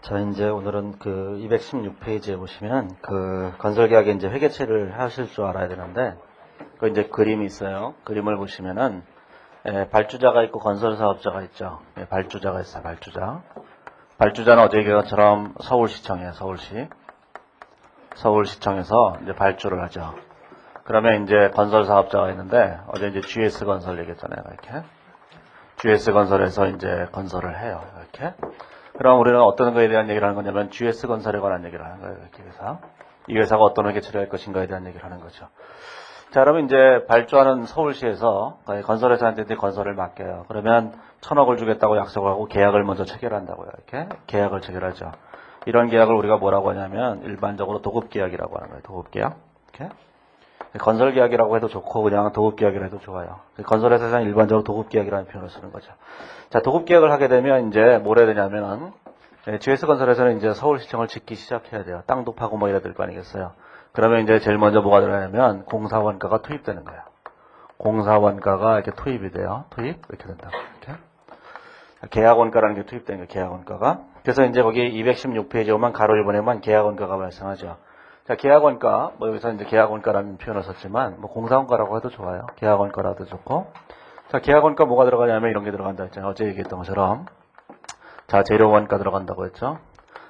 자, 이제 오늘은 그 216페이지에 보시면 그 건설계약에 이제 회계처리를 하실 줄 알아야 되는데, 그 이제 그림이 있어요. 그림을 보시면은, 발주자가 있고 건설사업자가 있죠. 발주자가 있어요, 발주자. 발주자는 어제 얘기한 것처럼 서울시청이에요, 서울시. 서울시청에서 이제 발주를 하죠. 그러면 이제 건설사업자가 있는데, 어제 이제 GS건설 얘기했잖아요, 이렇게. GS건설에서 이제 건설을 해요, 이렇게. 그럼 우리는 어떤 거에 대한 얘기를 하는 거냐면 GS건설에 관한 얘기를 하는 거예요. 이렇게 회사. 이 회사가 어떤 회계 처리할 것인가에 대한 얘기를 하는 거죠. 자, 그러면 이제 발주하는 서울시에서 건설회사한테 건설을 맡겨요. 그러면 1,000억을 주겠다고 약속을 하고 계약을 먼저 체결한다고요. 이렇게 계약을 체결하죠. 이런 계약을 우리가 뭐라고 하냐면 일반적으로 도급계약이라고 하는 거예요. 도급계약. 이렇게. 건설계약이라고 해도 좋고 그냥 도급계약이라 해도 좋아요. 건설회사에서는 일반적으로 도급계약이라는 표현을 쓰는 거죠. 자, 도급계약을 하게 되면 이제 뭘 해야 되냐면은 GS건설에서는 이제 서울시청을 짓기 시작해야 돼요. 땅도 파고 뭐 이래야 될 거 아니겠어요. 그러면 이제 제일 먼저 뭐가 들어가냐면 공사원가가 투입되는 거예요. 공사원가가 이렇게 투입이 돼요. 투입 이렇게 된다고. 이렇게. 계약원가라는 게 투입되는 거예요. 계약원가가. 그래서 이제 거기 216페이지에 오면 가로 1번에만 계약원가가 발생하죠. 자, 계약원가, 뭐 여기서 이제 계약원가라는 표현을 썼지만, 뭐 공사원가라고 해도 좋아요. 계약원가라도 좋고. 자, 계약원가 뭐가 들어가냐면 이런 게 들어간다 했잖아요. 어제 얘기했던 것처럼. 자, 재료원가 들어간다고 했죠.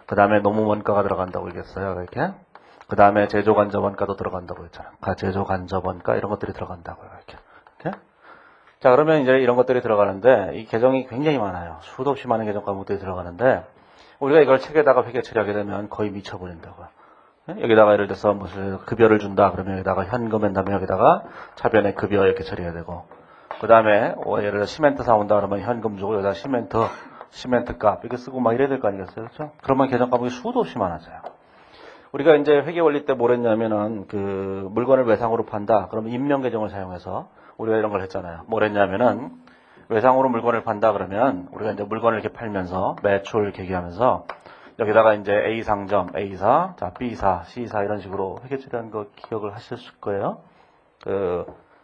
그 다음에 노무원가가 들어간다고 얘기했어요. 이렇게. 그 다음에 제조간접원가도 들어간다고 했잖아요. 제조간접원가 이런 것들이 들어간다고요. 이렇게. 자, 그러면 이제 이런 것들이 들어가는데, 이 계정이 굉장히 많아요. 수도 없이 많은 계정 과목들이 들어가는데, 우리가 이걸 책에다가 회계 처리하게 되면 거의 미쳐버린다고요. 여기다가 예를 들어서 무슨 급여를 준다 그러면 여기다가 현금한 다음에 여기다가 차변에 급여 이렇게 처리해야 되고 그 다음에 예를 들어 시멘트 사온다 그러면 현금 주고 여기다 시멘트 값 이렇게 쓰고 막 이래야 될 거 아니겠어요, 그렇죠? 그러면 계정 과목이 수도 없이 많아져요. 우리가 이제 회계 원리 때 뭘 했냐면은 그 물건을 외상으로 판다 그러면 인명 계정을 사용해서 우리가 이런 걸 했잖아요. 뭘 했냐면은 외상으로 물건을 판다 그러면 우리가 이제 물건을 이렇게 팔면서 매출 계기하면서 여기다가 이제 A 상점, A사, 자, B사, C사 이런 식으로 회계 처리하는 거 기억을 하셨을 거예요.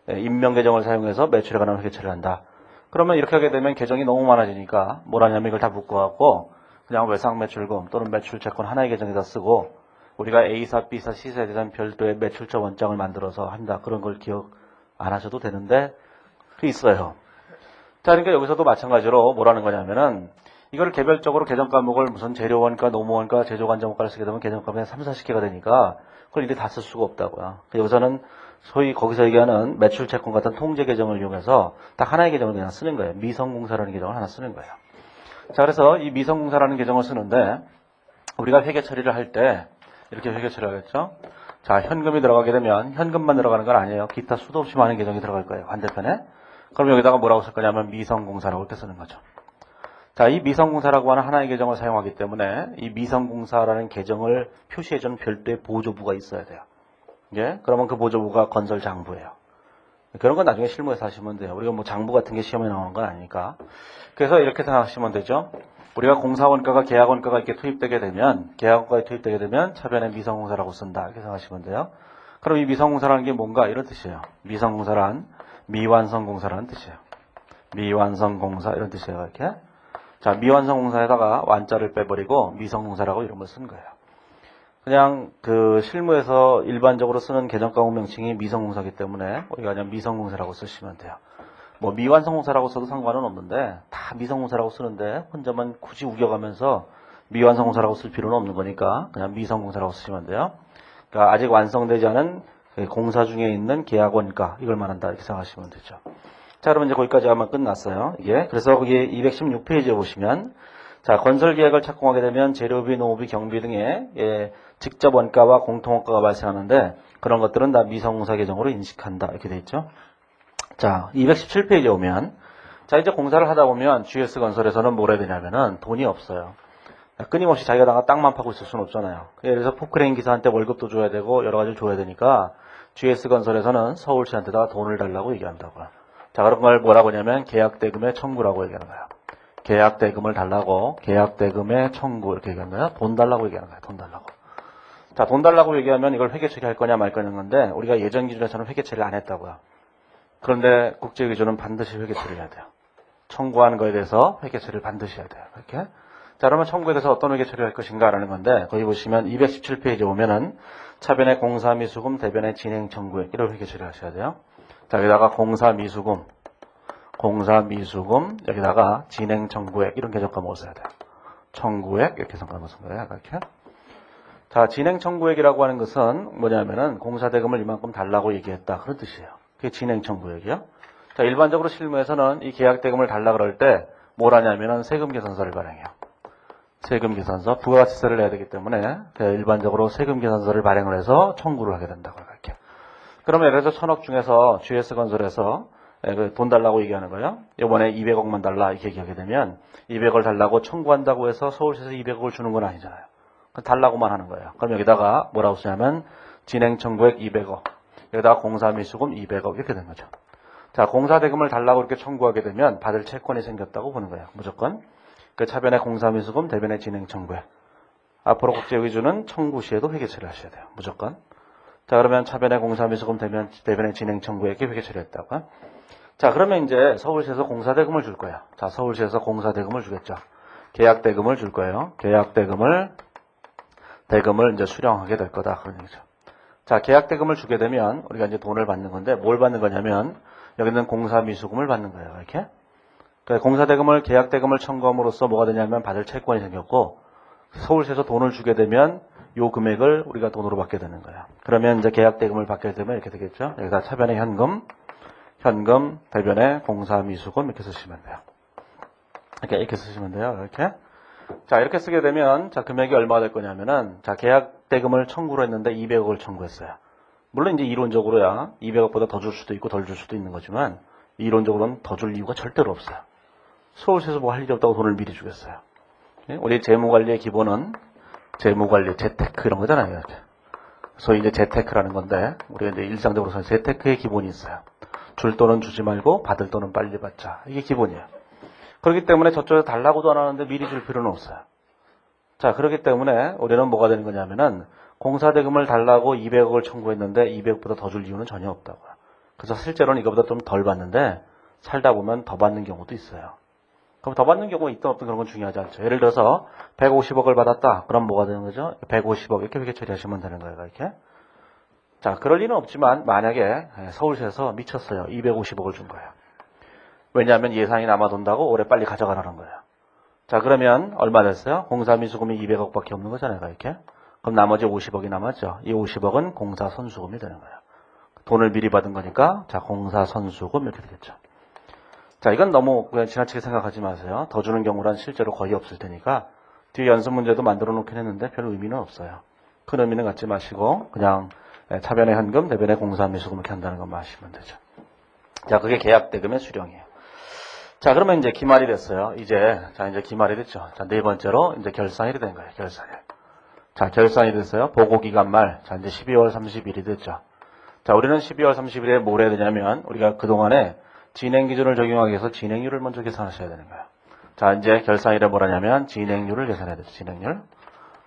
인명 계정을 사용해서 매출에 관한 회계 처리를 한다. 그러면 이렇게 하게 되면 계정이 너무 많아지니까 뭘 하냐면 이걸 다 묶어갖고 그냥 외상 매출금 또는 매출 채권 하나의 계정에다 쓰고 우리가 A사, B사, C사에 대한 별도의 매출처 원장을 만들어서 한다. 그런 걸 기억 안 하셔도 되는데 있어요. 자, 그러니까 여기서도 마찬가지로 뭐라는 거냐면은 이걸 개별적으로 계정 과목을 무슨 재료원가, 노무원가, 제조간접원가를 쓰게 되면 계정 과목이 3, 40개가 되니까 그걸 이렇게 다 쓸 수가 없다고요. 여기서는 소위 거기서 얘기하는 매출 채권 같은 통제 계정을 이용해서 딱 하나의 계정을 그냥 쓰는 거예요. 미성공사라는 계정을 하나 쓰는 거예요. 자, 그래서 이 미성공사라는 계정을 쓰는데 우리가 회계 처리를 할 때 이렇게 회계 처리를 하겠죠. 자, 현금이 들어가게 되면 현금만 들어가는 건 아니에요. 기타 수도 없이 많은 계정이 들어갈 거예요. 반대편에. 그럼 여기다가 뭐라고 쓸 거냐면 미성공사라고 이렇게 쓰는 거죠. 자, 이 미성공사라고 하는 하나의 계정을 사용하기 때문에 이 미성공사라는 계정을 표시해주는 별도의 보조부가 있어야 돼요. 예? 그러면 그 보조부가 건설장부예요. 그런 건 나중에 실무에서 하시면 돼요. 우리가 뭐 장부 같은 게 시험에 나오는 건 아니니까. 그래서 이렇게 생각하시면 되죠. 우리가 공사원가가 계약원가가 이렇게 투입되게 되면 계약원가에 투입되게 되면 차변에 미성공사라고 쓴다. 이렇게 생각하시면 돼요. 그럼 이 미성공사라는 게 뭔가 이런 뜻이에요. 미성공사란 미완성공사라는 뜻이에요. 미완성공사 이런 뜻이에요. 이렇게. 자, 미완성공사에다가 완자를 빼버리고 미성공사라고 이름을 쓴 거예요. 그냥 그 실무에서 일반적으로 쓰는 계정과목 명칭이 미성공사이기 때문에 우리가 그냥 미성공사라고 쓰시면 돼요. 뭐 미완성공사라고 써도 상관은 없는데 다 미성공사라고 쓰는데 혼자만 굳이 우겨가면서 미완성공사라고 쓸 필요는 없는 거니까 그냥 미성공사라고 쓰시면 돼요. 그러니까 아직 완성되지 않은 공사 중에 있는 계약원가 이걸 말한다 이렇게 생각하시면 되죠. 자, 그러면 이제 거기까지 아마 끝났어요. 이게. 그래서 거기 216페이지에 보시면, 자, 건설 계약을 착공하게 되면 재료비, 노무비, 경비 등의 직접 원가와 공통원가가 발생하는데 그런 것들은 다 미성공사 계정으로 인식한다. 이렇게 돼 있죠. 자, 217페이지에 오면, 자, 이제 공사를 하다 보면 GS건설에서는 뭘 해야 되냐면은 돈이 없어요. 끊임없이 자기가 땅만 파고 있을 수는 없잖아요. 예를 들어서 포크레인 기사한테 월급도 줘야 되고 여러 가지를 줘야 되니까 GS건설에서는 서울시한테다가 돈을 달라고 얘기한다고요. 자, 그런 걸 뭐라고 하냐면 계약대금의 청구라고 얘기하는 거예요. 계약대금을 달라고, 계약대금의 청구 이렇게 얘기하는 거예요. 돈 달라고 얘기하는 거예요. 돈 달라고. 자, 돈 달라고 얘기하면 이걸 회계 처리할 거냐 말 거냐는 건데 우리가 예전 기준에서는 회계 처리를 안 했다고요. 그런데 국제 기준은 반드시 회계 처리해야 돼요. 청구하는 거에 대해서 회계 처리를 반드시 해야 돼요. 이렇게. 자, 그러면 청구에 대해서 어떤 의계 처리할 것인가라는 건데, 거기 보시면 217페이지 오면은 차변의 공사미수금, 대변의 진행 청구액, 이런 의계 처리하셔야 돼요. 자, 여기다가 공사미수금, 여기다가 진행 청구액, 이런 개정 과목을 써야 돼요. 청구액, 이렇게 성과를 쓴 거예요. 이렇게. 자, 진행 청구액이라고 하는 것은 뭐냐면은 공사대금을 이만큼 달라고 얘기했다. 그런 뜻이에요. 그게 진행 청구액이요. 자, 일반적으로 실무에서는 이 계약대금을 달라 그럴 때 뭘 하냐면은 세금 계산서를 발행해요. 세금 계산서, 부가가치세를 내야 되기 때문에 일반적으로 세금 계산서를 발행을 해서 청구를 하게 된다고 이렇게. 그러면 예를 들어서 1,000억 중에서 GS건설에서 돈 달라고 얘기하는 거예요. 이번에 200억만 달라 이렇게 얘기하게 되면 200억을 달라고 청구한다고 해서 서울시에서 200억을 주는 건 아니잖아요. 달라고만 하는 거예요. 그럼 여기다가 뭐라고 쓰냐면 진행 청구액 200억, 여기다가 공사미수금 200억 이렇게 된 거죠. 자, 공사대금을 달라고 이렇게 청구하게 되면 받을 채권이 생겼다고 보는 거예요. 무조건. 그 차변의 공사미수금, 대변의 진행 청구액. 앞으로 국제위주는 청구 시에도 회계 처리를 하셔야 돼요. 무조건. 자, 그러면 차변의 공사미수금, 대변의 진행 청구액 회계 처리했다고. 자, 그러면 이제 서울시에서 공사대금을 줄 거예요. 자, 서울시에서 공사대금을 주겠죠. 계약대금을 줄 거예요. 대금을 이제 수령하게 될 거다. 그런 얘기죠. 자, 계약대금을 주게 되면 우리가 이제 돈을 받는 건데 뭘 받는 거냐면 여기는 공사미수금을 받는 거예요. 이렇게. 그러니까 공사대금을 계약대금을 청구함으로써 뭐가 되냐면 받을 채권이 생겼고 서울시에서 돈을 주게 되면 요 금액을 우리가 돈으로 받게 되는 거예요. 그러면 이제 계약대금을 받게 되면 이렇게 되겠죠. 여기다 차변의 현금, 대변의 공사미수금 이렇게 쓰시면 돼요. 이렇게 쓰시면 돼요. 이렇게. 자, 이렇게 쓰게 되면 자, 금액이 얼마가 될 거냐면은 자, 계약대금을 청구로 했는데 200억을 청구했어요. 물론 이제 이론적으로야 200억보다 더 줄 수도 있고 덜 줄 수도 있는 거지만 이론적으로는 더 줄 이유가 절대로 없어요. 서울시에서 뭐 할 일이 없다고 돈을 미리 주겠어요. 우리 재무관리의 기본은 재무관리, 재테크 이런 거잖아요. 소위 이제 재테크라는 건데 우리가 이제 일상적으로 재테크의 기본이 있어요. 줄 돈은 주지 말고 받을 돈은 빨리 받자. 이게 기본이에요. 그렇기 때문에 저쪽에서 달라고도 안 하는데 미리 줄 필요는 없어요. 자, 그렇기 때문에 우리는 뭐가 되는 거냐면은 공사대금을 달라고 200억을 청구했는데 200억보다 더 줄 이유는 전혀 없다고요. 그래서 실제로는 이거보다 좀 덜 받는데 살다 보면 더 받는 경우도 있어요. 그럼 더 받는 경우가 있든 없든 그런 건 중요하지 않죠. 예를 들어서 150억을 받았다. 그럼 뭐가 되는 거죠? 150억 이렇게 회계 처리하시면 되는 거예요. 이렇게. 자, 그럴 리는 없지만 만약에 서울시에서 미쳤어요. 250억을 준 거예요. 왜냐하면 예산이 남아돈다고 올해 빨리 가져가라는 거예요. 자, 그러면 얼마 됐어요? 공사미수금이 200억밖에 없는 거잖아요. 이렇게. 그럼 나머지 50억이 남았죠. 이 50억은 공사선수금이 되는 거예요. 돈을 미리 받은 거니까 자, 공사선수금 이렇게 되겠죠. 자, 이건 너무 그냥 지나치게 생각하지 마세요. 더 주는 경우란 실제로 거의 없을 테니까 뒤에 연습 문제도 만들어 놓긴 했는데 별 의미는 없어요. 큰 의미는 갖지 마시고 그냥 차변의 현금, 대변의 공사미수금 이렇게 한다는 것만 하시면 되죠. 자, 그게 계약대금의 수령이에요. 자, 그러면 이제 기말이 됐어요. 이제 기말이 됐죠. 자, 네 번째로 이제 결산일이 된 거예요. 결산일. 자, 결산이 됐어요. 보고기간 말. 자, 이제 12월 30일이 됐죠. 자, 우리는 12월 30일에 뭘 해야 되냐면 우리가 그동안에 진행기준을 적용하기 위해서 진행률을 먼저 계산하셔야 되는 거예요. 자, 이제 결산일에 뭐라냐면 진행률을 계산해야 되죠. 진행률.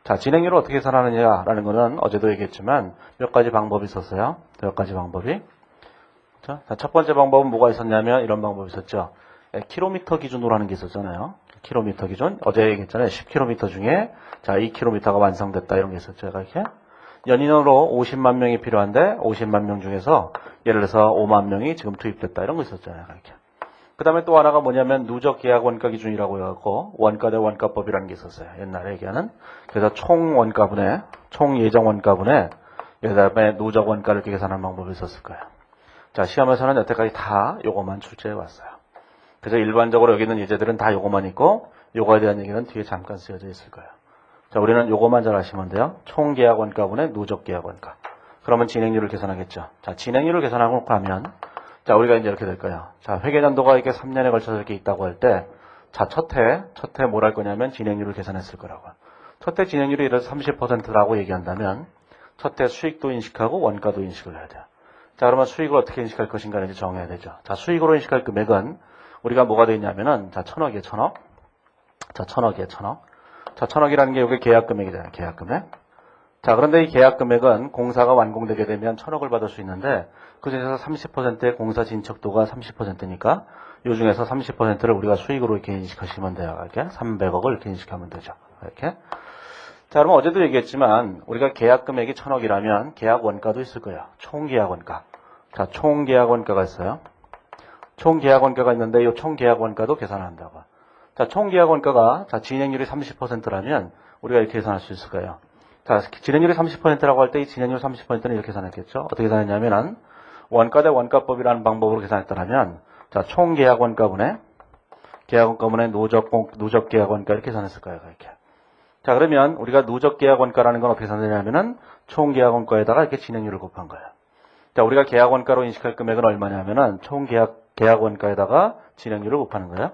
자, 진행률을 어떻게 계산하느냐라는 거는 어제도 얘기했지만 몇 가지 방법이 있었어요. 몇 가지 방법이. 자, 첫 번째 방법은 뭐가 있었냐면 이런 방법이 있었죠. 킬로미터 기준으로 하는 게 있었잖아요. 킬로미터 기준. 어제 얘기했잖아요. 10km 중에 자, 2km가 완성됐다 이런 게 있었죠. 이렇게. 연인으로 50만 명이 필요한데 50만 명 중에서 예를 들어서 5만 명이 지금 투입됐다 이런 거 있었잖아요. 이렇게. 그 다음에 또 하나가 뭐냐면 누적 계약 원가 기준이라고 해갖고 원가 대 원가법이라는 게 있었어요. 옛날에 얘기하는. 그래서 총 원가분의 총 예정 원가분의 그 다음에 누적 원가를 이렇게 계산하는 방법이 있었을 거예요. 자, 시험에서는 여태까지 다 요거만 출제해 왔어요. 그래서 일반적으로 여기 있는 예제들은 다 요거만 있고 요거에 대한 얘기는 뒤에 잠깐 쓰여져 있을 거예요. 자, 우리는 요거만 잘 아시면 돼요. 총 계약 원가분의 누적 계약 원가. 그러면 진행률을 계산하겠죠. 자, 진행률을 계산하고 하면 자, 우리가 이제 이렇게 될 거예요. 자, 회계연도가 이렇게 3년에 걸쳐서 이렇게 있다고 할 때 자, 첫 해 뭘 할 거냐면 진행률을 계산했을 거라고. 첫 해 진행률이 예를 들어서 30%라고 얘기한다면 첫 해 수익도 인식하고 원가도 인식을 해야 돼요. 자, 그러면 수익을 어떻게 인식할 것인가를 이제 정해야 되죠. 자, 수익으로 인식할 금액은 우리가 뭐가 되어 있냐면은 자, 1,000억이에요. 1,000억. 자, 1,000억이에요. 1,000억. 자, 1,000억이라는 게 이게 계약 금액이잖아요. 계약 금액. 자, 그런데 이 계약 금액은 공사가 완공되게 되면 1,000억을 받을 수 있는데 그 중에서 30%의 공사 진척도가 30%니까 이 중에서 30%를 우리가 수익으로 이렇게 인식하시면 돼요. 이렇게 300억을 이렇게 인식하면 되죠. 이렇게. 자, 그러면 어제도 얘기했지만 우리가 계약 금액이 1,000억이라면 계약 원가도 있을 거예요. 총 계약 원가. 자, 총 계약 원가가 있어요. 총 계약 원가가 있는데 이 총 계약 원가도 계산한다고. 자, 총 계약 원가가 자, 진행률이 30%라면 우리가 이렇게 계산할 수 있을 거예요. 자, 진행률이 30%라고 할 때 이 진행률 30%는 이렇게 계산했겠죠. 어떻게 계산했냐면은 원가 대 원가법이라는 방법으로 계산했다면 자, 총 계약 원가분의 누적 계약 원가 이렇게 계산했을 거예요. 이렇게. 자, 그러면 우리가 누적 계약 원가라는 건 어떻게 계산되냐면은 총 계약 원가에다가 이렇게 진행률을 곱한 거예요. 자, 우리가 계약 원가로 인식할 금액은 얼마냐면은 총 계약 원가에다가 진행률을 곱하는 거예요.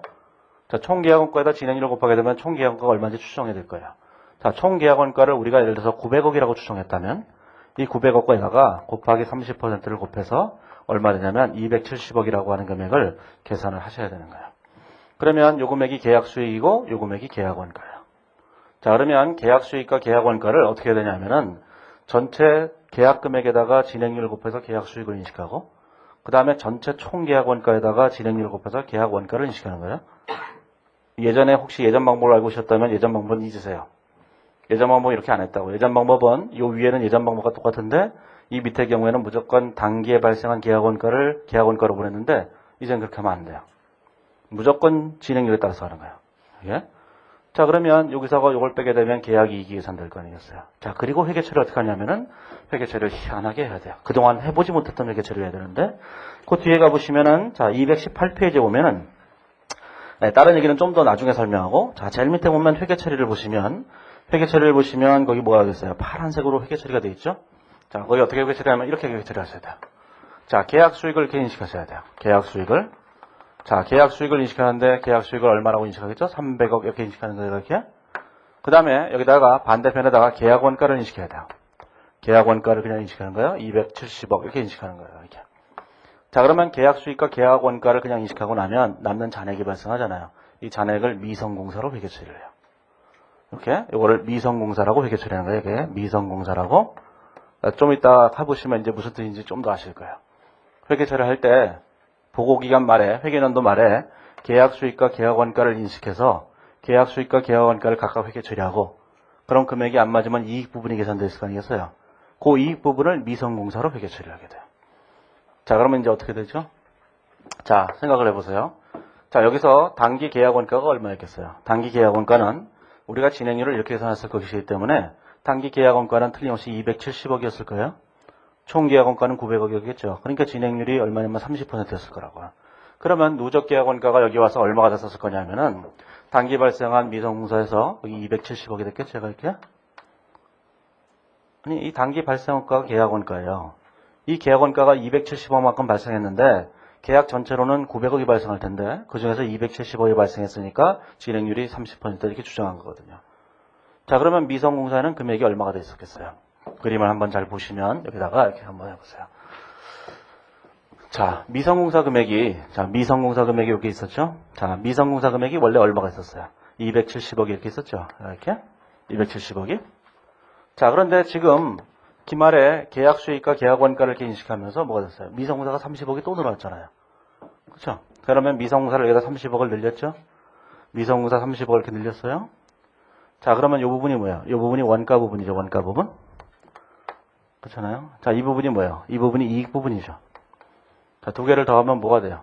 자, 총 계약 원가에다 진행률을 곱하게 되면 총 계약 원가가 얼마인지 추정해야 될 거예요. 자, 총 계약 원가를 우리가 예를 들어서 900억이라고 추정했다면 이 900억에다가 곱하기 30%를 곱해서 얼마 되냐면 270억이라고 하는 금액을 계산을 하셔야 되는 거예요. 그러면 요 금액이 계약 수익이고 요 금액이 계약 원가예요. 자, 그러면 계약 수익과 계약 원가를 어떻게 해야 되냐면은 전체 계약 금액에다가 진행률을 곱해서 계약 수익을 인식하고 그 다음에 전체 총 계약 원가에다가 진행률을 곱해서 계약 원가를 인식하는 거예요. 예전에 혹시 예전 방법을 알고 계셨다면 예전 방법은 잊으세요. 예전 방법은 이렇게 안 했다고. 예전 방법은 요 위에는 예전 방법과 똑같은데 이 밑의 경우에는 무조건 단기에 발생한 계약 원가를 계약 원가로 보냈는데 이제는 그렇게 하면 안 돼요. 무조건 진행률에 따라서 하는 거예요. 예? 자, 그러면 여기서 이걸 빼게 되면 계약 이익이 계산될 거 아니겠어요. 자, 그리고 회계 처리 어떻게 하냐면은 회계 처리를 희한하게 해야 돼요. 그동안 해보지 못했던 회계 처리를 해야 되는데 그 뒤에 가보시면은 자, 218페이지에 보면은 네, 다른 얘기는 좀 더 나중에 설명하고 자, 제일 밑에 보면 회계 처리를 보시면 거기 뭐가 있어요? 파란색으로 회계 처리가 되어 있죠? 자, 거기 어떻게 회계 처리하면 이렇게 회계 처리하셔야 돼요. 자, 계약 수익을 이렇게 인식하셔야 돼요. 계약 수익을. 자, 계약 수익을 인식하는데 계약 수익을 얼마라고 인식하겠죠? 300억 이렇게 인식하는 거예요, 이렇게. 그 다음에 여기다가 반대편에다가 계약 원가를 인식해야 돼요. 계약 원가를 그냥 인식하는 거예요. 270억 이렇게 인식하는 거예요, 이렇게. 자, 그러면 계약 수익과 계약 원가를 그냥 인식하고 나면 남는 잔액이 발생하잖아요. 이 잔액을 미성공사로 회계 처리를 해요. 이렇게 이거를 미성공사라고 회계 처리하는 거예요. 이게 미성공사라고. 좀 이따 해보시면 이제 무슨 뜻인지 좀 더 아실 거예요. 회계 처리할 때 보고기간 말에 회계연도 말에 계약 수익과 계약 원가를 인식해서 계약 수익과 계약 원가를 각각 회계 처리하고 그럼 금액이 안 맞으면 이익 부분이 계산되어 있을 거 아니겠어요. 그 이익 부분을 미성공사로 회계 처리하게 돼요. 자, 그러면 이제 어떻게 되죠? 자, 생각을 해보세요. 자, 여기서 단기 계약 원가가 얼마였겠어요? 단기 계약 원가는 우리가 진행률을 이렇게 계산했을 것이기 때문에 단기 계약 원가는 틀림없이 270억이었을 거예요. 총 계약 원가는 900억이었겠죠. 그러니까 진행률이 얼마냐면 30%였을 거라고요. 그러면 누적 계약 원가가 여기 와서 얼마가 됐었을 거냐면은 단기 발생한 미성공사에서 여기 270억이 됐겠죠. 제가 이렇게. 아니, 이 단기 발생 원가가 계약 원가예요. 이 계약 원가가 270억만큼 발생했는데 계약 전체로는 900억이 발생할 텐데 그 중에서 270억이 발생했으니까 진행률이 30% 이렇게 추정한 거거든요. 자, 그러면 미성공사에는 금액이 얼마가 돼 있었겠어요? 그림을 한번 잘 보시면 여기다가 이렇게 한번 해보세요. 자, 미성공사 금액이 여기 있었죠? 자, 미성공사 금액이 원래 얼마가 있었어요? 270억이 이렇게 있었죠? 이렇게 270억이. 자, 그런데 지금 기말에 계약 수익과 계약 원가를 이렇게 인식하면서 뭐가 됐어요? 미성공사가 30억이 또 늘어났잖아요. 그렇죠? 그러면 미성공사를 여기다 30억을 늘렸죠? 미성공사 30억을 이렇게 늘렸어요? 자, 그러면 이 부분이 뭐예요? 이 부분이 원가 부분이죠. 원가 부분. 그렇잖아요? 자, 이 부분이 뭐예요? 이 부분이 이익 부분이죠. 자, 두 개를 더하면 뭐가 돼요?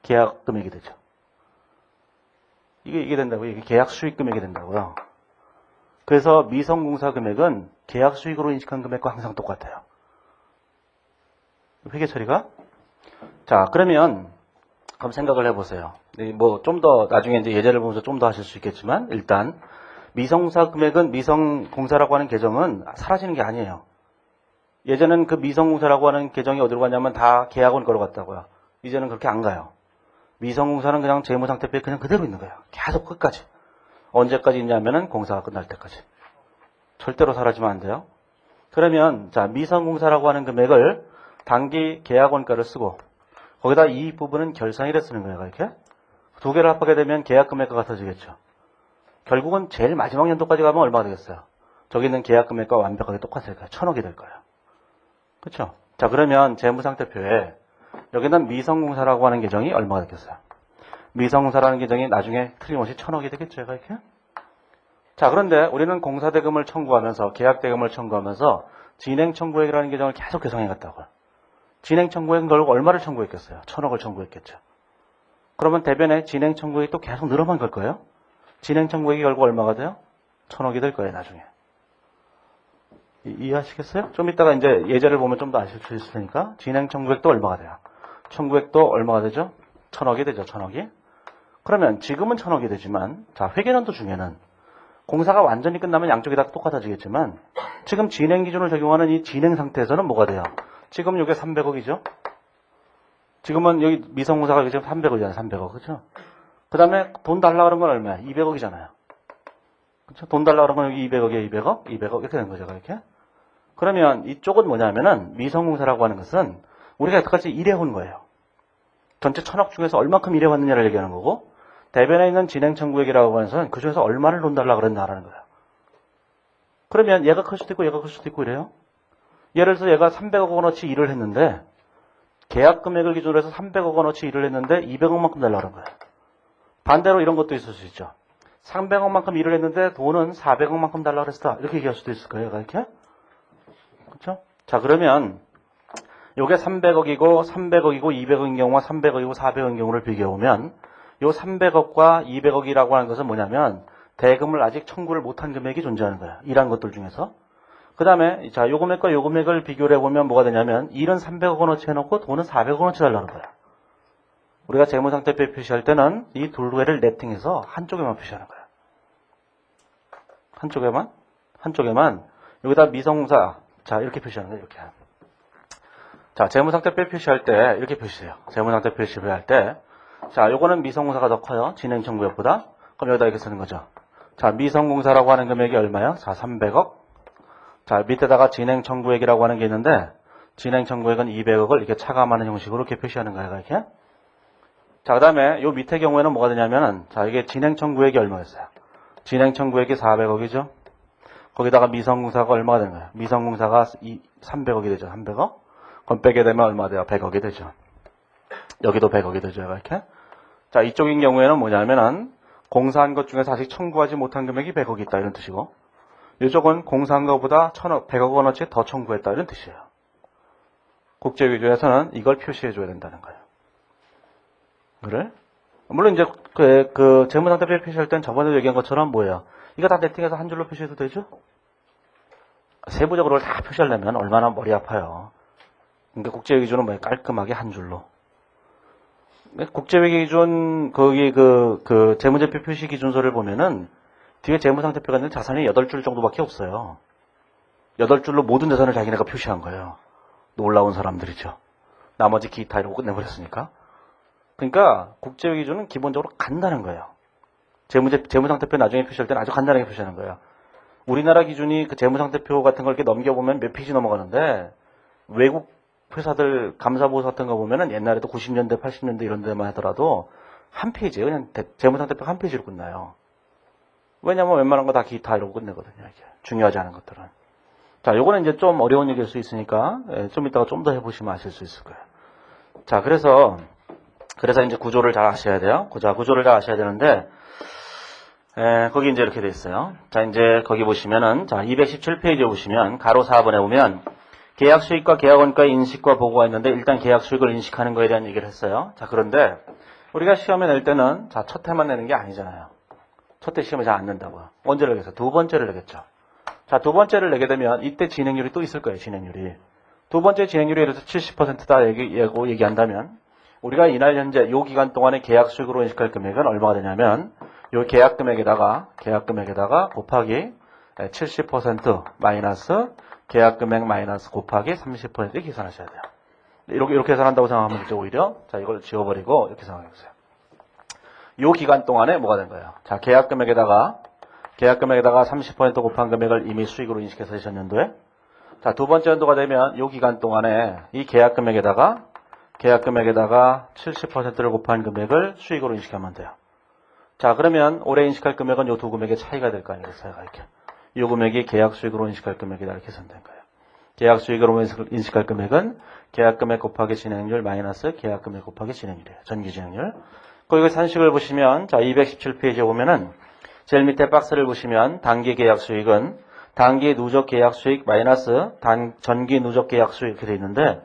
계약 금액이 되죠. 이게 된다고요. 이게 계약 수익 금액이 된다고요. 그래서 미성공사 금액은 계약 수익으로 인식한 금액과 항상 똑같아요. 회계 처리가. 자, 그럼 생각을 해보세요. 뭐 좀 더 나중에 이제 예제를 보면서 좀 더 하실 수 있겠지만 일단 미성공사 금액은 미성공사라고 하는 계정은 사라지는 게 아니에요. 예전엔 그 미성공사라고 하는 계정이 어디로 갔냐면 다 계약원가로 갔다고요. 이제는 그렇게 안 가요. 미성공사는 그냥 재무상태표에 그냥 그대로 있는 거예요. 계속 끝까지. 언제까지 있냐면은 공사가 끝날 때까지. 절대로 사라지면 안 돼요. 그러면 자, 미성공사라고 하는 금액을 단기 계약원가를 쓰고 거기다 이익 부분은 결산일에 쓰는 거예요. 이렇게. 두 개를 합하게 되면 계약 금액과 같아지겠죠. 결국은 제일 마지막 연도까지 가면 얼마가 되겠어요? 저기 있는 계약 금액과 완벽하게 똑같을 거예요. 1000억이 될 거예요. 그렇죠? 자, 그러면 재무상태표에 여기는 미성공사라고 하는 계정이 얼마가 되겠어요? 미성공사라는 계정이 나중에 틀림없이 1000억이 되겠죠, 얘가 이렇게? 자, 그런데 우리는 공사대금을 청구하면서, 계약대금을 청구하면서 진행청구액이라는 계정을 계속 구성해 갔다고요. 진행청구액은 결국 얼마를 청구했겠어요? 1000억을 청구했겠죠. 그러면 대변에 진행청구액이 또 계속 늘어만 갈 거예요? 진행청구액이 결국 얼마가 돼요? 1000억이 될 거예요, 나중에. 이해하시겠어요? 좀 이따가 이제 예제를 보면 좀 더 아실 수 있을 테니까. 진행청구액도 얼마가 돼요? 청구액도 얼마가 되죠? 1000억이 되죠, 1000억이. 그러면 지금은 1000억이 되지만, 자, 회계연도 중에는 공사가 완전히 끝나면 양쪽이 다 똑같아지겠지만, 지금 진행 기준을 적용하는 이 진행 상태에서는 뭐가 돼요? 지금 이게 300억이죠? 지금은 여기 미성공사가 지금 300억이잖아요, 300억. 그죠? 그 다음에 돈 달라 그런 건 얼마야? 200억이잖아요. 그죠? 돈 달라 그런 건 여기 200억이에요, 200억? 200억. 이렇게 된 거죠, 이렇게. 그러면 이쪽은 뭐냐면은 미성공사라고 하는 것은 우리가 여태까지 일해온 거예요. 전체 1000억 중에서 얼마큼 일해왔느냐를 얘기하는 거고, 대변에 있는 진행청구액이라고 하는 것은 그 중에서 얼마를 돈 달라 그랬나라는 거예요. 그러면 얘가 클 수도 있고 얘가 클 수도 있고 이래요. 예를 들어서 얘가 300억 원어치 일을 했는데 계약 금액을 기준으로 해서 300억 원어치 일을 했는데 200억만큼 달라는 거예요. 반대로 이런 것도 있을 수 있죠. 300억만큼 일을 했는데 돈은 400억만큼 달라 그랬어. 이렇게 얘기할 수도 있을 거예요. 이렇게. 그렇죠? 자, 그러면 요게 300억이고 300억이고 200억인 경우와 300억이고 400억인 경우를 비교해보면 요 300억과 200억이라고 하는 것은 뭐냐면 대금을 아직 청구를 못한 금액이 존재하는 거예요. 일한 것들 중에서. 그 다음에 자, 요 금액과 요 금액을 비교를 해보면 뭐가 되냐면 일은 300억 원어치 해놓고 돈은 400억 원어치 달라는 거예요. 우리가 재무상태표에 표시할 때는 이 두 개를 네팅해서 한쪽에만 표시하는 거예요. 한쪽에만 여기다 미성공사 자 이렇게 표시하는 거예요. 이렇게. 자, 재무상태표 표시할 때 이렇게 표시해요. 재무상태표 표시할 때 자, 요거는 미성공사가 더 커요. 진행청구액보다. 그럼 여기다 이렇게 쓰는 거죠. 자, 미성공사라고 하는 금액이 얼마요? 자, 300억. 자, 밑에다가 진행청구액이라고 하는 게 있는데 진행청구액은 200억을 이렇게 차감하는 형식으로 이렇게 표시하는 거예요. 이렇게. 자, 그 다음에 요 밑에 경우에는 뭐가 되냐면은 자, 이게 진행청구액이 얼마였어요? 진행청구액이 400억이죠. 거기다가 미성공사가 얼마가 되는 거예요? 미성공사가 300억이 되죠. 300억. 그럼 빼게 되면 얼마 돼요? 100억이 되죠. 여기도 100억이 되죠. 이렇게. 자, 이쪽인 경우에는 뭐냐면은 공사한 것 중에서 아직 청구하지 못한 금액이 100억이 있다. 이런 뜻이고. 이쪽은 공사한 것보다 1000억, 100억 원어치 더 청구했다. 이런 뜻이에요. 국제기준에서는 이걸 표시해줘야 된다는 거예요. 그래? 물론 이제 그 재무상태표 표시할 땐 저번에 얘기한 것처럼 뭐예요? 이거 다 네팅해서 한 줄로 표시해도 되죠? 세부적으로 다 표시하려면 얼마나 머리 아파요. 그러니까 국제기준은 뭐예요? 깔끔하게 한 줄로. 국제기준 거기 그 재무제표 표시 기준서를 보면은 뒤에 재무상태표가 있는 자산이 8줄 정도밖에 없어요. 8줄로 모든 자산을 자기네가 표시한 거예요. 놀라운 사람들이죠. 나머지 기타 이러고 끝내버렸으니까. 그러니까 국제기준은 기본적으로 간단한 거예요. 재무상태표 나중에 표시할 때는 아주 간단하게 표시하는 거예요. 우리나라 기준이 그 재무상태표 같은 걸 이렇게 넘겨보면 몇 페이지 넘어가는데 외국 회사들 감사보고서 같은 거 보면은 옛날에도 90년대, 80년대 이런 데만 하더라도 한 페이지예요. 그냥 재무상태표 한 페이지로 끝나요. 왜냐면 웬만한 거 다 기타 이러고 끝내거든요. 이게. 중요하지 않은 것들은. 자, 요거는 이제 좀 어려운 얘기일 수 있으니까 좀 이따가 좀 더 해보시면 아실 수 있을 거예요. 자, 그래서 이제 구조를 잘 아셔야 돼요. 구조를 잘 아셔야 되는데 거기 이제 이렇게 돼 있어요. 자, 이제 거기 보시면은 자, 217페이지에 보시면 가로 4번에 보면 계약 수익과 계약 원가의 인식과 보고가 있는데 일단 계약 수익을 인식하는 거에 대한 얘기를 했어요. 자, 그런데 우리가 시험에 낼 때는 자, 첫 해만 내는 게 아니잖아요. 첫 해 시험에 잘 안 낸다고요. 언제를 내겠어요? 두 번째를 내겠죠. 자, 두 번째를 내게 되면 이때 진행률이 또 있을 거예요. 진행률이. 두 번째 진행률이 예를 들어서 70%다 얘기한다면 우리가 이날 현재 요 기간 동안의 계약 수익으로 인식할 금액은 얼마가 되냐면 요 계약 금액에다가 곱하기 70% 마이너스 계약 금액 마이너스 곱하기 30% 계산하셔야 돼요. 이렇게 계산한다고 생각하면 되죠, 오히려. 자, 이걸 지워버리고 이렇게 생각해보세요. 요 기간 동안에 뭐가 된 거예요? 자, 계약 금액에다가 30% 곱한 금액을 이미 수익으로 인식해서 전년도에. 자, 두 번째 연도가 되면 요 기간 동안에 이 계약 금액에다가 70%를 곱한 금액을 수익으로 인식하면 돼요. 자, 그러면 올해 인식할 금액은 요 두 금액의 차이가 될 거 아니겠어요? 이렇게. 이 금액이 계약 수익으로 인식할 금액이다 이렇게 계산된 거예요. 계약 수익으로 인식할 금액은 계약 금액 곱하기 진행률 마이너스 계약 금액 곱하기 진행률이에요. 전기 진행률. 거기 산식을 보시면 자 217페이지에 보면은 제일 밑에 박스를 보시면 단기 계약 수익은 단기 누적 계약 수익 마이너스 전기 누적 계약 수익 이렇게 되어 있는데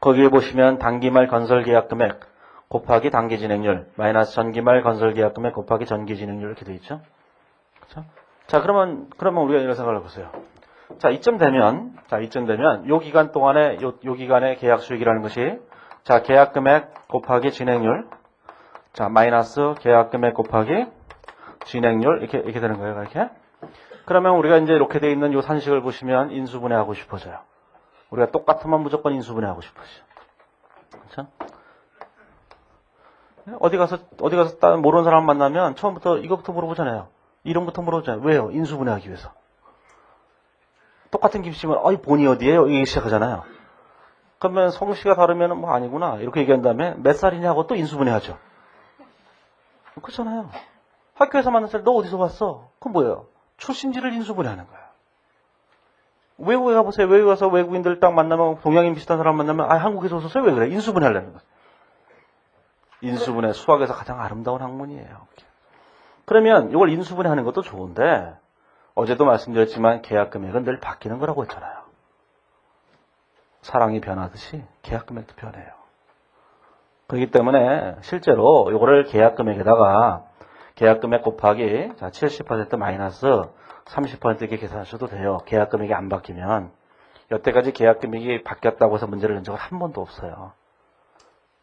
거기에 보시면 단기 말 건설 계약 금액 곱하기 단기 진행률 마이너스 전기 말 건설 계약 금액 곱하기 전기 진행률 이렇게 되어 있죠. 그렇죠? 자 그러면 우리가 이런 생각을 해보세요. 자 이쯤 되면 요 기간 동안에 요 기간의 계약 수익이라는 것이 자 계약 금액 곱하기 진행률 자 마이너스 계약 금액 곱하기 진행률 이렇게 되는 거예요. 이렇게. 그러면 우리가 이제 이렇게 되어 있는 요 산식을 보시면 인수분해하고 싶어져요. 우리가 똑같으면 무조건 인수분해하고 싶어져. 그렇죠? 어디 가서 모르는 사람 만나면 처음부터 이것부터 물어보잖아요. 이름부터 물어보잖아요. 왜요? 인수분해하기 위해서. 똑같은 김씨면 아이 본이 어디예요? 이게 시작하잖아요. 그러면 성씨가 다르면 뭐 아니구나 이렇게 얘기한 다음에 몇 살이냐고 또 인수분해하죠. 그렇잖아요. 학교에서 만났을 때 너 어디서 왔어? 그건 뭐예요? 출신지를 인수분해하는 거예요. 외국에 가보세요. 외국에 가서 외국인들 딱 만나면 동양인 비슷한 사람 만나면 아 한국에서 오셨어요? 왜 그래? 인수분해하려는 거예요. 인수분해 수학에서 가장 아름다운 학문이에요. 그러면 이걸 인수분해하는 것도 좋은데 어제도 말씀드렸지만 계약 금액은 늘 바뀌는 거라고 했잖아요. 사랑이 변하듯이 계약 금액도 변해요. 그렇기 때문에 실제로 이거를 계약 금액에다가 계약 금액 곱하기 70% 마이너스 30% 이렇게 계산하셔도 돼요. 계약 금액이 안 바뀌면. 여태까지 계약 금액이 바뀌었다고 해서 문제를 낸 적은 한 번도 없어요.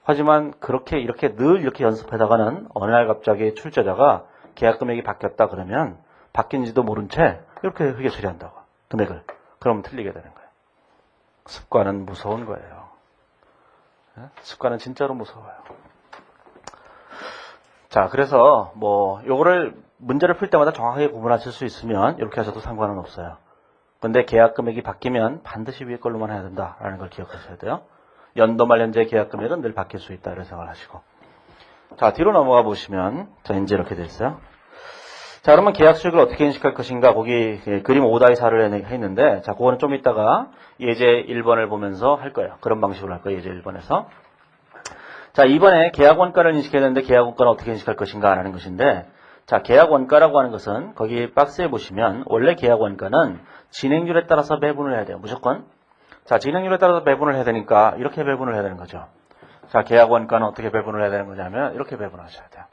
하지만 이렇게 늘 이렇게 연습하다가는 어느 날 갑자기 출제자가 계약 금액이 바뀌었다 그러면 바뀐지도 모른 채 이렇게 흙에 처리한다고. 금액을. 그러면 틀리게 되는 거예요. 습관은 무서운 거예요. 습관은 진짜로 무서워요. 자, 그래서 요거를 문제를 풀 때마다 정확하게 구분하실 수 있으면 이렇게 하셔도 상관은 없어요. 근데 계약 금액이 바뀌면 반드시 위에 걸로만 해야 된다라는 걸 기억하셔야 돼요. 연도 말 현재 계약 금액은 늘 바뀔 수 있다 이런 생각을 하시고. 자, 뒤로 넘어가 보시면 자, 이제 이렇게 돼 있어요. 자, 그러면 계약 수익을 어떻게 인식할 것인가 거기 그림 5-4를 했는데 자, 그거는 좀 이따가 예제 1번을 보면서 할 거예요. 그런 방식으로 할 거예요. 예제 1번에서. 자, 이번에 계약 원가를 인식해야 되는데 계약 원가는 어떻게 인식할 것인가 라는 것인데 자, 계약 원가라고 하는 것은 거기 박스에 보시면 원래 계약 원가는 진행률에 따라서 배분을 해야 돼요. 무조건. 자, 진행률에 따라서 배분을 해야 되니까 이렇게 배분을 해야 되는 거죠. 자, 계약 원가는 어떻게 배분을 해야 되는 거냐면 이렇게 배분하셔야 돼요.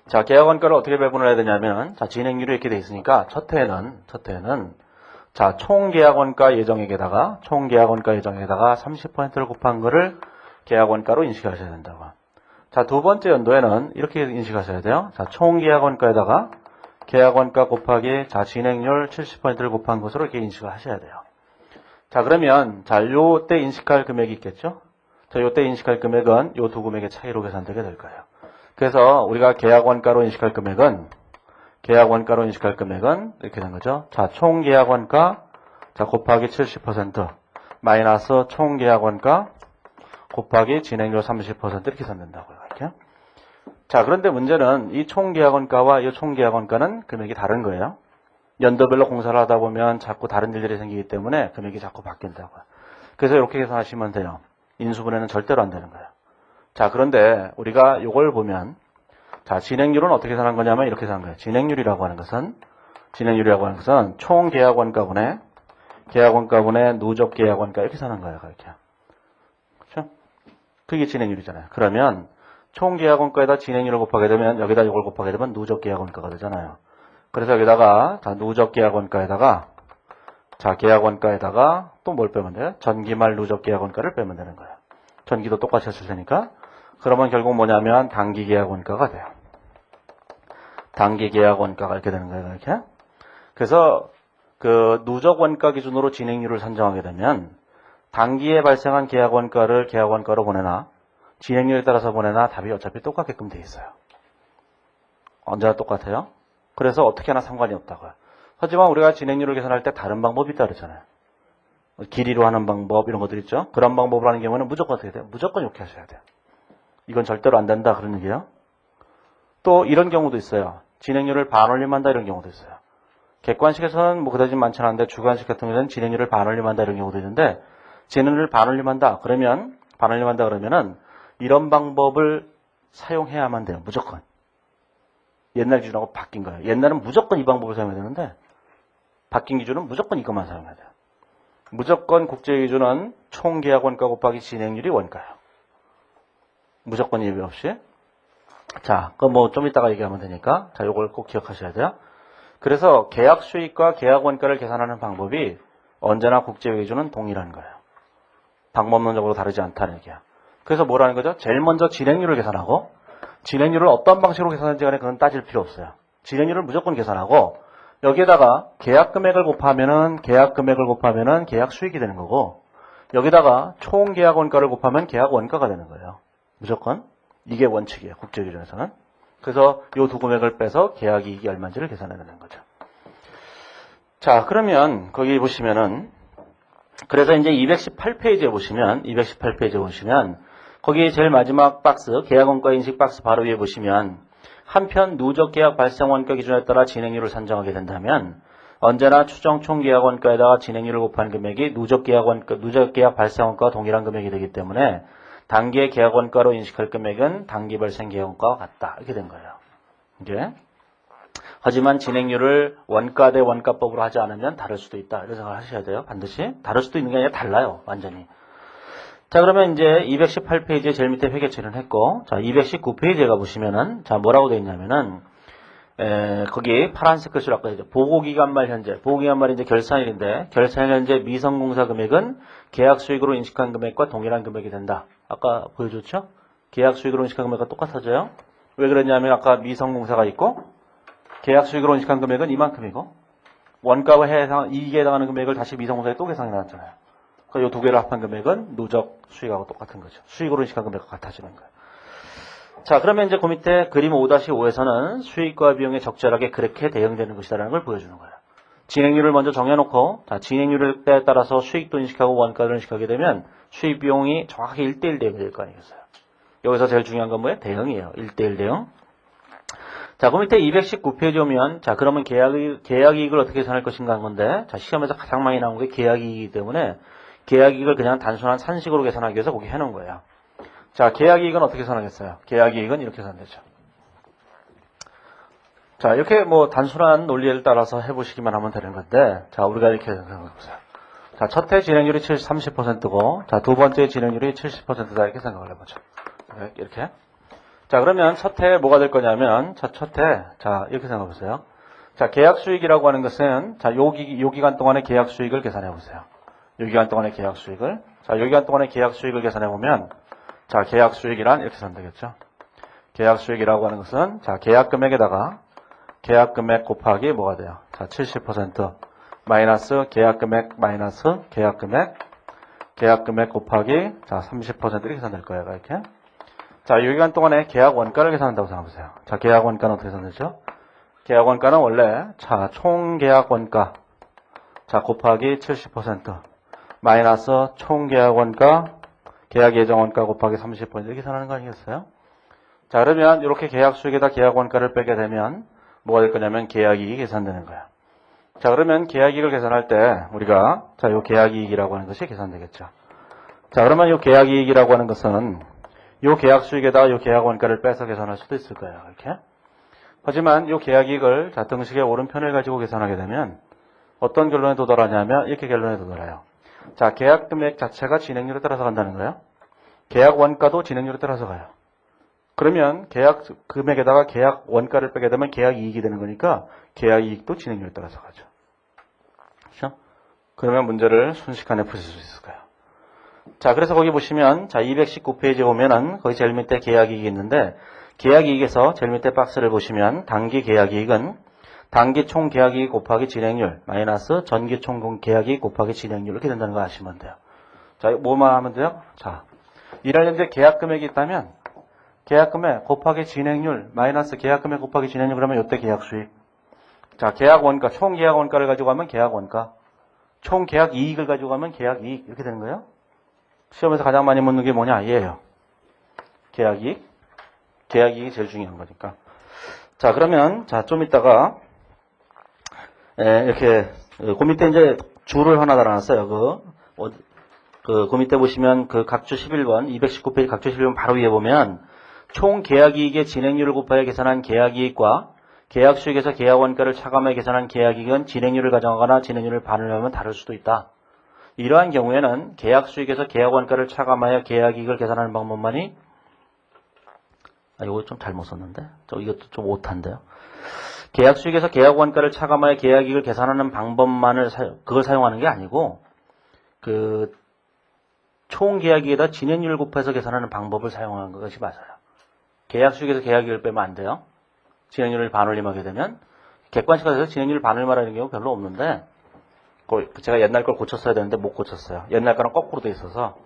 자, 계약 원가를 어떻게 배분을 해야 되냐면 자, 진행률이 이렇게 돼 있으니까 첫 해에는 자, 총 계약 원가 예정액에다가 30%를 곱한 거를 계약 원가로 인식하셔야 된다고. 자, 두 번째 연도에는 이렇게 인식하셔야 돼요. 자, 총 계약 원가에다가 계약 원가 곱하기 자, 진행률 70%를 곱한 것으로 이렇게 인식을 하셔야 돼요. 자, 그러면 자, 요때 인식할 금액이 있겠죠? 자, 요때 인식할 금액은 요 두 금액의 차이로 계산되게 될 거예요. 그래서 우리가 계약 원가로 인식할 금액은 이렇게 된 거죠. 자, 총 계약 원가 자, 곱하기 70% 마이너스 총 계약 원가 곱하기 진행률 30% 이렇게 계산된다고요. 이렇게. 자, 그런데 문제는 이 총 계약 원가와 이 총 계약 원가는 금액이 다른 거예요. 연도별로 공사를 하다 보면 자꾸 다른 일들이 생기기 때문에 금액이 자꾸 바뀐다고요. 그래서 이렇게 계산하시면 돼요. 인수분해는 절대로 안 되는 거예요. 자, 그런데 우리가 이걸 보면 자, 진행률은 어떻게 계산한 거냐면 이렇게 계산한 거예요. 진행률이라고 하는 것은 총 계약 원가분의 누적 계약 원가 이렇게 계산한 거예요. 이렇게. 그렇죠? 그게 진행률이잖아요. 그러면 총 계약 원가에다 진행률을 곱하게 되면 여기다 이걸 곱하게 되면 누적 계약 원가가 되잖아요. 그래서 여기다가 자, 누적 계약 원가에다가 자, 계약 원가에다가 또 뭘 빼면 돼요? 전기말 누적 계약 원가를 빼면 되는 거예요. 전기도 똑같이 했을 테니까. 그러면 결국 뭐냐면 단기 계약 원가가 돼요. 단기 계약 원가가 이렇게 되는 거예요. 이렇게. 그래서 그 누적 원가 기준으로 진행률을 산정하게 되면 단기에 발생한 계약 원가를 계약 원가로 보내나 진행률에 따라서 보내나 답이 어차피 똑같게끔 돼 있어요. 언제나 똑같아요. 그래서 어떻게 하나 상관이 없다고요. 하지만 우리가 진행률을 계산할 때 다른 방법이 있다 그랬잖아요. 길이로 하는 방법 이런 것들 있죠. 그런 방법을 하는 경우는 무조건 어떻게 돼요? 무조건 이렇게 하셔야 돼요. 이건 절대로 안 된다 그런 얘기예요. 또 이런 경우도 있어요. 진행률을 반올림한다 이런 경우도 있어요. 객관식에서는 뭐 그다지 많지 않은데 주관식 같은 경우는 진행률을 반올림한다 이런 경우도 있는데 진행률을 반올림한다 그러면은 이런 방법을 사용해야만 돼요. 무조건. 옛날 기준하고 바뀐 거예요. 옛날은 무조건 이 방법을 사용해야 되는데 바뀐 기준은 무조건 이것만 사용해야 돼요. 무조건 국제기준은 총계약 원가 곱하기 진행률이 원가예요. 무조건 예외 없이. 자, 그거 뭐 좀 이따가 얘기하면 되니까. 자, 요걸 꼭 기억하셔야 돼요. 그래서 계약 수익과 계약 원가를 계산하는 방법이 언제나 국제기준은 동일한 거예요. 방법론적으로 다르지 않다는 얘기야. 그래서 뭐라는 거죠? 제일 먼저 진행률을 계산하고 진행률을 어떤 방식으로 계산하는지 간에 그건 따질 필요 없어요. 진행률을 무조건 계산하고 여기에다가 계약 금액을 곱하면은 계약 수익이 되는 거고 여기다가 총 계약 원가를 곱하면 계약 원가가 되는 거예요. 무조건. 이게 원칙이에요. 국제기준에서는. 그래서 이 두 금액을 빼서 계약 이익이 얼마인지를 계산해내는 거죠. 자, 그러면 거기 보시면은 그래서 이제 218페이지에 보시면 거기 제일 마지막 박스 계약 원가 인식 박스 바로 위에 보시면 한편 누적 계약 발생 원가 기준에 따라 진행률을 산정하게 된다면 언제나 추정 총 계약 원가에다가 진행률을 곱한 금액이 누적 계약 발생 원가와 동일한 금액이 되기 때문에 단기의 계약 원가로 인식할 금액은 단기 발생 계약 원가와 같다. 이렇게 된 거예요. 이제 하지만 진행률을 원가 대 원가법으로 하지 않으면 다를 수도 있다. 이런 생각을 하셔야 돼요. 반드시. 다를 수도 있는 게 아니라 달라요. 완전히. 자, 그러면 이제 218페이지에 제일 밑에 회계처리는 했고, 자, 219페이지에 가보시면은, 자, 뭐라고 되어 있냐면은, 거기 파란색 글씨로 아까 이제 보고기간말 현재, 보고기간말이 이제 결산일인데, 결산일 현재 미성공사 금액은 계약 수익으로 인식한 금액과 동일한 금액이 된다. 아까 보여줬죠? 계약 수익으로 인식한 금액과 똑같아져요. 왜 그랬냐면 아까 미성공사가 있고, 계약 수익으로 인식한 금액은 이만큼이고, 원가와 이익에 해당하는 금액을 다시 미성공사에 또 계산해 놨잖아요. 그러니까 이 두 개를 합한 금액은 누적 수익하고 똑같은 거죠. 수익으로 인식한 금액과 같아지는 거예요. 자, 그러면 이제 그 밑에 그림 5-5에서는 수익과 비용에 적절하게 그렇게 대응되는 것이다라는 걸 보여주는 거예요. 진행률을 먼저 정해놓고, 자, 진행률에 따라서 수익도 인식하고 원가를 인식하게 되면 수익 비용이 정확히 1:1 대응이 될 거 아니겠어요. 여기서 제일 중요한 건 뭐예요? 대응이에요. 1:1 대응. 자, 그 밑에 219페이지 오면, 자, 그러면 계약이익을 어떻게 계산할 것인가 한 건데, 자, 시험에서 가장 많이 나온 게 계약이익이기 때문에, 계약이익을 그냥 단순한 산식으로 계산하기 위해서 거기 해놓은 거예요. 자, 계약이익은 어떻게 계산하겠어요? 계약이익은 이렇게 계산되죠. 자, 이렇게 뭐 단순한 논리를 따라서 해보시기만 하면 되는 건데, 자, 우리가 이렇게 생각해보세요. 자, 첫 해 진행률이 30%고, 자, 두 번째 진행률이 70%다 이렇게 생각을 해보죠. 네, 이렇게. 자, 그러면 첫 해에 뭐가 될 거냐면, 자, 이렇게 생각해 보세요. 자, 계약 수익이라고 하는 것은, 자, 요 기간 동안의 계약 수익을 계산해 보세요. 요 기간 동안의 계약 수익을. 자, 요 기간 동안의 계약 수익을 계산해 보면, 자, 계약 수익이란 이렇게 쓰면 되겠죠. 계약 수익이라고 하는 것은, 자, 계약 금액에다가, 계약 금액 곱하기 뭐가 돼요? 자, 70% 마이너스 계약 금액 마이너스 계약 금액 곱하기, 자, 30% 이렇게 계산될 거예요. 이렇게. 자, 이 기간 동안에 계약 원가를 계산한다고 생각해보세요. 자, 계약 원가는 어떻게 계산되죠? 계약 원가는 원래, 자, 총 계약 원가, 자, 곱하기 70% 마이너스 총 계약 원가, 계약 예정 원가 곱하기 30% 이렇게 계산하는 거 아니겠어요? 자, 그러면 이렇게 계약 수익에다 계약 원가를 빼게 되면 뭐가 될 거냐면 계약 이익이 계산되는 거야. 자, 그러면 계약 이익을 계산할 때 우리가, 자, 요 계약 이익이라고 하는 것이 계산되겠죠. 자, 그러면 요 계약 이익이라고 하는 것은 요 계약 수익에다가 요 계약 원가를 빼서 계산할 수도 있을 거예요. 이렇게. 하지만 요 계약 이익을, 자, 등식의 오른편을 가지고 계산하게 되면 어떤 결론에 도달하냐면 이렇게 결론에 도달해요. 자, 계약 금액 자체가 진행률에 따라서 간다는 거예요. 계약 원가도 진행률에 따라서 가요. 그러면 계약 금액에다가 계약 원가를 빼게 되면 계약 이익이 되는 거니까 계약 이익도 진행률에 따라서 가죠. 그렇죠? 그러면 문제를 순식간에 푸실 수 있을 거예요. 자, 그래서 거기 보시면, 자, 219페이지에 보면은, 거기 제일 밑에 계약이익이 있는데, 계약이익에서 제일 밑에 박스를 보시면, 단기 계약이익은, 단기 총 계약이익 곱하기 진행률, 마이너스 전기 총 계약이익 곱하기 진행률, 이렇게 된다는 거 아시면 돼요. 자, 뭐만 하면 돼요? 자, 1월 현재 계약 금액이 있다면, 계약 금액 곱하기 진행률, 마이너스 계약 금액 곱하기 진행률, 그러면 요때 계약 수익. 자, 계약 원가, 총 계약 원가를 가지고 가면 계약 원가, 총 계약 이익을 가지고 가면 계약 이익, 이렇게 되는 거예요. 시험에서 가장 많이 묻는 게 뭐냐? 얘예요. 계약이익. 계약이익이 제일 중요한 거니까. 자, 그러면, 자, 좀 이따가, 이렇게 그 밑에 이제 주를 하나 달아놨어요. 그 밑에 보시면 그 각주 11번 219페이지 각주 11번 바로 위에 보면 총 계약이익의 진행률을 곱하여 계산한 계약이익과 계약수익에서 계약원가를 차감해 계산한 계약이익은 진행률을 가정하거나 진행률을 반환하면 다를 수도 있다. 이러한 경우에는 계약수익에서 계약원가를 차감하여 계약이익을 계산하는 방법만이 이거 좀 잘못 썼는데 이것도 좀 오탄데요. 계약수익에서 계약원가를 차감하여 계약이익을 계산하는 방법만을 그걸 사용하는 게 아니고 그 총 계약이익에다 진행률을 곱해서 계산하는 방법을 사용하는 것이 맞아요. 계약수익에서 계약이익을 빼면 안 돼요. 진행률을 반올림하게 되면 객관식화돼서 진행률을 반올림하라는 경우 별로 없는데 제가 옛날 걸 고쳤어야 되는데 못 고쳤어요. 옛날 거랑 거꾸로 돼 있어서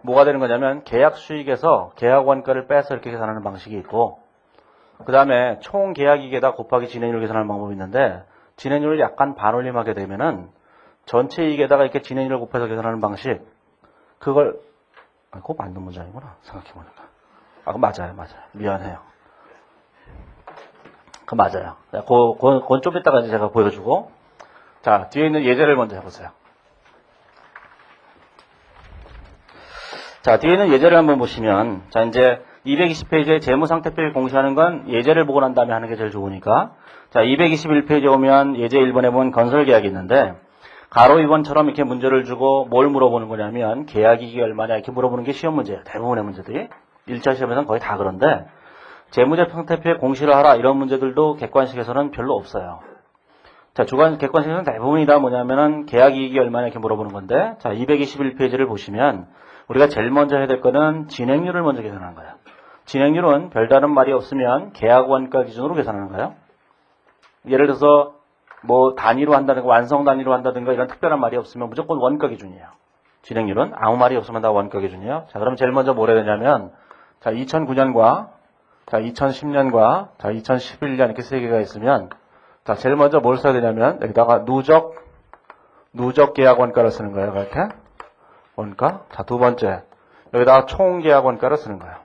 뭐가 되는 거냐면 계약수익에서 계약원가를 빼서 이렇게 계산하는 방식이 있고 그 다음에 총 계약이익에다 곱하기 진행률을 계산하는 방법이 있는데 진행률을 약간 반올림하게 되면은 전체 이익에다가 이렇게 진행률을 곱해서 계산하는 방식 그거 맞는 문장이구나 생각해보니까 그거 맞아요. 미안해요. 그거 맞아요. 그건 좀 이따가 제가 보여주고 자 뒤에 있는 예제를 먼저 해보세요. 자 뒤에 있는 예제를 한번 보시면 자 이제 220페이지에 재무상태표를 공시하는 건 예제를 보고 난 다음에 하는 게 제일 좋으니까 자 221페이지에 오면 예제 1번에 보면 건설계약이 있는데 가로 2번처럼 이렇게 문제를 주고 뭘 물어보는 거냐면 계약이익이 얼마냐 이렇게 물어보는 게 시험 문제예요. 대부분의 문제들이 1차 시험에서는 거의 다 그런데 재무상태표에 공시를 하라 이런 문제들도 객관식에서는 별로 없어요. 자 객관식에서는 대부분이 다 뭐냐면은 계약이익이 얼마냐 이렇게 물어보는 건데 자 221페이지를 보시면 우리가 제일 먼저 해야 될 거는 진행률을 먼저 계산하는 거예요. 진행률은 별다른 말이 없으면 계약원가 기준으로 계산하는 거예요. 예를 들어서 뭐 단위로 한다든가 완성 단위로 한다든가 이런 특별한 말이 없으면 무조건 원가 기준이에요. 진행률은 아무 말이 없으면 다 원가 기준이에요. 자 그럼 제일 먼저 뭘 해야 되냐면 자 2009년과 자 2010년과 자 2011년 이렇게 세 개가 있으면 자 제일 먼저 뭘 써야 되냐면 여기다가 누적 계약원가를 쓰는 거예요. 이렇게 원가. 자 두 번째 여기다가 총 계약원가를 쓰는 거예요.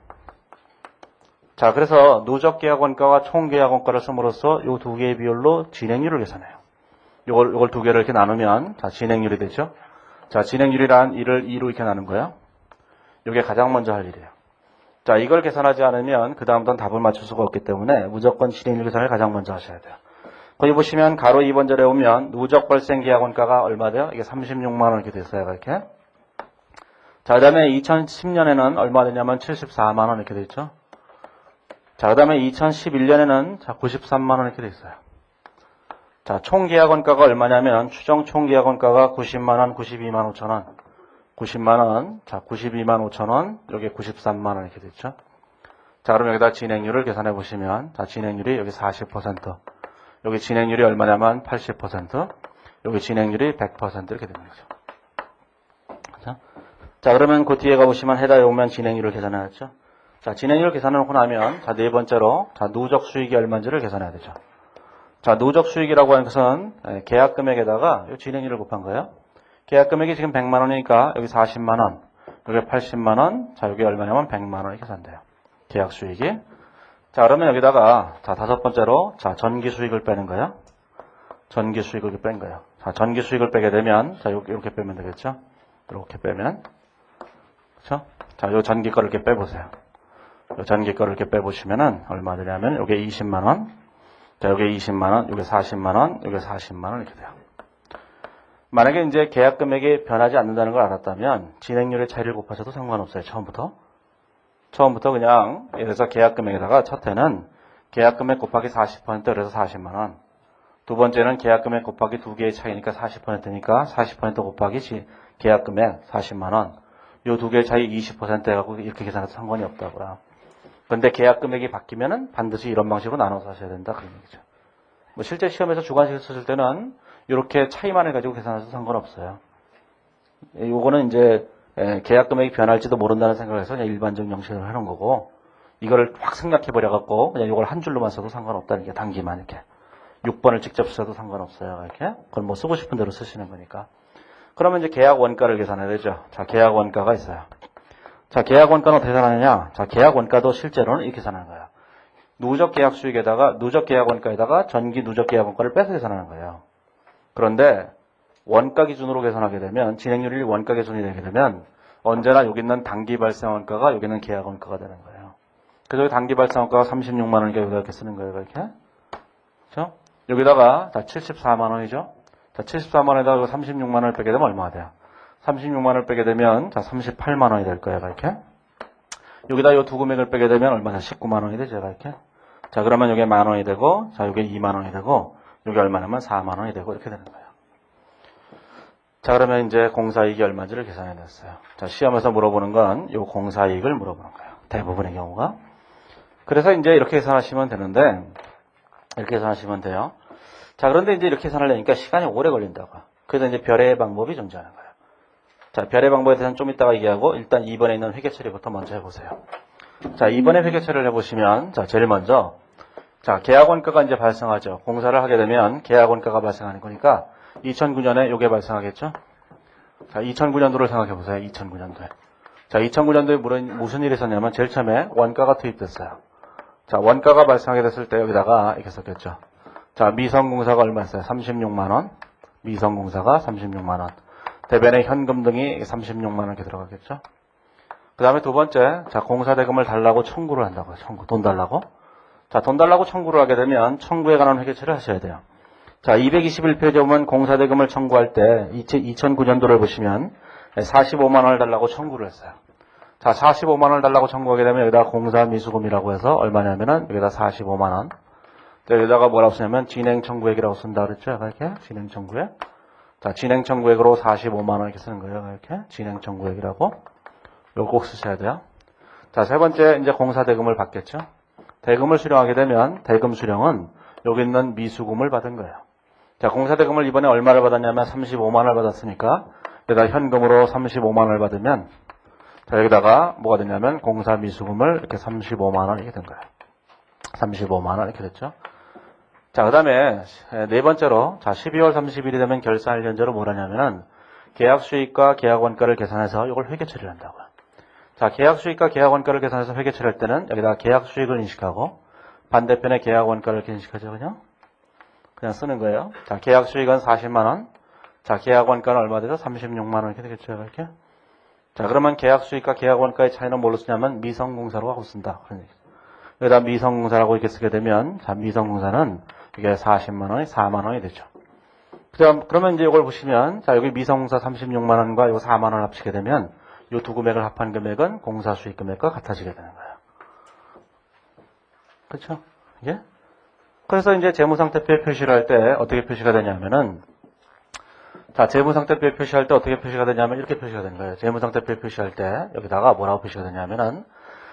자, 그래서 누적 계약원가와 총 계약원가를 씀으로써 이 두 개의 비율로 진행률을 계산해요. 요걸 두 개를 이렇게 나누면, 자, 진행률이 되죠? 자, 진행률이란 1을 2로 이렇게 나눈 거예요. 이게 가장 먼저 할 일이에요. 자, 이걸 계산하지 않으면 그다음부터는 답을 맞출 수가 없기 때문에 무조건 진행률 계산을 가장 먼저 하셔야 돼요. 거기 보시면 가로 2번 절에 오면 누적 발생 계약원가가 얼마 돼요? 이게 36만 원 이렇게 됐어요, 이렇게. 자, 그 다음에 2010년에는 얼마 되냐면 74만 원 이렇게 됐죠? 자, 그 다음에 2011년에는 자, 93만 원 이렇게 돼 있어요. 자, 총 계약원가가 얼마냐면 추정 총 계약원가가 90만 원, 92만 5천 원. 90만 원, 자, 92만 5천 원, 여기 93만 원 이렇게 됐죠. 자, 그럼 여기다 진행률을 계산해 보시면 자, 진행률이 여기 40%. 여기 진행률이 얼마냐면 80%. 여기 진행률이 100% 이렇게 되는 거죠. 자, 그러면 그 뒤에 가보시면 해당에 오면 진행률을 계산해야죠. 자, 진행률 계산해놓고 나면, 자, 네 번째로, 자, 누적 수익이 얼마인지를 계산해야 되죠. 자, 누적 수익이라고 하는 것은 계약 금액에다가 이 진행률을 곱한 거예요. 계약 금액이 지금 100만 원이니까 여기 40만 원, 여기 80만 원, 자, 여기 얼마냐면 100만 원이 계산돼요. 계약 수익이. 자, 그러면 여기다가, 자, 다섯 번째로, 자, 전기 수익을 빼는 거예요. 전기 수익을 뺀 거예요. 자, 전기 수익을 빼게 되면, 자, 이렇게 빼면 되겠죠. 이렇게 빼면. 그렇죠? 자, 요 전기 거를 이렇게 빼보세요. 전기 거를 이렇게 빼보시면은 얼마 되냐면 요게 20만 원, 자 요게 20만 원, 요게 40만 원, 요게 40만 원 이렇게 돼요. 만약에 이제 계약 금액이 변하지 않는다는 걸 알았다면 진행률의 차이를 곱하셔도 상관없어요. 처음부터 그냥 예를 들어서 계약 금액에다가 첫 해는 계약 금액 곱하기 40% 그래서 40만 원. 두 번째는 계약 금액 곱하기 두 개의 차이니까 40%니까 40% 곱하기 계약 금액 40만 원. 요 두 개의 차이 20% 해갖고 이렇게 계산해도 상관이 없다고요. 그런데 계약 금액이 바뀌면은 반드시 이런 방식으로 나눠서 하셔야 된다 그런 얘기죠. 뭐 실제 시험에서 주관식을 쓰실 때는 이렇게 차이만 해가지고 계산해도 상관없어요. 요거는 이제 계약 금액이 변할지도 모른다는 생각을 해서 그냥 일반적 형식으로 해놓은 거고 이거를 확 생략해버려갖고 그냥 이걸 한 줄로만 써도 상관없다는 게 단기만 이렇게 6번을 직접 써도 상관없어요. 이렇게 그건 뭐 쓰고 싶은 대로 쓰시는 거니까. 그러면 이제 계약 원가를 계산해야 되죠. 자, 계약 원가가 있어요. 자, 계약 원가는 어떻게 계산하느냐? 자, 계약 원가도 실제로는 이렇게 계산하는 거예요. 누적 계약 수익에다가 누적 계약 원가에다가 전기 누적 계약 원가를 빼서 계산하는 거예요. 그런데 원가 기준으로 계산하게 되면 진행률이 원가 기준이 되게 되면 언제나 여기 있는 단기 발생 원가가 여기 있는 계약 원가가 되는 거예요. 그래서 여기 단기 발생 원가가 36만 원이니까 여기다 이렇게 쓰는 거예요. 이렇게. 그렇죠? 여기다가 자 74만 원이죠. 자 74만 원에다가 36만 원을 빼게 되면 얼마가 돼요? 36만 원을 빼게 되면 자 38만 원이 될 거예요. 이렇게. 여기다 이 두 금액을 빼게 되면 얼마나 19만 원이 되죠. 이렇게. 자 그러면 여기 만 원이 되고 자 여기 2만 원이 되고 여기 얼마냐면 4만 원이 되고 이렇게 되는 거예요. 자 그러면 이제 공사이익이 얼마인지를 계산해 냈어요. 자 시험에서 물어보는 건 이 공사이익을 물어보는 거예요. 대부분의 경우가. 그래서 이제 이렇게 계산하시면 되는데 이렇게 계산하시면 돼요. 자 그런데 이제 이렇게 계산하려니까 시간이 오래 걸린다고요. 그래서 이제 별의 방법이 존재하는 거예요. 자 별의 방법에 대해서는 좀 이따가 얘기하고 일단 2번에 있는 회계 처리부터 먼저 해보세요. 자 2번에 회계 처리를 해보시면 자 제일 먼저 자 계약 원가가 이제 발생하죠. 공사를 하게 되면 계약 원가가 발생하는 거니까 2009년에 요게 발생하겠죠? 자, 2009년도를 생각해 보세요. 2009년도에. 자, 2009년도에 무슨 일이 있었냐면 제일 처음에 원가가 투입됐어요. 자, 원가가 발생하게 됐을 때 여기다가 이렇게 썼겠죠. 자, 미성공사가 얼마였어요? 36만 원. 미성공사가 36만 원. 대변에 현금 등이 36만 원 이렇게 들어가겠죠. 그 다음에 두 번째, 자, 공사대금을 달라고 청구를 한다고요. 청구. 돈 달라고. 자, 돈 달라고 청구를 하게 되면 청구에 관한 회계처리를 하셔야 돼요. 자, 221페이지에 보면 공사대금을 청구할 때 2009년도를 보시면 45만 원을 달라고 청구를 했어요. 자, 45만 원을 달라고 청구하게 되면 여기다 공사미수금이라고 해서 얼마냐면은 여기다 45만 원. 여기다가 뭐라고 쓰냐면 진행청구액이라고 쓴다 그랬죠? 이렇게 진행청구액. 자, 진행청구액으로 45만 원 이렇게 쓰는 거예요. 이렇게 진행청구액이라고. 이거 꼭 쓰셔야 돼요. 자, 세 번째 이제 공사대금을 받겠죠? 대금을 수령하게 되면 대금 수령은 여기 있는 미수금을 받은 거예요. 자, 공사대금을 이번에 얼마를 받았냐면 35만 원을 받았으니까 여기다 현금으로 35만 원을 받으면 자, 여기다가 뭐가 되냐면 공사미수금을 이렇게 35만 원 이렇게 된 거예요. 35만 원 이렇게 됐죠. 자, 그 다음에 네 번째로 자 12월 30일이 되면 결산일 현재로 뭘 하냐면은 계약 수익과 계약 원가를 계산해서 이걸 회계 처리를 한다고요. 자, 계약 수익과 계약 원가를 계산해서 회계 처리할 때는 여기다가 계약 수익을 인식하고 반대편에 계약 원가를 이렇게 인식하죠. 그냥 쓰는 거예요. 자, 계약 수익은 40만 원. 자, 계약 원가는 얼마 돼서 36만 원 이렇게 되겠죠. 이렇게. 자, 그러면 계약 수익과 계약 원가의 차이는 뭘로 쓰냐면 미성공사로 하고 쓴다. 여기다 미성공사라고 이렇게 쓰게 되면 자, 미성공사는 이게 40만 원이 4만 원이 되죠. 그러면 이제 이걸 보시면 자, 여기 미성공사 36만 원과 이 4만 원을 합치게 되면 이 두 금액을 합한 금액은 공사 수익 금액과 같아지게 되는 거예요. 그렇죠? 이게? 그래서 이제 재무상태표에 표시를 할 때 어떻게 표시가 되냐면은 자, 재무상태표에 표시할 때 어떻게 표시가 되냐면 이렇게 표시가 되는 거예요. 재무상태표에 표시할 때 여기다가 뭐라고 표시가 되냐면은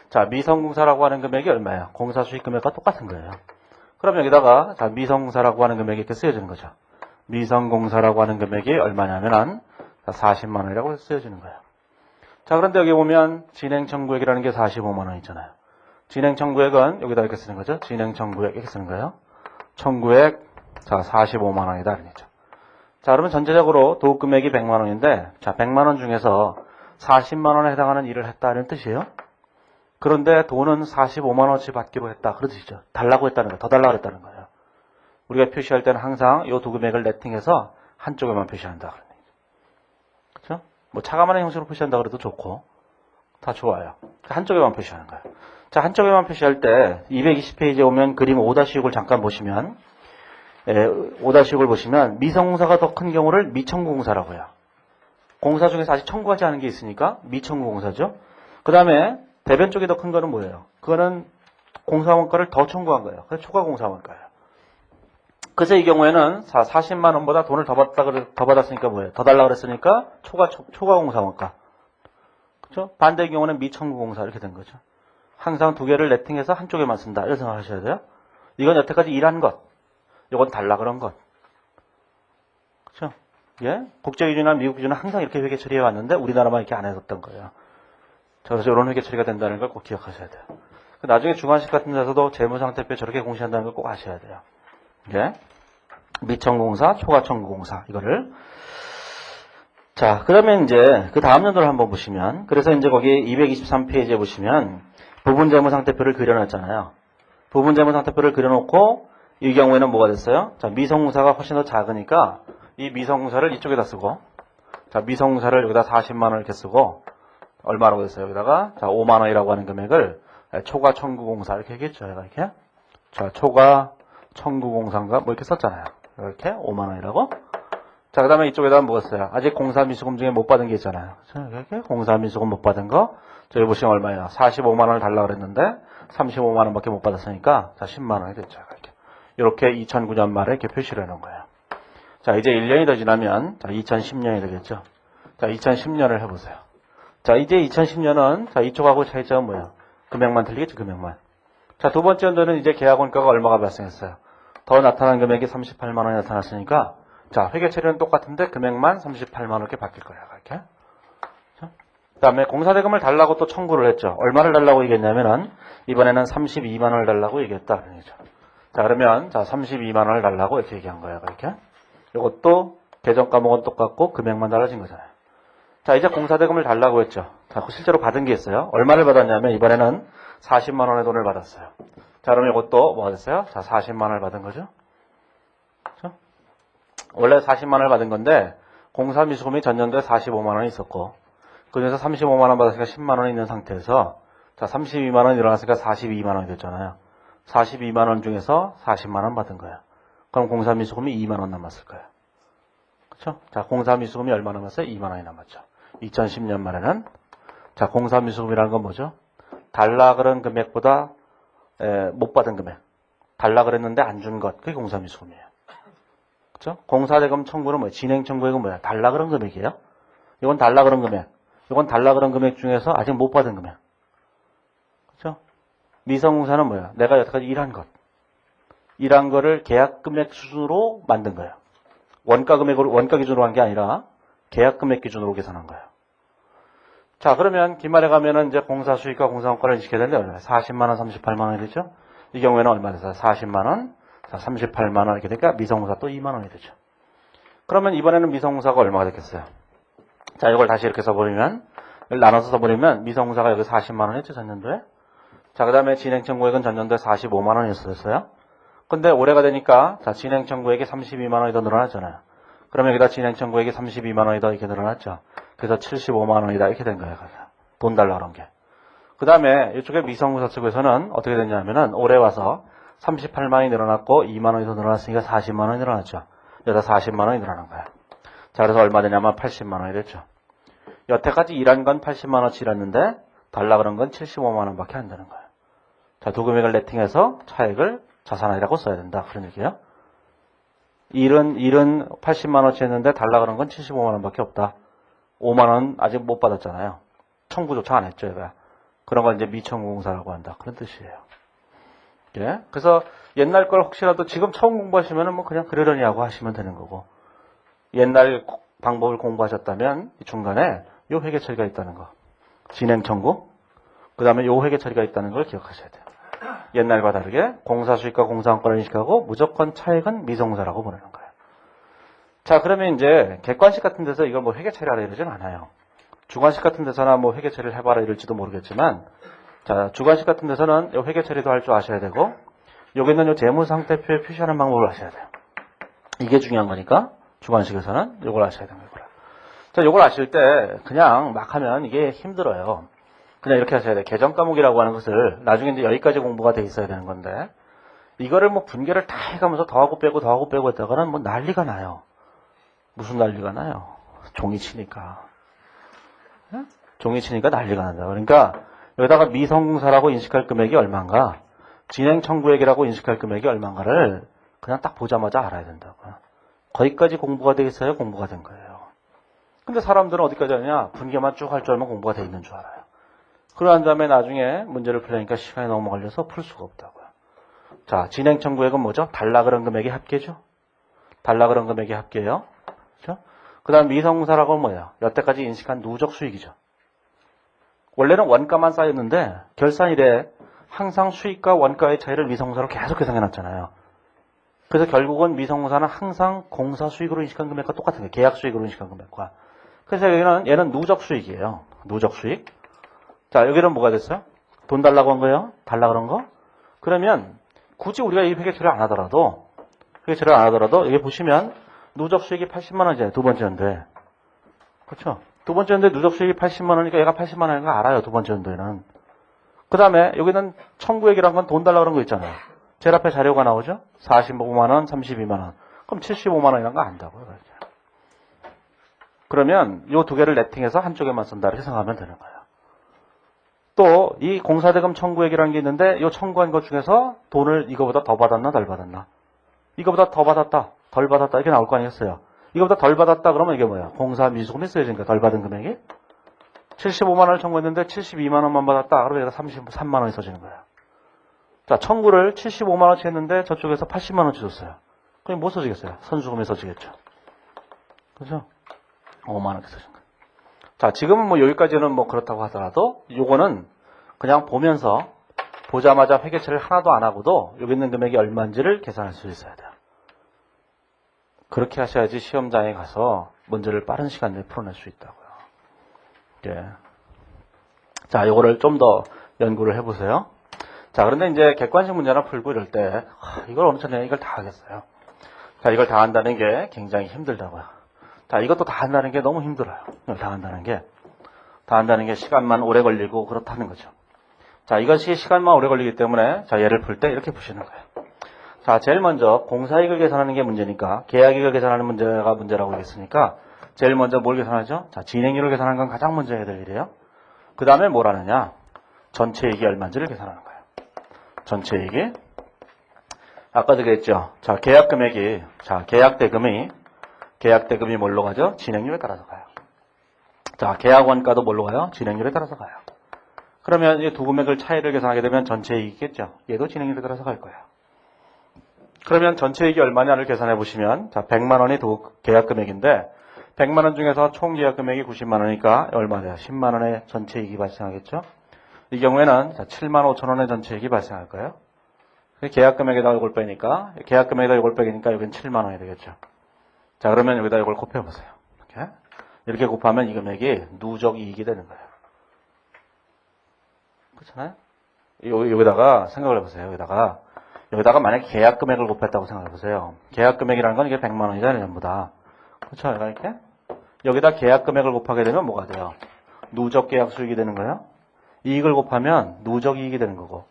자, 미성공사라고 하는 금액이 얼마예요? 공사 수익 금액과 똑같은 거예요. 그럼 여기다가 자, 미성공사라고 하는 금액이 이렇게 쓰여지는 거죠. 미성공사라고 하는 금액이 얼마냐면은 40만 원이라고 쓰여지는 거예요. 자, 그런데 여기 보면 진행청구액이라는 게 45만 원 있잖아요. 진행청구액은 여기다 이렇게 쓰는 거죠. 진행청구액 이렇게 쓰는 거예요. 청구액 자 45만 원이다 그러죠. 자, 그러면 전체적으로 도급금액이 100만 원인데 자 100만 원 중에서 40만 원에 해당하는 일을 했다는 뜻이에요. 그런데 돈은 45만 원어치 받기로 했다 그런 뜻이죠. 달라고 했다는 거예요. 더 달라고 했다는 거예요. 우리가 표시할 때는 항상 이 두 금액을 네팅해서 한쪽에만 표시한다 그런 얘기죠. 그렇죠? 뭐 차감하는 형식으로 표시한다 그래도 좋고 다 좋아요. 한쪽에만 표시하는 거예요. 자, 한쪽에만 표시할 때 220페이지에 오면 그림 5-6을 잠깐 보시면 5-6을 보시면 미성공사가 더 큰 경우를 미청구공사라고 해요. 공사 중에서 아직 청구하지 않은 게 있으니까 미청구공사죠. 그 다음에 대변 쪽이 더 큰 거는 뭐예요? 그거는 공사원가를 더 청구한 거예요. 그래서 초과공사원가예요. 그래서 이 경우에는 40만 원보다 돈을 더 받았으니까 뭐예요? 더 달라고 그랬으니까 초과공사원가. 그렇죠? 반대의 경우는 미청구공사 이렇게 된 거죠. 항상 두 개를 네팅해서 한쪽에만 쓴다. 이렇게 생각하셔야 돼요. 이건 여태까지 일한 것. 이건 달라 그런 것. 그렇죠? 예? 국제기준이나 미국 기준은 항상 이렇게 회계 처리해 왔는데 우리나라만 이렇게 안 해줬던 거예요. 그래서 이런 회계 처리가 된다는 걸 꼭 기억하셔야 돼요. 나중에 중간식 같은 데서도 재무상태표 저렇게 공시한다는 걸 꼭 아셔야 돼요. 예? 미청구공사, 초과청구공사 이거를 자, 그러면 이제 그 다음 연도를 한번 보시면 그래서 이제 거기 223페이지에 보시면 부분재무상태표를 그려놨잖아요. 부분재무상태표를 그려놓고 이 경우에는 뭐가 됐어요? 자, 미성공사가 훨씬 더 작으니까 이 미성공사를 이쪽에다 쓰고, 자, 미성공사를 여기다 40만 원을 이렇게 쓰고, 얼마라고 했어요? 여기다가, 자, 5만 원이라고 하는 금액을 초과 청구공사 이렇게 얘기했죠. 이렇게. 자, 초과 청구공사인가 뭐 이렇게 썼잖아요. 이렇게 5만 원이라고. 자, 그 다음에 이쪽에다 뭐 썼어요? 아직 공사미수금 중에 못 받은 게 있잖아요. 이렇게 공사미수금 못 받은 거. 저기 보시면 얼마예요? 45만 원을 달라고 그랬는데 35만 원밖에 못 받았으니까 자, 10만 원이 됐죠. 이렇게 2009년 말에 이렇게 표시를 해놓은 거예요. 자, 이제 1년이 더 지나면 자, 2010년이 되겠죠. 자, 2010년을 해보세요. 자, 이제 2010년은 자, 이쪽하고 차이점은 뭐예요? 금액만 틀리겠죠, 금액만. 자, 두 번째 연도는 이제 계약 원가가 얼마가 발생했어요? 더 나타난 금액이 38만 원이 나타났으니까 자, 회계 처리는 똑같은데 금액만 38만 원 이렇게 바뀔 거예요. 이렇게. 그 다음에 공사대금을 달라고 또 청구를 했죠. 얼마를 달라고 얘기했냐면은 이번에는 32만 원을 달라고 얘기했다. 그런 얘기죠. 자, 그러면 자, 32만 원을 달라고 이렇게 얘기한 거예요. 이렇게. 이것도 계정 과목은 똑같고 금액만 달라진 거잖아요. 자, 이제 공사대금을 달라고 했죠. 자, 실제로 받은 게 있어요. 얼마를 받았냐면 이번에는 40만 원의 돈을 받았어요. 자, 그러면 이것도 뭐 됐어요? 자, 40만 원을 받은 거죠. 그렇죠? 원래 40만 원을 받은 건데 공사미수금이 전년도에 45만 원이 있었고 그 중에서 35만 원 받았으니까 10만 원이 있는 상태에서 자, 32만 원이 일어났으니까 42만 원이 됐잖아요. 42만 원 중에서 40만 원 받은 거예요. 그럼 공사미수금이 2만 원 남았을 거예요. 그렇죠? 자, 공사미수금이 얼마 남았어요? 2만 원이 남았죠. 2010년 말에는 자, 공사미수금이라는 건 뭐죠? 달라 그런 금액보다 못 받은 금액. 달라 그랬는데 안 준 것. 그게 공사미수금이에요. 그렇죠? 공사대금 청구는 뭐예요? 진행 청구액은 뭐야? 달라 그런 금액이에요. 이건 달라 그런 금액. 이건 달라 그런 금액 중에서 아직 못 받은 금액. 그렇죠? 미성공사는 뭐야? 내가 여태까지 일한 것. 일한 거를 계약 금액 수준으로 만든 거예요. 원가 금액으로, 원가 기준으로 한 게 아니라 계약 금액 기준으로 계산한 거예요. 자, 그러면 기말에 가면은 이제 공사 수익과 공사 원가를 인식해야 되는데 얼마예요? 40만 원, 38만 원이 되죠? 이 경우에는 얼마 됐어요? 40만 원, 38만 원 이렇게 되니까 미성공사 또 2만 원이 되죠. 그러면 이번에는 미성공사가 얼마가 됐겠어요? 자, 이걸 다시 이렇게 써버리면, 나눠서 써버리면 미성공사가 여기 40만 원 했죠, 전년도에? 자, 그 다음에 진행청구액은 전년도에 45만 원이었어요. 근데 올해가 되니까, 자, 진행청구액이 32만 원이 더 늘어났잖아요. 그러면 여기다 진행청구액이 32만 원이 더 이렇게 늘어났죠. 그래서 75만 원이다 이렇게 된 거예요. 돈 달라 그런 게. 그 다음에 이쪽에 미성공사 측에서는 어떻게 됐냐면은 올해 와서 38만 원이 늘어났고 2만 원이 더 늘어났으니까 40만 원이 늘어났죠. 여기다 40만 원이 늘어난 거예요. 자, 그래서 얼마 되냐면 80만 원이 됐죠. 여태까지 일한 건 80만 원치였는데 달라 그런 건 75만 원밖에 안 되는 거예요. 자, 두 금액을 네팅해서 차액을 자산이라고 써야 된다. 그런 얘기예요. 일은 80만 원치였는데 달라 그런 건 75만 원밖에 없다. 5만 원 아직 못 받았잖아요. 청구조차 안 했죠, 얘가. 그런 걸 이제 미청구공사라고 한다. 그런 뜻이에요. 예. 그래서 옛날 걸 혹시라도 지금 처음 공부하시면은 뭐 그냥 그러려니 하고 하시면 되는 거고. 옛날 방법을 공부하셨다면 중간에 요 회계 처리가 있다는 거. 진행 청구. 그 다음에 요 회계 처리가 있다는 걸 기억하셔야 돼요. 옛날과 다르게 공사 수익과 공사 원가를 인식하고 무조건 차액은 미성공사라고 보내는 거예요. 자, 그러면 이제 객관식 같은 데서 이걸 뭐 회계 처리하라 이러진 않아요. 주관식 같은 데서나 뭐 회계 처리를 해봐라 이럴지도 모르겠지만, 자, 주관식 같은 데서는 요 회계 처리도 할 줄 아셔야 되고, 여기는 요 재무상태표에 표시하는 방법을 아셔야 돼요. 이게 중요한 거니까 주관식에서는 요걸 아셔야 되는 거고요. 자, 요걸 아실 때 그냥 막 하면 이게 힘들어요. 그냥 이렇게 하셔야 돼요. 계정 과목이라고 하는 것을 나중에 이제 여기까지 공부가 돼 있어야 되는 건데, 이거를 뭐 분계를 다 해가면서 더하고 빼고 했다가는 뭐 난리가 나요. 무슨 난리가 나요? 종이 치니까. 응? 종이 치니까 난리가 난다. 그러니까 여기다가 미성공사라고 인식할 금액이 얼마인가, 진행 청구액이라고 인식할 금액이 얼마인가를 그냥 딱 보자마자 알아야 된다고요. 거기까지 공부가 돼 있어야 공부가 된 거예요. 근데 사람들은 어디까지 하냐? 분계만 쭉 할 줄 알면 공부가 돼 있는 줄 알아요. 그러한 다음에 나중에 문제를 풀려니까 시간이 너무 걸려서 풀 수가 없다고요. 자, 진행 청구액은 뭐죠? 달라 그런 금액의 합계죠? 달라 그런 금액의 합계예요. 그렇죠? 그 다음 미성공사라고 뭐예요? 여태까지 인식한 누적 수익이죠. 원래는 원가만 쌓였는데 결산일에 항상 수익과 원가의 차이를 미성공사로 계속 계산해놨잖아요. 그래서 결국은 미성공사는 항상 공사 수익으로 인식한 금액과 똑같은 거예요. 계약 수익으로 인식한 금액과. 그래서 여기는 얘는 누적 수익이에요. 누적 수익. 자, 여기는 뭐가 됐어요? 돈 달라고 한 거예요? 달라 그런 거? 그러면 굳이 우리가 이 회계 처리를 안 하더라도 여기 보시면 누적 수익이 80만 원이잖아요. 두 번째 연도에. 그렇죠? 두 번째 연도에 누적 수익이 80만 원이니까 얘가 80만 원인 거 알아요. 두 번째 연도에는. 그 다음에 여기는 청구액이란 건 돈 달라고 그런 거 있잖아요. 제일 앞에 자료가 나오죠? 45만 원, 32만 원. 그럼 75만 원이란 거 안다고요. 이렇게. 그러면 이 두 개를 네팅해서 한쪽에만 쓴다. 이렇게 생각하면 되는 거예요. 또 이 공사대금 청구액이라는 게 있는데 이 청구한 것 중에서 돈을 이거보다 더 받았나 덜 받았나? 이거보다 더 받았다, 덜 받았다 이렇게 나올 거 아니겠어요? 이거보다 덜 받았다 그러면 이게 뭐야? 공사 미수금이 써야지니까 덜 받은 금액이 75만 원을 청구했는데 72만 원만 받았다. 그러면 얘가 33만 원이 써지는 거야. 자, 청구를 75만 원치 했는데 저쪽에서 80만 원치 줬어요. 그럼 뭐 써지겠어요? 선수금이 써지겠죠. 그죠? 5만 원치 써진 거예요. 자, 지금은 뭐 여기까지는 뭐 그렇다고 하더라도 요거는 그냥 보면서 보자마자 회계처리를 하나도 안 하고도 여기 있는 금액이 얼마인지를 계산할 수 있어야 돼요. 그렇게 하셔야지 시험장에 가서 문제를 빠른 시간 내에 풀어낼 수 있다고요. 예. 자, 요거를 좀 더 연구를 해보세요. 자, 그런데 이제 객관식 문제나 풀고 이럴 때 이걸 어느 차례 이걸 다 하겠어요. 자, 이걸 다 한다는 게 굉장히 힘들다고요. 자, 이것도 다 한다는 게 너무 힘들어요. 이걸 다 한다는 게 시간만 오래 걸리고 그렇다는 거죠. 자, 이것이 시간만 오래 걸리기 때문에 자, 얘를 풀 때 이렇게 푸시는 거예요. 자, 제일 먼저 공사이익을 계산하는 게 문제니까 계약이익을 계산하는 문제가 문제라고 했으니까 제일 먼저 뭘 계산하죠? 자, 진행률을 계산하는 건 가장 먼저 해야 될 일이에요. 그 다음에 뭘 하느냐? 전체 이익이 얼마인지를 계산하는 거예요. 전체 이익이 아까도 그랬죠. 자, 계약 대금이 뭘로 가죠? 진행률에 따라서 가요. 자, 계약 원가도 뭘로 가요? 진행률에 따라서 가요. 그러면 이 두 금액을 차이를 계산하게 되면 전체 이익이겠죠. 얘도 진행률에 따라서 갈 거예요. 그러면 전체 이익이 얼마냐를 계산해 보시면 자, 100만 원이 계약 금액인데 100만 원 중에서 총 계약 금액이 90만 원이니까 얼마 돼요? 10만 원의 전체 이익이 발생하겠죠. 이 경우에는 자, 7만 5천 원의 전체 이익이 발생할 거예요. 계약 금액에다 이걸 빼니까 계약 금액에다 이걸 빼니까 여기는 7만 원이 되겠죠. 자, 그러면 여기다 이걸 곱해 보세요. 이렇게 곱하면 이 금액이 누적 이익이 되는 거예요. 그렇잖아요? 여기다가 생각을 해보세요. 여기다가 만약에 계약 금액을 곱했다고 생각해 보세요. 계약 금액이라는 건 이게 100만 원이잖아요, 전부 다. 그렇죠? 이렇게 여기다 계약 금액을 곱하게 되면 뭐가 돼요? 누적 계약 수익이 되는 거예요. 이익을 곱하면 누적 이익이 되는 거고,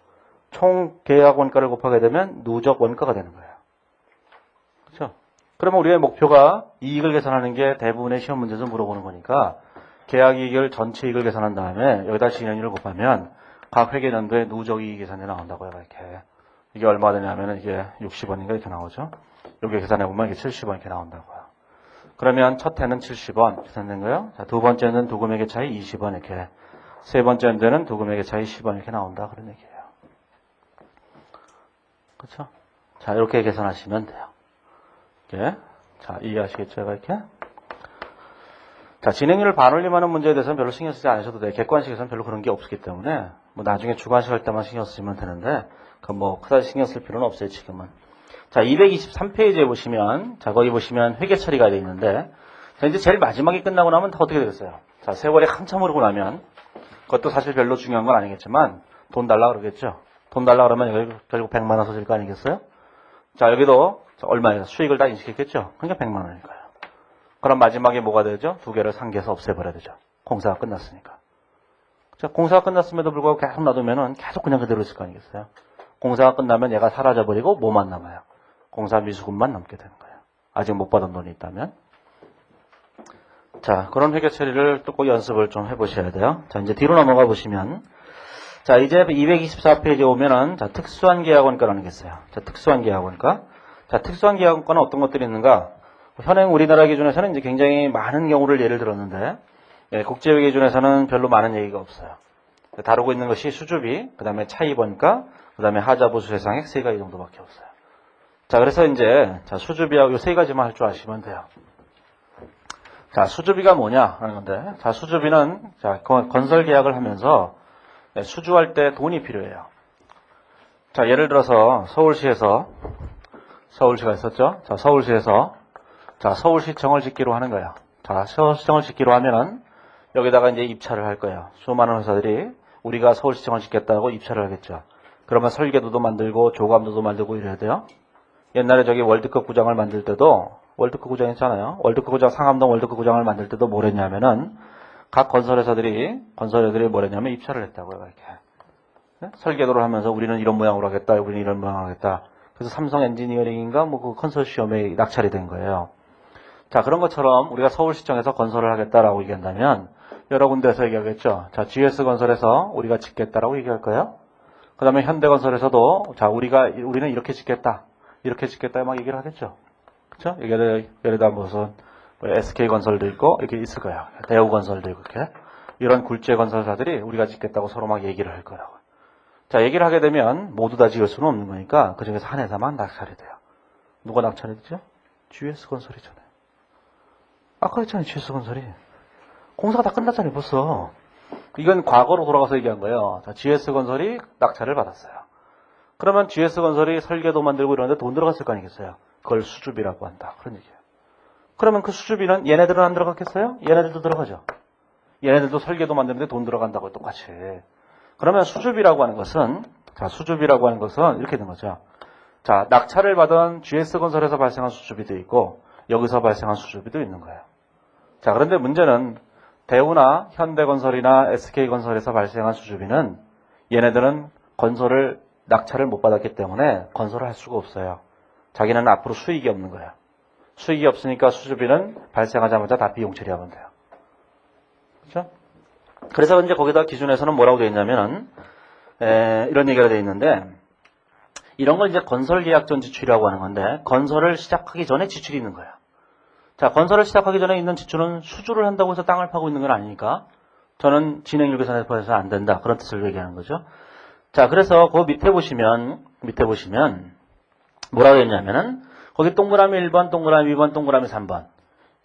총 계약 원가를 곱하게 되면 누적 원가가 되는 거예요. 그렇죠? 그러면 우리의 목표가 이익을 계산하는 게 대부분의 시험 문제에서 물어보는 거니까 계약 이익을 전체 이익을 계산한 다음에 여기다 진행률을 곱하면 각 회계연도의 누적 이익 계산이 나온다고요. 이렇게 이게 얼마 되냐면 이게 60원인가 이렇게 나오죠. 여기 계산해 보면 이게 70원 이렇게 나온다고요. 그러면 첫 해는 70원 계산된 거예요. 자, 두 번째는 두 금액의 차이 20원 이렇게, 세 번째 연도는 두 금액의 차이 10원 이렇게 나온다 그런 얘기예요. 그렇죠? 자, 이렇게 계산하시면 돼요. 이렇게. 자, 이해하시겠죠? 이렇게. 자, 진행률을 반올림하는 문제에 대해서는 별로 신경 쓰지 않으셔도 돼요. 객관식에서는 별로 그런 게 없기 때문에 뭐 나중에 주관식 할 때만 신경 쓰시면 되는데 그 뭐 그다지 신경 쓸 필요는 없어요, 지금은. 자, 223페이지에 보시면 자, 거기 보시면 회계 처리가 되어 있는데 자, 이제 제일 마지막에 끝나고 나면 다 어떻게 되겠어요? 자, 세월이 한참 흐르고 나면 그것도 사실 별로 중요한 건 아니겠지만 돈 달라 그러겠죠. 돈 달라 그러면 여기 결국 100만 원 써질 거 아니겠어요? 자, 여기도 얼마예요? 수익을 다 인식했겠죠? 그러니까 100만 원이니까요. 그럼 마지막에 뭐가 되죠? 두 개를 상계해서 없애버려야 되죠. 공사가 끝났으니까. 자, 공사가 끝났음에도 불구하고 계속 놔두면은 계속 그냥 그대로 있을 거 아니겠어요? 공사가 끝나면 얘가 사라져버리고 뭐만 남아요? 공사 미수금만 남게 되는 거예요. 아직 못 받은 돈이 있다면. 자, 그런 회계 처리를 또 꼭 연습을 좀 해보셔야 돼요. 자, 이제 뒤로 넘어가 보시면 자, 이제 224페이지에 오면은 자, 특수한 계약원가라는 게 있어요. 자, 특수한 계약원가. 자, 특수한 계약원가는 어떤 것들이 있는가? 현행 우리나라 기준에서는 이제 굉장히 많은 경우를 예를 들었는데 예, 국제회계 기준에서는 별로 많은 얘기가 없어요. 다루고 있는 것이 수주비, 그 다음에 차입원가, 그 다음에 하자보수 세상액 세 가지 정도밖에 없어요. 자, 그래서 이제 자, 수주비하고 이 세 가지만 할 줄 아시면 돼요. 자, 수주비가 뭐냐 하는 건데, 자, 수주비는 자, 건설 계약을 하면서 수주할 때 돈이 필요해요. 자, 예를 들어서 서울시가 있었죠. 자, 서울시에서 자, 서울시청을 짓기로 하는 거예요. 자, 서울시청을 짓기로 하면은 여기다가 이제 입찰을 할 거예요. 수많은 회사들이 우리가 서울시청을 짓겠다고 입찰을 하겠죠. 그러면 설계도도 만들고 조감도도 만들고 이래야 돼요. 옛날에 저기 월드컵 구장을 만들 때도 월드컵 구장 있잖아요. 월드컵 구장, 상암동 월드컵 구장을 만들 때도 뭘 했냐면은, 각 건설회사들이 뭘 했냐면 입찰을 했다고요, 이렇게. 네? 설계도를 하면서 우리는 이런 모양으로 하겠다, 우리는 이런 모양으로 하겠다. 그래서 삼성 엔지니어링인가 뭐 그 컨소시엄에 낙찰이 된 거예요. 자, 그런 것처럼 우리가 서울시청에서 건설을 하겠다라고 얘기한다면, 여러 군데에서 얘기하겠죠. 자, GS건설에서 우리가 짓겠다라고 얘기할 거예요. 그 다음에 현대건설에서도, 자, 우리는 이렇게 짓겠다. 이렇게 짓겠다. 막 얘기를 하겠죠. 그쵸? 예를 들어 무슨, SK건설도 있고, 이렇게 있을 거예요. 대우건설도 있고, 이렇게. 이런 굴지건설사들이 우리가 짓겠다고 서로 막 얘기를 할 거라고. 자, 얘기를 하게 되면 모두 다 지을 수는 없는 거니까, 그 중에서 한 회사만 낙찰이 돼요. 누가 낙찰이 되죠? GS건설이잖아요. 아까 했잖아요, GS건설이. 공사가 다 끝났잖아요, 벌써. 이건 과거로 돌아가서 얘기한 거예요. 자, GS건설이 낙찰을 받았어요. 그러면 GS건설이 설계도 만들고 이러는데 돈 들어갔을 거 아니겠어요? 그걸 수주비라고 한다. 그런 얘기예요. 그러면 그 수주비는 얘네들은 안 들어갔겠어요? 얘네들도 들어가죠. 얘네들도 설계도 만드는데 돈 들어간다고 똑같이. 그러면 수주비라고 하는 것은 이렇게 된 거죠. 자, 낙찰을 받은 GS건설에서 발생한 수주비도 있고 여기서 발생한 수주비도 있는 거예요. 자, 그런데 문제는 대우나 현대건설이나 SK건설에서 발생한 수주비는 얘네들은 낙찰을 못 받았기 때문에 건설을 할 수가 없어요. 자기는 앞으로 수익이 없는 거예요. 수익이 없으니까 수주비는 발생하자마자 다 비용 처리하면 돼요. 그렇죠? 그래서 이제 거기다 기준에서는 뭐라고 되어 있냐면은 이런 얘기가 되어 있는데 이런 걸 이제 건설계약 전 지출이라고 하는 건데 건설을 시작하기 전에 지출이 있는 거예요. 자, 건설을 시작하기 전에 있는 지출은 수주를 한다고 해서 땅을 파고 있는 건 아니니까 저는 진행률 계산에 포함해서 안 된다. 그런 뜻을 얘기하는 거죠. 자, 그래서 그 밑에 보시면 뭐라고 했냐면은 거기 동그라미 1번, 동그라미 2번, 동그라미 3번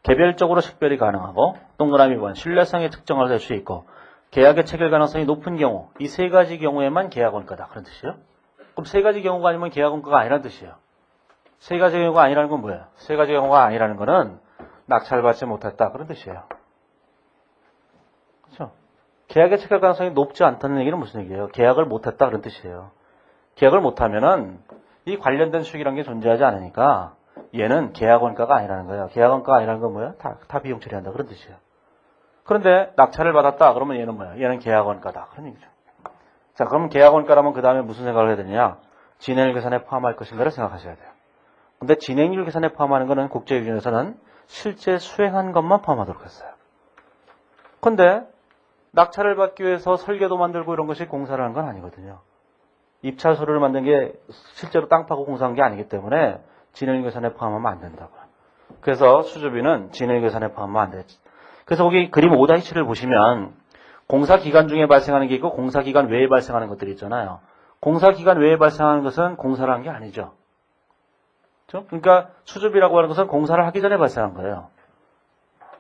개별적으로 식별이 가능하고 동그라미 2번 신뢰성의 특정을 할 수 있고 계약의 체결 가능성이 높은 경우 이 세 가지 경우에만 계약원가다. 그런 뜻이에요. 그럼 세 가지 경우가 아니면 계약원가가 아니라는 뜻이에요. 세 가지 경우가 아니라는 건 뭐예요? 세 가지 경우가 아니라는 거는 낙찰받지 못했다. 그런 뜻이에요. 그렇죠? 계약의 체결 가능성이 높지 않다는 얘기는 무슨 얘기예요? 계약을 못했다. 그런 뜻이에요. 계약을 못하면은 이 관련된 수익이라는 게 존재하지 않으니까 얘는 계약원가가 아니라는 거예요. 계약원가가 아니라는 건 뭐예요? 다 비용 처리한다. 그런 뜻이에요. 그런데 낙찰을 받았다. 그러면 얘는 뭐예요? 얘는 계약원가다. 그런 얘기죠. 자, 그럼 계약원가라면 그 다음에 무슨 생각을 해야 되느냐? 진행률 계산에 포함할 것인가를 생각하셔야 돼요. 근데 진행률 계산에 포함하는 거는 국제기준에서는 실제 수행한 것만 포함하도록 했어요. 근데 낙찰을 받기 위해서 설계도 만들고 이런 것이 공사를 한 건 아니거든요. 입찰 서류를 만든 게 실제로 땅 파고 공사한 게 아니기 때문에 진행률 계산에 포함하면 안 된다고요. 그래서 수주비는 진행률 계산에 포함하면 안 되지. 그래서 거기 그림 5-7을 보시면 공사 기간 중에 발생하는 게 있고 공사 기간 외에 발생하는 것들이 있잖아요. 공사 기간 외에 발생하는 것은 공사를 한 게 아니죠. 그렇죠? 그러니까 수주비라고 하는 것은 공사를 하기 전에 발생한 거예요.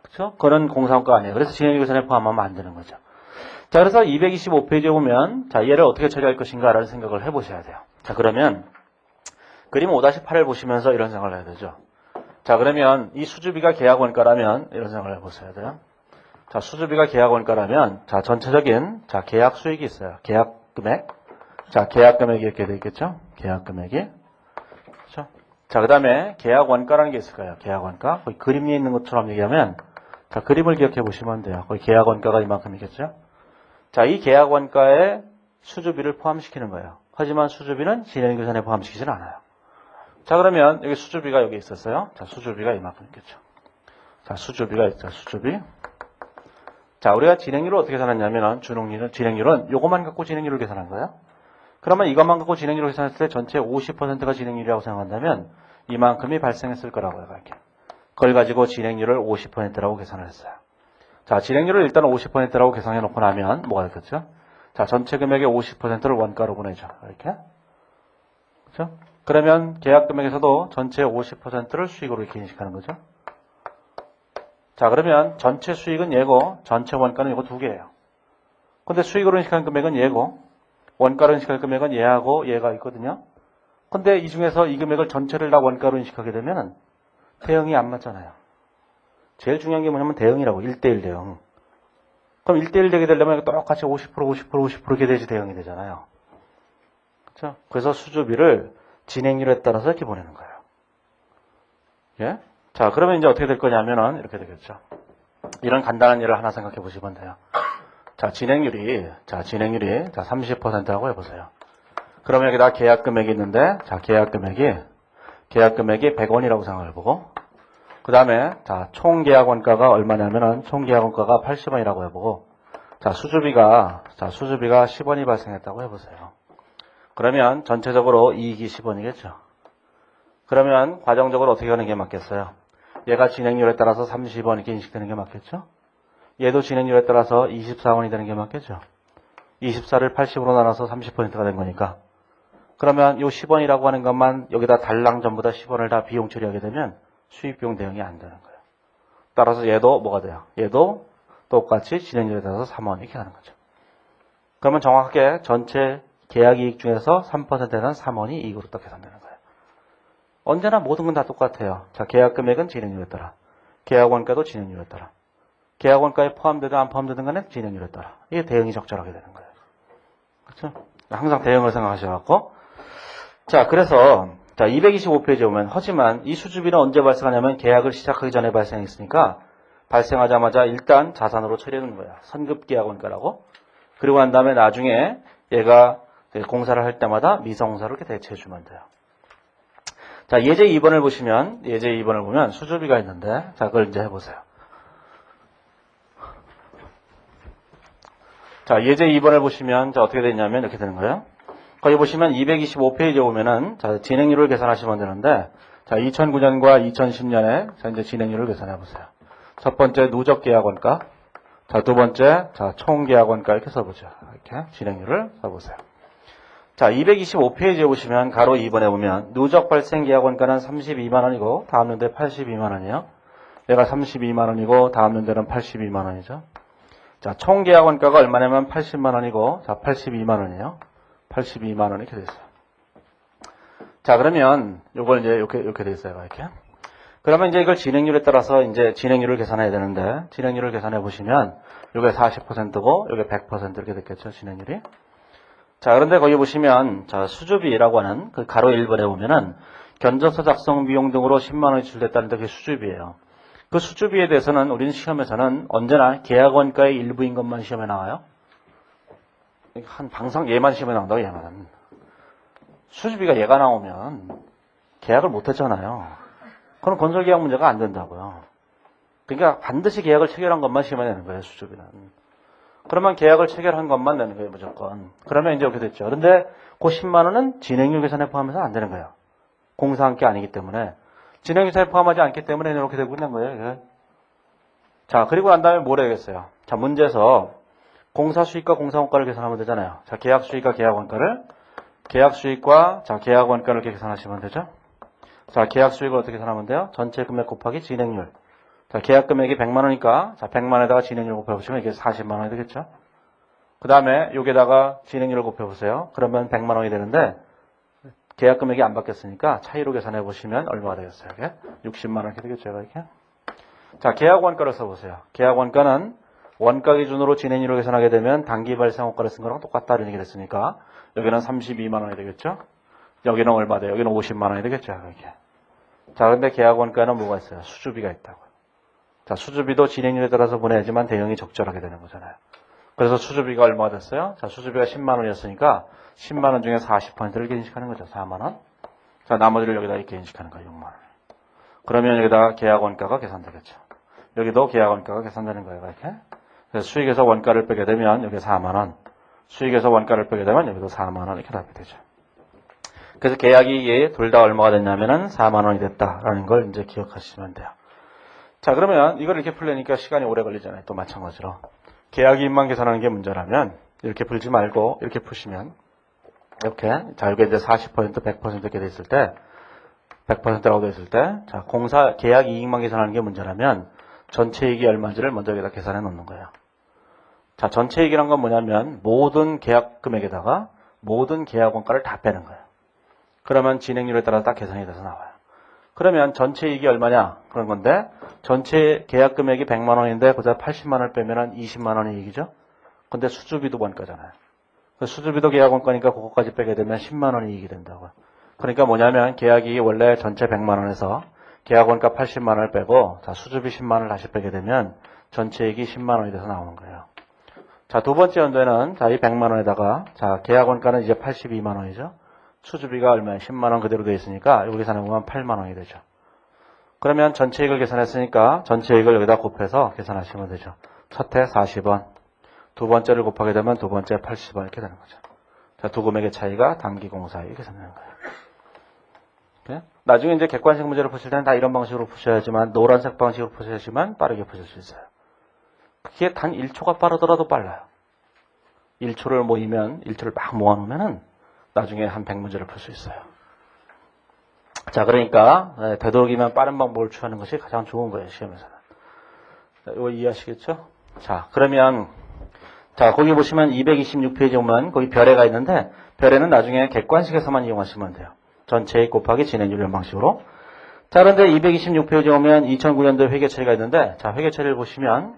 그렇죠? 그런 공사원가 아니에요. 그래서 진행률 계산에 포함하면 안 되는 거죠. 자, 그래서 225페이지에 보면 자, 얘를 어떻게 처리할 것인가라는 생각을 해보셔야 돼요. 자, 그러면 그림 5-8을 보시면서 이런 생각을 해야 되죠. 자, 그러면 이 수주비가 계약원가라면 이런 생각을 해보셔야 돼요. 자, 수주비가 계약원가라면 자, 전체적인 자, 계약 수익이 있어요. 계약 금액. 자, 계약 금액이 이렇게 되어 있겠죠? 계약 금액이. 그렇죠? 자, 그다음에 계약 원가라는 게 있을 거예요. 계약 원가. 거기 그림에 있는 것처럼 얘기하면 자, 그림을 기억해 보시면 돼요. 거기 계약 원가가 이만큼이겠죠? 자, 이 계약 원가에 수주비를 포함시키는 거예요. 하지만 수주비는 진행 계산에 포함시키지는 않아요. 자, 그러면 여기 수주비가 여기 있었어요. 자, 수주비가 이만큼 있겠죠. 자, 수주비가 있죠. 수주비. 자, 우리가 진행률을 어떻게 계산했냐면 진행률은 요것만 갖고 진행률을 계산한 거예요. 그러면 이것만 갖고 진행률을 계산했을 때 전체 50%가 진행률이라고 생각한다면 이만큼이 발생했을 거라고요. 이렇게. 그걸 가지고 진행률을 50%라고 계산을 했어요. 자, 진행률을 일단 50%라고 계산해 놓고 나면 뭐가 되겠죠? 자, 전체 금액의 50%를 원가로 보내죠. 이렇게. 그렇죠? 그러면 계약 금액에서도 전체 50%를 수익으로 이렇게 인식하는 거죠. 자, 그러면 전체 수익은 얘고 전체 원가는 이거 두 개예요. 근데 수익으로 인식한 금액은 얘고 원가로 인식할 금액은 얘하고 얘가 있거든요. 근데 이 중에서 이 금액을 전체를 다 원가로 인식하게 되면 대응이 안 맞잖아요. 제일 중요한 게 뭐냐면 대응이라고. 1:1 대응. 그럼 1:1 되게 되려면 똑같이 50%, 50%, 50% 이렇게 돼야지 대응이 되잖아요. 그렇죠? 그래서 수주비를 진행률에 따라서 이렇게 보내는 거예요. 예? 자, 그러면 이제 어떻게 될 거냐면은 이렇게 되겠죠. 이런 간단한 예를 하나 생각해 보시면 돼요. 자, 진행률이 30%라고 해보세요. 그러면 여기다 계약 금액이 있는데, 자, 계약 금액이 100원이라고 생각해 보고, 그 다음에, 자, 총 계약 원가가 얼마냐면은, 총 계약 원가가 80원이라고 해보고, 자, 수주비가 10원이 발생했다고 해보세요. 그러면 전체적으로 이익이 10원이겠죠. 그러면 과정적으로 어떻게 하는 게 맞겠어요? 얘가 진행률에 따라서 30원 이렇게 인식되는 게 맞겠죠? 얘도 진행률에 따라서 24원이 되는 게 맞겠죠? 24를 80으로 나눠서 30%가 된 거니까. 그러면 이 10원이라고 하는 것만 여기다 달랑 전부 다 10원을 다 비용 처리하게 되면 수익비용 대응이 안 되는 거예요. 따라서 얘도 뭐가 돼요? 얘도 똑같이 진행률에 따라서 3원 이렇게 하는 거죠. 그러면 정확하게 전체 계약이익 중에서 3%는 3원이 이익으로 딱 계산되는 거예요. 언제나 모든 건 다 똑같아요. 자, 계약 금액은 진행률에 따라, 계약 원가도 진행률에 따라, 계약 원가에 포함되든 안 포함되든 간에 진행률에 따라 이게 대응이 적절하게 되는 거예요. 그렇죠? 항상 대응을 생각하셔갖고, 자, 그래서 자 225페이지에 오면, 하지만 이 수주비는 언제 발생하냐면 계약을 시작하기 전에 발생했으니까 발생하자마자 일단 자산으로 처리하는 거야. 선급 계약 원가라고. 그리고 난 다음에 나중에 얘가 공사를 할 때마다 미성공사로 이렇게 대체해 주면 돼요. 자, 예제 2번을 보시면, 예제 2번을 보면 수주비가 있는데, 자, 그걸 이제 해보세요. 자, 예제 2번을 보시면, 자, 어떻게 되냐면, 이렇게 되는 거예요. 거기 보시면 225페이지에 오면은, 자, 진행률을 계산하시면 되는데, 자, 2009년과 2010년에, 자, 이제 진행률을 계산해 보세요. 첫 번째, 누적 계약 원가. 자, 두 번째, 자, 총 계약 원가 이렇게 써보죠. 이렇게 진행률을 써보세요. 자, 225페이지에 보시면 가로 2번에 보면 누적 발생 계약 원가는 32만 원이고 다음 연도에 82만 원이에요. 얘가 32만 원이고 다음 연도는 82만 원이죠. 자, 총 계약 원가가 얼마냐면 80만 원이고 자, 82만 원이에요. 82만 원 이렇게 돼 있어요. 자, 그러면 요걸 이제 이렇게 돼 있어요. 이렇게. 그러면 이제 이걸 진행률에 따라서 이제 진행률을 계산해야 되는데, 진행률을 계산해 보시면 요게 40%고 요게 100% 이렇게 됐겠죠, 진행률이. 자, 그런데 거기 보시면, 자, 수주비라고 하는 그 가로 1번에 보면은 견적서 작성 비용 등으로 10만 원이 지출됐다는데 그게 수주비예요. 그 수주비에 대해서는 우리는 시험에서는 언제나 계약 원가의 일부인 것만 시험에 나와요. 한 방상 얘만 시험에 나온다고, 얘만. 수주비가 얘가 나오면 계약을 못 했잖아요. 그럼 건설 계약 문제가 안 된다고요. 그러니까 반드시 계약을 체결한 것만 시험에 내는 거예요, 수주비는. 그러면 계약을 체결한 것만 내는 거예요, 무조건. 그러면 이제 이렇게 됐죠. 그런데 그 10만 원은 진행률 계산에 포함해서 안 되는 거예요. 공사한 게 아니기 때문에. 진행률 계산에 포함하지 않기 때문에 이렇게 되고 있는 거예요, 이게. 자, 그리고 난 다음에 뭘 해야겠어요? 자, 문제에서 공사 수익과 공사 원가를 계산하면 되잖아요. 자, 계약 수익과 계약 원가를, 계약 수익과, 자, 계약 원가를 이렇게 계산하시면 되죠. 자, 계약 수익을 어떻게 계산하면 돼요? 전체 금액 곱하기 진행률. 자, 계약 금액이 100만 원이니까, 자, 100만 원에다가 진행률 곱해보시면 이게 40만 원이 되겠죠? 그 다음에 여기다가 진행률을 곱해보세요. 그러면 100만 원이 되는데, 계약 금액이 안 바뀌었으니까 차이로 계산해보시면 얼마가 되겠어요? 이게? 60만 원 이렇게 되겠죠? 이렇게? 자, 계약 원가를 써보세요. 계약 원가는 원가 기준으로 진행률을 계산하게 되면 단기 발생 원가를 쓴 거랑 똑같다는 얘기 됐으니까, 여기는 32만 원이 되겠죠? 여기는 얼마 돼요? 여기는 50만 원이 되겠죠? 이렇게. 자, 근데 계약 원가는 뭐가 있어요? 수주비가 있다고요. 자, 수주비도 진행률에 따라서 보내야지만 대응이 적절하게 되는 거잖아요. 그래서 수주비가 얼마가 됐어요? 자, 수주비가 10만 원이었으니까 10만 원 중에 40%를 이렇게 인식하는 거죠. 4만 원. 자, 나머지를 여기다 이렇게 인식하는 거예요. 6만 원. 그러면 여기다 계약 원가가 계산되겠죠. 여기도 계약 원가가 계산되는 거예요. 이렇게. 그래서 수익에서 원가를 빼게 되면 여기 4만 원. 수익에서 원가를 빼게 되면 여기도 4만 원 이렇게 답이 되죠. 그래서 계약이익이 둘 다 얼마가 됐냐면은 4만 원이 됐다라는 걸 이제 기억하시면 돼요. 자, 그러면 이걸 이렇게 풀려니까 시간이 오래 걸리잖아요. 또 마찬가지로. 계약이익만 계산하는 게 문제라면 이렇게 풀지 말고 이렇게 푸시면 이렇게, 자, 이게 이제 40%, 100% 이렇게 돼 있을 때, 100%라고 돼 있을 때, 자, 공사 계약이익만 계산하는 게 문제라면 전체 이익이 얼마인지를 먼저 여기다 계산해 놓는 거예요. 자, 전체 이익이란 건 뭐냐면 모든 계약 금액에다가 모든 계약 원가를 다 빼는 거예요. 그러면 진행률에 따라 딱 계산이 돼서 나와요. 그러면 전체 이익이 얼마냐? 그런 건데, 전체 계약 금액이 100만 원인데, 그저 80만 원을 빼면 20만 원의 이익이죠? 근데 수주비도 원가잖아요. 수주비도 계약 원가니까 그것까지 빼게 되면 10만 원의 이익이 된다고요. 그러니까 뭐냐면, 계약이 원래 전체 100만 원에서 계약원가 80만 원을 빼고 자, 수주비 10만 원을 다시 빼게 되면 전체이익이 10만 원이 돼서 나오는 거예요. 자, 두 번째 연도에는 자, 이 100만 원에다가 자, 계약원가는 이제 82만 원이죠. 수주비가 얼마예요? 10만 원 그대로 되어 있으니까 여기 계산해 보면 8만 원이 되죠. 그러면 전체이익을 계산했으니까 전체이익을 여기다 곱해서 계산하시면 되죠. 첫해 40원, 두 번째를 곱하게 되면 두 번째 80원 이렇게 되는 거죠. 자, 두 금액의 차이가 단기공사이익이 계산되는 거예요. 오케이? 나중에 이제 객관식 문제를 푸실 때는 다 이런 방식으로 푸셔야지만 노란색 방식으로 푸셔야지만 빠르게 푸실 수 있어요. 그게 단 1초가 빠르더라도 빨라요. 1초를 모이면 1초를 막 모아놓으면은 나중에 한 100문제를 풀 수 있어요. 자, 그러니까 되도록이면 빠른 방법을 취하는 것이 가장 좋은 거예요, 시험에서는. 자, 이거 이해하시겠죠? 자, 그러면 자, 거기 보시면 226페이지 보면 거기 별에가 있는데 별에는 나중에 객관식에서만 이용하시면 돼요. 전체익 곱하기 진행률 이런 방식으로. 자, 그런데 226페이지 오면 2009년도 회계처리가 있는데 자, 회계처리를 보시면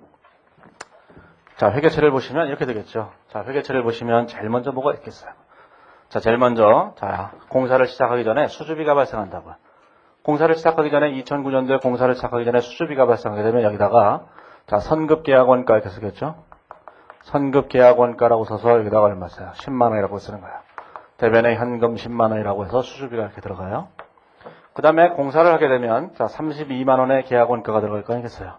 이렇게 되겠죠. 자, 회계처리를 보시면 제일 먼저 뭐가 있겠어요? 자, 제일 먼저 자, 공사를 시작하기 전에 수주비가 발생한다고요. 공사를 시작하기 전에 2009년도에 공사를 시작하기 전에 수주비가 발생하게 되면 여기다가 자, 선급계약원가 이렇게 쓰겠죠. 선급계약원가라고 써서 여기다가 얼마 써요? 10만 원이라고 쓰는 거예요. 대변에 현금 10만 원이라고 해서 수주비가 이렇게 들어가요. 그 다음에 공사를 하게 되면 자, 32만 원의 계약원가가 들어갈 거 아니겠어요.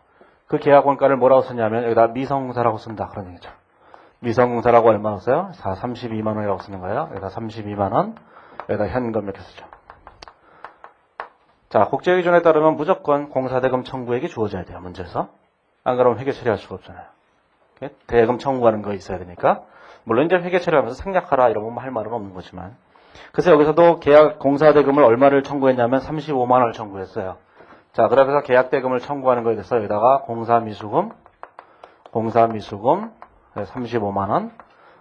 그 계약원가를 뭐라고 쓰냐면 여기다 미성공사라고 쓴다 그런 얘기죠. 미성공사라고 얼마나 써요? 32만 원이라고 쓰는 거예요. 여기다 32만 원, 여기다 현금 이렇게 쓰죠. 자, 국제기준에 따르면 무조건 공사대금 청구액이 주어져야 돼요, 문제에서. 안 그러면 회계 처리할 수가 없잖아요. 대금 청구하는 거 있어야 되니까. 물론 이제 회계 처리하면서 생략하라 이러면 할 말은 없는 거지만. 그래서 여기서도 계약 공사대금을 얼마를 청구했냐면 35만 원을 청구했어요. 자, 그래서 계약대금을 청구하는 거에 대해서 여기다가 공사미수금 35만 원,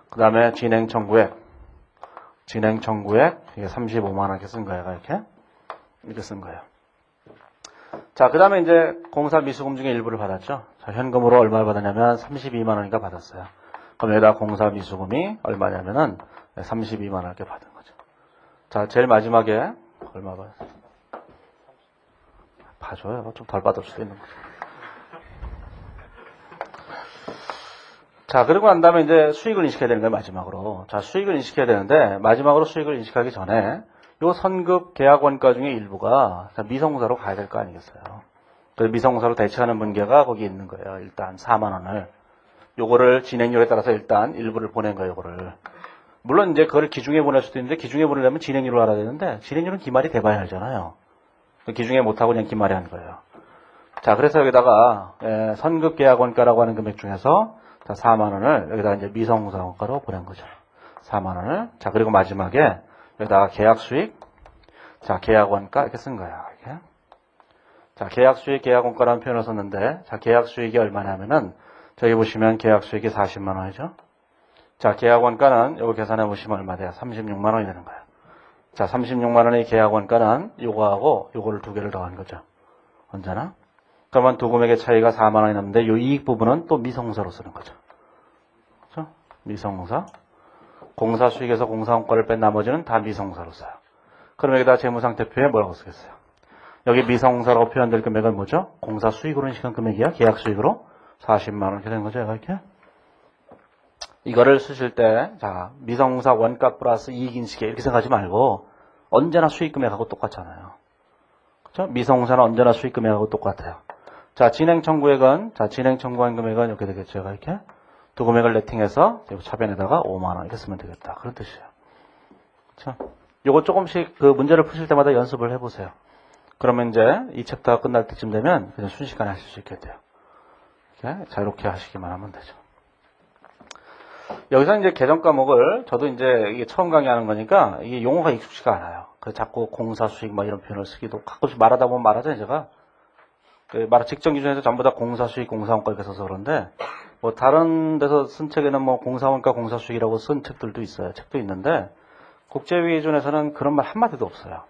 그 다음에 진행청구액 이게 35만 원 이렇게 쓴 거예요. 이렇게 쓴 거예요. 자, 그 다음에 이제 공사미수금 중에 일부를 받았죠. 자, 현금으로 얼마를 받았냐면 32만 원인가 받았어요. 그럼 여기다 공사미수금이 얼마냐면은 32만 원 이렇게 받은 거죠. 자, 제일 마지막에 얼마 받았어요? 봐줘요. 좀 덜 받을 수도 있는 거죠. 자, 그러고 난 다음에 이제 수익을 인식해야 되는 거예요, 마지막으로. 자, 수익을 인식해야 되는데, 마지막으로 수익을 인식하기 전에, 요 선급 계약 원가 중에 일부가 미성공사로 가야 될 거 아니겠어요. 그래서 미성공사로 대체하는 문제가 거기 있는 거예요. 일단 4만 원을. 요거를 진행률에 따라서 일단 일부를 보낸 거예요, 요거를. 물론 이제 그걸 기중에 보낼 수도 있는데, 기중에 보내려면 진행률을 알아야 되는데, 진행률은 기말이 돼봐야 알잖아요. 기중에 못하고 그냥 기말이 한 거예요. 자, 그래서 여기다가, 선급 계약 원가라고 하는 금액 중에서, 자, 4만 원을 여기다 이제 미성공사 원가로 보낸 거죠. 4만 원을. 자, 그리고 마지막에 여기다가 계약 수익. 자, 계약 원가 이렇게 쓴 거야. 이렇게. 자, 계약 수익, 계약 원가라는 표현을 썼는데, 자, 계약 수익이 얼마냐면은, 저기 보시면 계약 수익이 40만 원이죠. 자, 계약 원가는 요거 계산해 보시면 얼마 돼요? 36만 원이 되는 거예요. 자, 36만 원의 계약 원가는 요거하고 요거를 두 개를 더한 거죠. 언제나? 그러면 두 금액의 차이가 4만 원이 남는데 요 이익 부분은 또 미성공사로 쓰는 거죠. 그렇죠? 미성공사. 공사 수익에서 공사 원가를 뺀 나머지는 다 미성공사로 써요. 그럼 여기다 재무상태표에 뭐라고 쓰겠어요? 여기 미성공사라고 표현될 금액은 뭐죠? 공사 수익으로 인식한 금액이야. 계약 수익으로 40만 원 이렇게 되는 거죠. 이렇게. 이거를 쓰실 때, 자, 미성공사 원가 플러스 이익 인식에 이렇게 생각하지 말고 언제나 수익 금액하고 똑같잖아요. 그렇죠? 미성공사는 언제나 수익 금액하고 똑같아요. 자, 진행 청구액은, 자, 진행 청구한 금액은 이렇게 되겠죠. 이렇게. 두 금액을 네팅해서 차변에다가 5만 원 이렇게 쓰면 되겠다. 그런 뜻이에요. 그렇죠? 요거 조금씩 그 문제를 푸실 때마다 연습을 해보세요. 그러면 이제 이 챕터가 끝날 때쯤 되면 그냥 순식간에 하실 수 있게 돼요. 이렇게 자유롭게 하시기만 하면 되죠. 여기서 이제 개정 과목을 저도 이제 이게 처음 강의하는 거니까 이게 용어가 익숙치가 않아요. 그래서 자꾸 공사 수익 막 이런 표현을 쓰기도 가끔씩 말하다 보면 말하잖아요, 제가. 말 직전 기준에서 전부 다 공사 수익, 공사 원가 이렇게 써서 그런데 뭐 다른 데서 쓴 책에는 뭐 공사 원가, 공사 수익이라고 쓴 책들도 있어요. 책도 있는데 국제회계 기준에서는 그런 말 한마디도 없어요.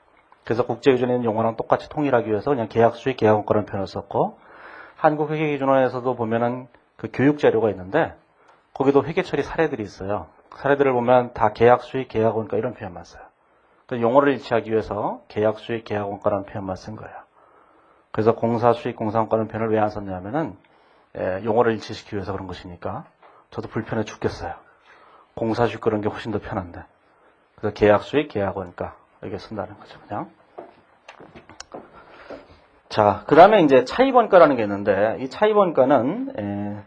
그래서 국제기준에 있는 용어랑 똑같이 통일하기 위해서 그냥 계약 수익, 계약 원가라는 표현을 썼고 한국회계기준원에서도 보면은 그 교육 자료가 있는데 거기도 회계 처리 사례들이 있어요. 사례들을 보면 다 계약 수익, 계약 원가 이런 표현만 써요. 그 용어를 일치하기 위해서 계약 수익, 계약 원가라는 표현만 쓴 거예요. 그래서 공사 수익 공사원가는 표현을 왜 안 썼냐면은 용어를 일치시키기 위해서 그런 것이니까 저도 불편해 죽겠어요. 공사 수익 그런 게 훨씬 더 편한데. 그래서 계약 수익, 계약 원가 이렇게 쓴다는 거죠. 그냥. 자, 그 다음에 이제 차입원가라는 게 있는데 이 차입원가는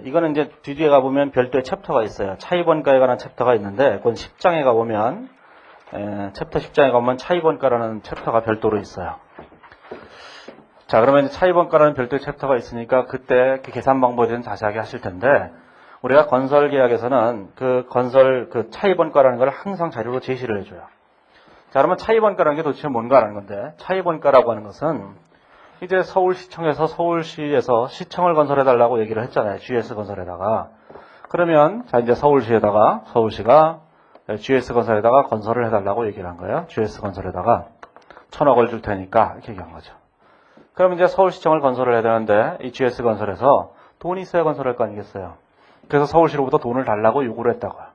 이거는 이제 뒤에 가보면 별도의 챕터가 있어요. 차입원가에 관한 챕터가 있는데 그건 10장에 가보면 챕터 10장에 가보면 차입원가라는 챕터가 별도로 있어요. 자, 그러면 이제 차입원가라는 별도의 챕터가 있으니까 그때 그 계산 방법에 대해서 자세하게 하실 텐데 우리가 건설 계약에서는 그 차입원가라는 걸 항상 자료로 제시를 해줘요. 자, 그러면 차입원가라는 게 도대체 뭔가라는 건데 차입원가라고 하는 것은 이제 서울시청에서 서울시에서 시청을 건설해달라고 얘기를 했잖아요. GS 건설에다가. 그러면 자 이제 서울시가 GS 건설에다가 건설을 해달라고 얘기를 한 거예요. GS 건설에다가 1,000억을 줄 테니까 이렇게 얘기한 거죠. 그럼 이제 서울시청을 건설을 해야 되는데 이 GS 건설에서 돈이 있어야 건설할 거 아니겠어요. 그래서 서울시로부터 돈을 달라고 요구를 했다고요.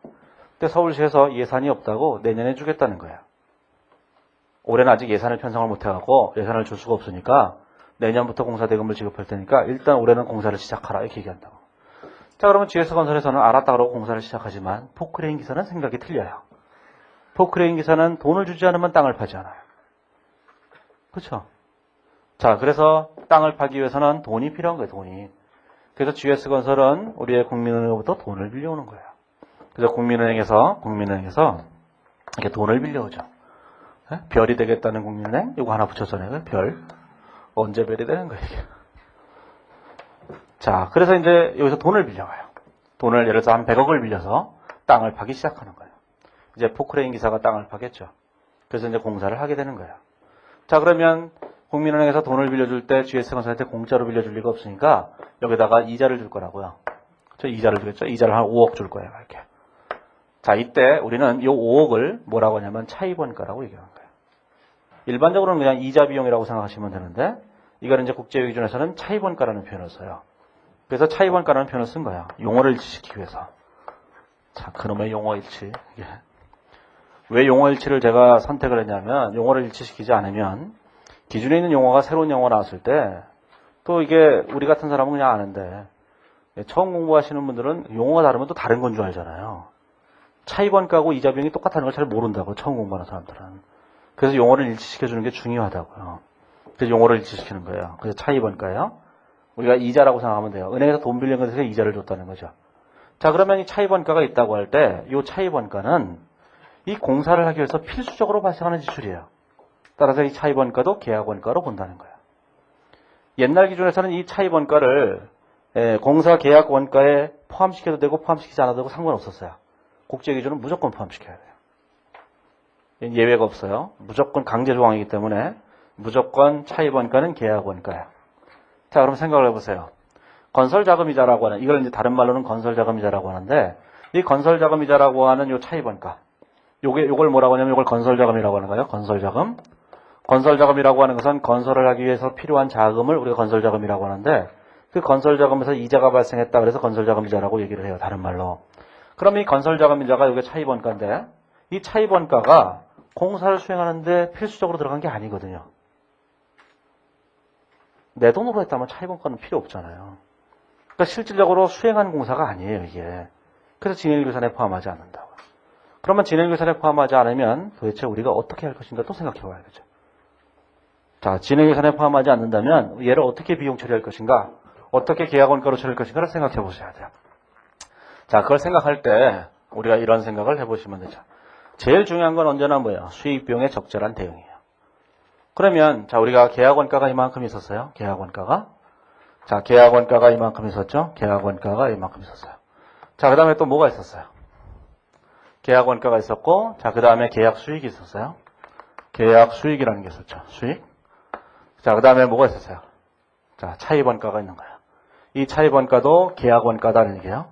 근데 서울시에서 예산이 없다고 내년에 주겠다는 거예요. 올해는 아직 예산을 편성을 못해갖고 예산을 줄 수가 없으니까 내년부터 공사대금을 지급할 테니까 일단 올해는 공사를 시작하라 이렇게 얘기한다고. 자, 그러면 GS건설에서는 알았다 그러고 공사를 시작하지만 포크레인 기사는 생각이 틀려요. 포크레인 기사는 돈을 주지 않으면 땅을 파지 않아요. 그렇죠? 자, 그래서 땅을 파기 위해서는 돈이 필요한 거예요. 돈이. 그래서 GS건설은 우리의 국민은행으로부터 돈을 빌려오는 거예요. 그래서 국민은행에서 이렇게 돈을 빌려오죠. 별이 되겠다는 국민은행 이거 하나 붙였잖아요. 별. 언제 별이 되는 거예요, 이게. 자, 그래서 이제 여기서 돈을 빌려가요. 돈을 예를 들어서 한 100억을 빌려서 땅을 파기 시작하는 거예요. 이제 포크레인 기사가 땅을 파겠죠. 그래서 이제 공사를 하게 되는 거예요. 자, 그러면 국민은행에서 돈을 빌려줄 때 GS건설한테 공짜로 빌려줄 리가 없으니까 여기다가 이자를 줄 거라고요. 저 이자를 주겠죠. 이자를 한 5억 줄 거예요, 이렇게. 자, 이때 우리는 이 5억을 뭐라고 하냐면 차입원가라고 얘기하는 거예요. 일반적으로는 그냥 이자 비용이라고 생각하시면 되는데 이거는 이제 국제유예 기준에서는 차입원가라는 표현을 써요. 그래서 차입원가라는 표현을 쓴 거야. 용어를 일치시키기 위해서. 자, 그놈의 용어 일치. 왜 용어 일치를 제가 선택을 했냐면 용어를 일치시키지 않으면 기준에 있는 용어가 새로운 용어 나왔을 때 또 이게 우리 같은 사람은 그냥 아는데 처음 공부하시는 분들은 용어가 다르면 또 다른 건 줄 알잖아요. 차입원가하고 이자 비용이 똑같다는 걸 잘 모른다고 처음 공부하는 사람들은. 그래서 용어를 일치시켜주는 게 중요하다고요. 그래서 용어를 일치시키는 거예요. 그래서 차입원가예요. 우리가 이자라고 생각하면 돼요. 은행에서 돈 빌린 것에서 이자를 줬다는 거죠. 자, 그러면 이 차입원가가 있다고 할 때 이 차입원가는 이 공사를 하기 위해서 필수적으로 발생하는 지출이에요. 따라서 이 차입원가도 계약원가로 본다는 거예요. 옛날 기준에서는 이 차입원가를 공사 계약 원가에 포함시켜도 되고 포함시키지 않아도 되고 상관없었어요. 국제 기준은 무조건 포함시켜야 돼요. 예외가 없어요. 무조건 강제 조항이기 때문에 무조건 차입원가는 계약원가예요. 자, 그럼 생각을 해보세요. 건설자금이자라고 하는, 이걸 이제 다른 말로는 건설자금이자라고 하는데, 이 건설자금이자라고 하는 요 차입원가. 요걸 뭐라고 하냐면, 요걸 건설자금이라고 하는 거예요. 건설자금. 건설자금이라고 하는 것은 건설을 하기 위해서 필요한 자금을 우리가 건설자금이라고 하는데, 그 건설자금에서 이자가 발생했다 그래서 건설자금이자라고 얘기를 해요. 다른 말로. 그럼 이 건설자금이자가 요게 차입원가인데, 이 차입원가가 공사를 수행하는데 필수적으로 들어간 게 아니거든요. 내 돈으로 했다면 차입원가는 필요 없잖아요. 그러니까 실질적으로 수행한 공사가 아니에요, 이게. 그래서 진행예산에 포함하지 않는다고. 그러면 진행예산에 포함하지 않으면 도대체 우리가 어떻게 할 것인가 또 생각해 봐야겠죠. 자, 진행예산에 포함하지 않는다면 얘를 어떻게 비용 처리할 것인가, 어떻게 계약원가로 처리할 것인가를 생각해 보셔야 돼요. 자, 그걸 생각할 때 우리가 이런 생각을 해보시면 되죠. 제일 중요한 건 언제나 뭐예요? 수익 비용의 적절한 대응이에요. 그러면 자, 우리가 계약원가가 이만큼 있었어요. 계약원가가. 자, 계약원가가 이만큼 있었죠. 계약원가가 이만큼 있었어요. 자, 그 다음에 또 뭐가 있었어요? 계약원가가 있었고, 자, 그 다음에 계약 수익이 있었어요. 계약 수익이라는 게 있었죠. 수익. 자, 그 다음에 뭐가 있었어요? 자, 차입원가가 있는 거예요. 이 차입원가도 계약원가다는 얘기예요.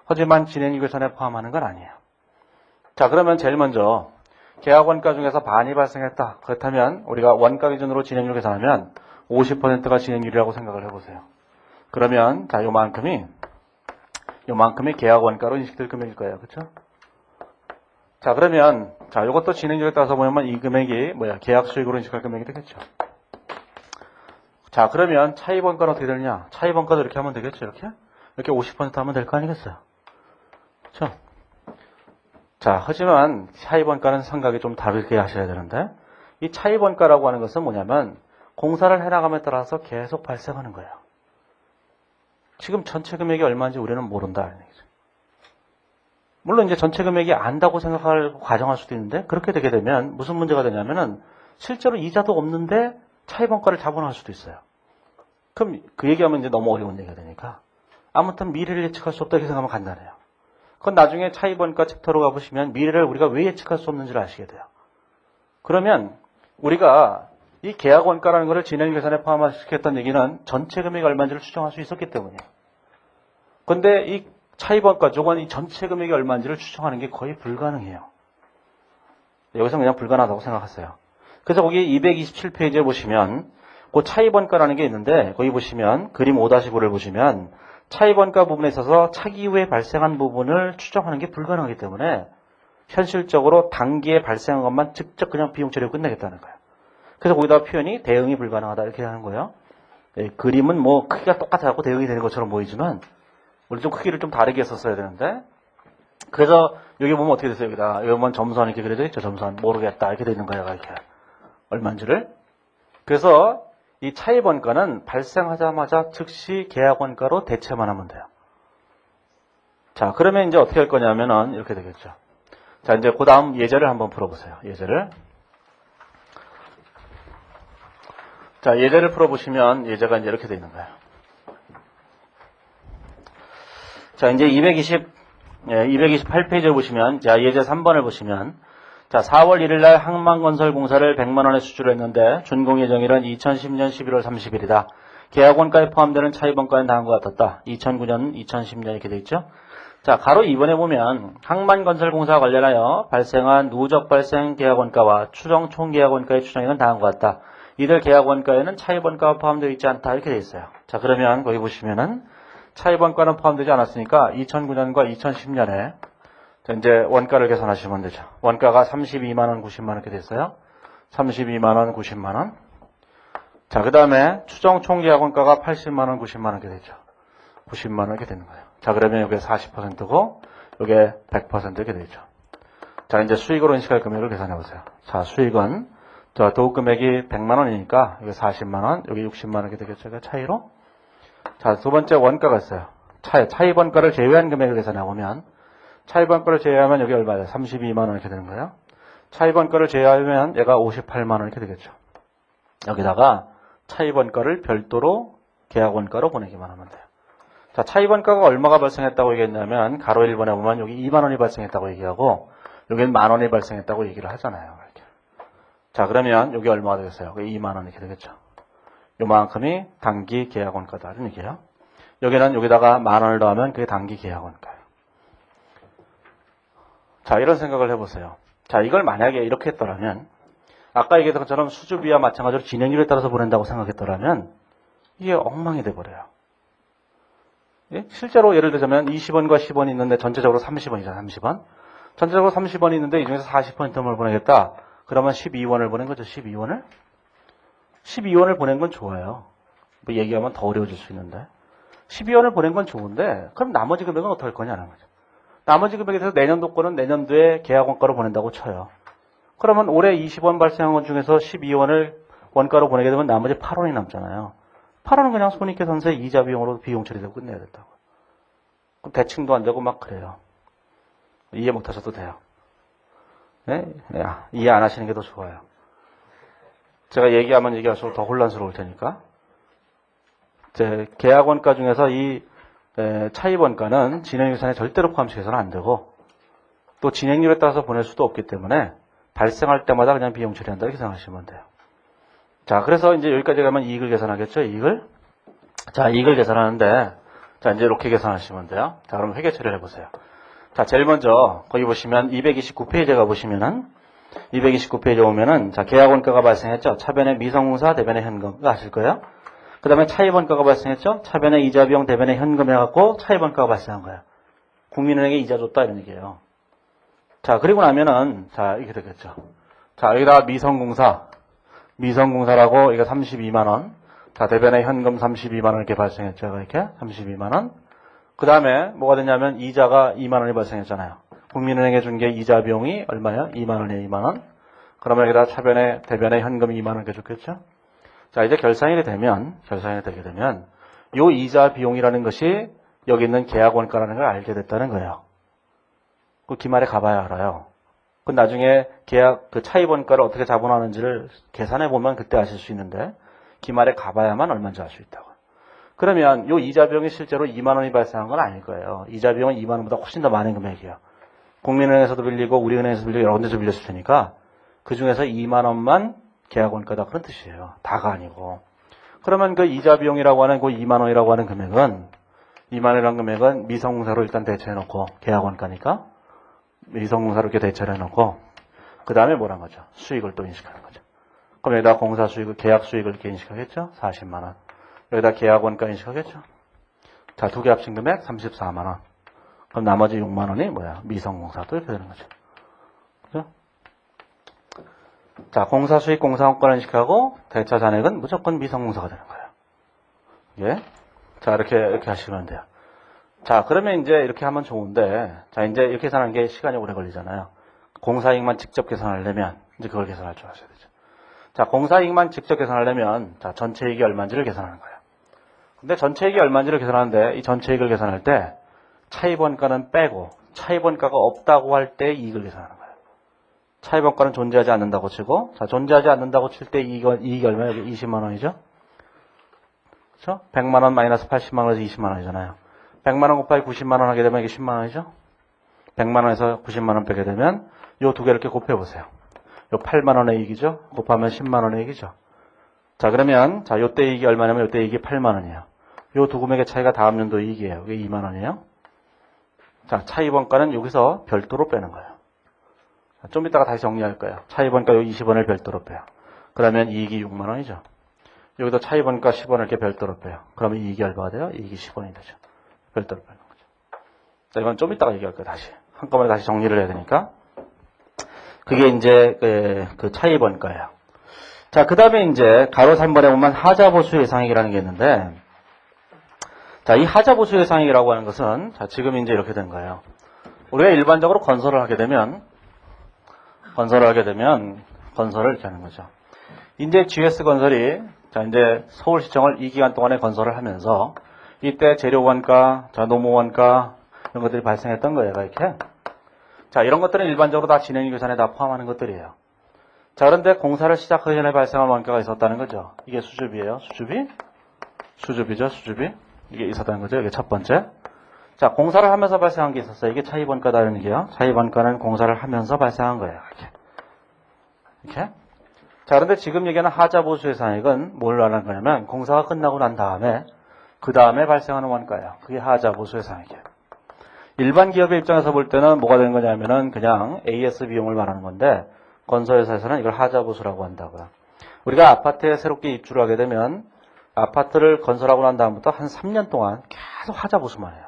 하지만 진행예산에 포함하는 건 아니에요. 자, 그러면 제일 먼저 계약원가 중에서 반이 발생했다. 그렇다면 우리가 원가 기준으로 진행률 계산하면 50%가 진행률이라고 생각을 해보세요. 그러면 자, 요만큼이 계약원가로 인식될 금액일 거예요. 그렇죠? 자, 그러면 자, 요것도 진행률에 따라서 보면 이 금액이 뭐야? 계약 수익으로 인식할 금액이 되겠죠. 자, 그러면 차입원가는 어떻게 되느냐? 차입원가도 이렇게 하면 되겠죠, 이렇게? 이렇게 50% 하면 될 거 아니겠어요? 그렇죠? 자, 하지만 차입원가는 생각이 좀 다르게 하셔야 되는데, 이 차입원가라고 하는 것은 뭐냐면, 공사를 해나감에 따라서 계속 발생하는 거예요. 지금 전체 금액이 얼마인지 우리는 모른다. 물론 이제 전체 금액이 안다고 생각하고 가정할 수도 있는데, 그렇게 되게 되면 무슨 문제가 되냐면은, 실제로 이자도 없는데 차입원가를 자본할 수도 있어요. 그럼 그 얘기하면 이제 너무 어려운 얘기가 되니까, 아무튼 미래를 예측할 수 없다 이렇게 생각하면 간단해요. 그건 나중에 차입원가 챕터로 가보시면 미래를 우리가 왜 예측할 수 없는지를 아시게 돼요. 그러면 우리가 이 계약원가라는 것을 진행 계산에 포함시켰던 얘기는 전체 금액이 얼마인지를 추정할 수 있었기 때문이에요. 그런데 이 차입원가 쪽은 이 전체 금액이 얼마인지를 추정하는 게 거의 불가능해요. 여기서 그냥 불가능하다고 생각하세요. 그래서 거기 227페이지에 보시면 그 차입원가라는 게 있는데 거기 보시면 그림 5-9를 보시면 차입원가 부분에 있어서 차기 후에 발생한 부분을 추정하는 게 불가능하기 때문에 현실적으로 단기에 발생한 것만 직접 그냥 비용 처리로 끝내겠다는 거예요. 그래서 거기다 표현이 대응이 불가능하다 이렇게 하는 거예요. 그림은 뭐 크기가 똑같아갖고 대응이 되는 것처럼 보이지만 우리 좀 크기를 좀 다르게 썼어야 되는데 그래서 여기 보면 어떻게 됐어요? 여기다 여기 보면 점선 이렇게 그려져 있죠. 점선 모르겠다 이렇게 되는 거예요. 이렇게 얼마인지를. 그래서 이 차입원가는 발생하자마자 즉시 계약원가로 대체만 하면 돼요. 자, 그러면 이제 어떻게 할 거냐면은 이렇게 되겠죠. 자, 이제 그 다음 예제를 한번 풀어보세요. 예제를. 자, 예제를 풀어보시면 예제가 이제 이렇게 되어 있는 거예요. 자, 이제 228페이지를 보시면, 자, 예제 3번을 보시면, 자, 4월 1일 날 항만건설공사를 100만 원에 수주했는데 준공 예정일은 2010년 11월 30일이다. 계약원가에 포함되는 차입원가는 다음과 같았다. 2009년, 2010년 이렇게 돼 있죠. 자, 가로 2번에 보면 항만건설공사와 관련하여 발생한 누적 발생 계약원가와 추정 총계약원가의 추정액은 다음과 같다. 이들 계약원가에는 차입원가가 포함되어 있지 않다. 이렇게 돼 있어요. 자, 그러면 거기 보시면은 차입원가는 포함되지 않았으니까 2009년과 2010년에 이제 원가를 계산하시면 되죠. 원가가 32만원, 90만원 이렇게 됐어요. 32만원, 90만원. 자, 그 다음에 추정 총계약원가가 80만원, 90만원 이렇게 되죠. 90만원 이렇게 되는 거예요. 자, 그러면 이게 40%고, 이게 100% 이렇게 되죠. 자, 이제 수익으로 인식할 금액을 계산해 보세요. 자, 수익은, 자, 도급 금액이 100만원이니까, 이게 40만원, 여기 60만원 이렇게 되겠죠. 그 차이로. 자, 두 번째 원가가 있어요. 차입원가를 제외한 금액을 계산해 보면, 차입원가를 제외하면 여기 얼마예요? 32만원 이렇게 되는 거예요. 차입원가를 제외하면 얘가 58만원 이렇게 되겠죠. 여기다가 차입원가를 별도로 계약원가로 보내기만 하면 돼요. 자, 차입원가가 얼마가 발생했다고 얘기했냐면 가로 1번에 보면 여기 2만원이 발생했다고 얘기하고 여기는 만원이 발생했다고 얘기를 하잖아요. 이렇게. 자, 그러면 여기 얼마가 되겠어요? 2만원 이렇게 되겠죠. 요만큼이 단기 계약원가다 이런 얘기예요. 여기는 여기다가 만원을 더하면 그게 단기 계약원가예요. 자, 이런 생각을 해보세요. 자, 이걸 만약에 이렇게 했더라면 아까 얘기했던 것처럼 수주비와 마찬가지로 진행률에 따라서 보낸다고 생각했더라면 이게 엉망이 돼버려요. 예? 실제로 예를 들자면 20원과 10원이 있는데 전체적으로 30원이잖아요. 30원. 전체적으로 30원이 있는데 이 중에서 40%를 보내겠다. 그러면 12원을 보낸 거죠. 12원을. 12원을 보낸 건 좋아요. 뭐 얘기하면 더 어려워질 수 있는데. 12원을 보낸 건 좋은데 그럼 나머지 금액은 어떻게 할 거냐는 거죠. 나머지 금액에 대해서 내년도 거는 내년도에 계약원가로 보낸다고 쳐요. 그러면 올해 20원 발생한 것 중에서 12원을 원가로 보내게 되면 나머지 8원이 남잖아요. 8원은 그냥 손익계산서에 이자 비용으로 비용 처리되고 끝내야 된다고. 그럼 대칭도 안 되고 막 그래요. 이해 못 하셔도 돼요. 네? 이해 안 하시는 게 더 좋아요. 제가 얘기하면 얘기할수록 더 혼란스러울 테니까. 계약원가 중에서 이 차입원가는 진행유산에 절대로 포함시켜서는 안 되고 또 진행률에 따라서 보낼 수도 없기 때문에 발생할 때마다 그냥 비용 처리한다 이렇게 생각하시면 돼요. 자, 그래서 이제 여기까지 가면 이익을 계산하겠죠, 이익을. 자, 이익을 계산하는데, 자, 이제 이렇게 계산하시면 돼요. 자, 그럼 회계 처리를 해보세요. 자, 제일 먼저, 거기 보시면 229페이지에 가보시면은, 229페이지에 오면은, 자, 계약원가가 발생했죠. 차변의 미성공사, 대변의 현금. 이거 아실 거예요? 그 다음에 차입원가가 발생했죠. 차변의 이자비용, 대변의 현금 해갖고 차입원가가 발생한 거예요. 국민은행에 이자 줬다, 이런 얘기예요. 자, 그리고 나면은, 자, 이렇게 되겠죠. 자, 여기다가 미성공사라고, 이거 32만원. 자, 대변에 현금 32만 원 이렇게 발생했죠. 이렇게 32만 원. 그 다음에 뭐가 됐냐면 이자가 2만 원이 발생했잖아요. 국민은행에 준 게 이자 비용이 얼마예요? 2만 원이에요. 2만 원. 그러면 여기다 차변에 대변에 현금 2만 원 이렇게 줬겠죠. 자, 이제 결산이 되게 되면 요 이자 비용이라는 것이 여기 있는 계약 원가라는 걸 알게 됐다는 거예요. 그 기말에 가봐야 알아요. 그 나중에 계약 그 차입 원가를 어떻게 잡아나는지를 계산해 보면 그때 아실 수 있는데 기말에 가봐야만 얼마인지 알 수 있다고. 그러면 요 이자 비용이 실제로 2만 원이 발생한 건 아닐 거예요. 이자 비용은 2만 원보다 훨씬 더 많은 금액이에요. 국민은행에서도 빌리고 우리은행에서도 빌리고 여러 군데서 빌렸을 테니까 그 중에서 2만 원만 계약 원가다 그런 뜻이에요. 다가 아니고. 그러면 그 이자 비용이라고 하는 그 2만 원이라고 하는 금액은 2만 원이라는 금액은 미성공사로 일단 대처해 놓고 계약 원가니까 미성공사로 이렇게 대처를 해 놓고 그 다음에 뭐란 거죠? 수익을 또 인식하는 거죠. 그럼 여기다 공사 수익을 계약 수익을 이렇게 인식하겠죠? 40만 원. 여기다 계약 원가 인식하겠죠? 자, 두 개 합친 금액 34만 원. 그럼 나머지 6만 원이 뭐야? 미성공사도 이렇게 되는 거죠. 그죠? 자, 공사 수익, 공사 원가를 인식하고 대차 잔액은 무조건 미성공사가 되는 거예요. 예? 자, 이렇게 하시면 돼요. 자, 그러면 이제 이렇게 하면 좋은데, 자, 이제 이렇게 계산하는 게 시간이 오래 걸리잖아요. 공사이익만 직접 계산하려면, 이제 그걸 계산할 줄 아셔야 되죠. 자, 공사이익만 직접 계산하려면, 자, 전체 이익이 얼마인지를 계산하는 거예요. 근데 전체 이익이 얼마인지를 계산하는데, 이 전체 이익을 계산할 때, 차입원가는 빼고, 차입원가가 없다고 할 때 이익을 계산하는 거예요. 차입원가는 존재하지 않는다고 치고, 자, 존재하지 않는다고 칠 때 이익이 얼마예요? 20만 원이죠? 그렇죠? 100만 원 마이너스 80만 원에서 20만 원이잖아요. 100만 원 곱하기 90만 원 하게 되면 이게 10만 원이죠? 100만 원에서 90만 원 빼게 되면 요 두 개를 이렇게 곱해보세요. 요 8만 원의 이익이죠? 곱하면 10만 원의 이익이죠? 자, 그러면, 자, 요때 이익이 얼마냐면 요때 이익이 8만 원이에요. 요 두 금액의 차이가 다음 연도 이익이에요. 이게 2만 원이에요. 자, 차입원가는 여기서 별도로 빼는 거예요. 자, 좀 이따가 다시 정리할 거예요. 차입원가 요 20원을 별도로 빼요. 그러면 이익이 6만 원이죠. 여기도 차입원가 10원을 이렇게 별도로 빼요. 그러면 이익이 얼마가 돼요? 이익이 10원이 되죠. 별도로 빼는 거죠. 자, 이건 좀 이따가 얘기할 거예요. 다시. 한꺼번에 다시 정리를 해야 되니까. 그게 이제 그 차입원가예요. 자, 그 다음에 이제 가로 3번에 보면 하자보수 예상액이라는 게 있는데, 자, 이 하자보수 예상액이라고 하는 것은, 자, 지금 이제 이렇게 된 거예요. 우리가 일반적으로 건설을 하게 되면 건설을 이렇게 하는 거죠. 이제 GS건설이, 자, 이제 서울시청을 이 기간 동안에 건설을 하면서, 이때 재료원가, 자, 노무원가, 이런 것들이 발생했던 거예요, 이렇게. 자, 이런 것들은 일반적으로 다 진행유계산에 다 포함하는 것들이에요. 자, 그런데 공사를 시작하기 전에 발생한 원가가 있었다는 거죠. 이게 수주비예요. 수주비죠. 이게 있었다는 거죠. 이게 첫 번째. 자, 공사를 하면서 발생한 게 있었어요. 이게 차입원가다는 얘기예요. 차입원가는 공사를 하면서 발생한 거예요. 이렇게. 자, 그런데 지금 얘기하는 하자보수 예상액은 뭘 말하는 거냐면 공사가 끝나고 난 다음에 그 다음에 발생하는 원가예요. 그게 하자보수 예상액이에요. 일반 기업의 입장에서 볼 때는 뭐가 되는 거냐면은 그냥 AS 비용을 말하는 건데 건설회사에서는 이걸 하자보수라고 한다고요. 우리가 아파트에 새롭게 입주를 하게 되면 아파트를 건설하고 난 다음부터 한 3년 동안 계속 하자보수만 해요.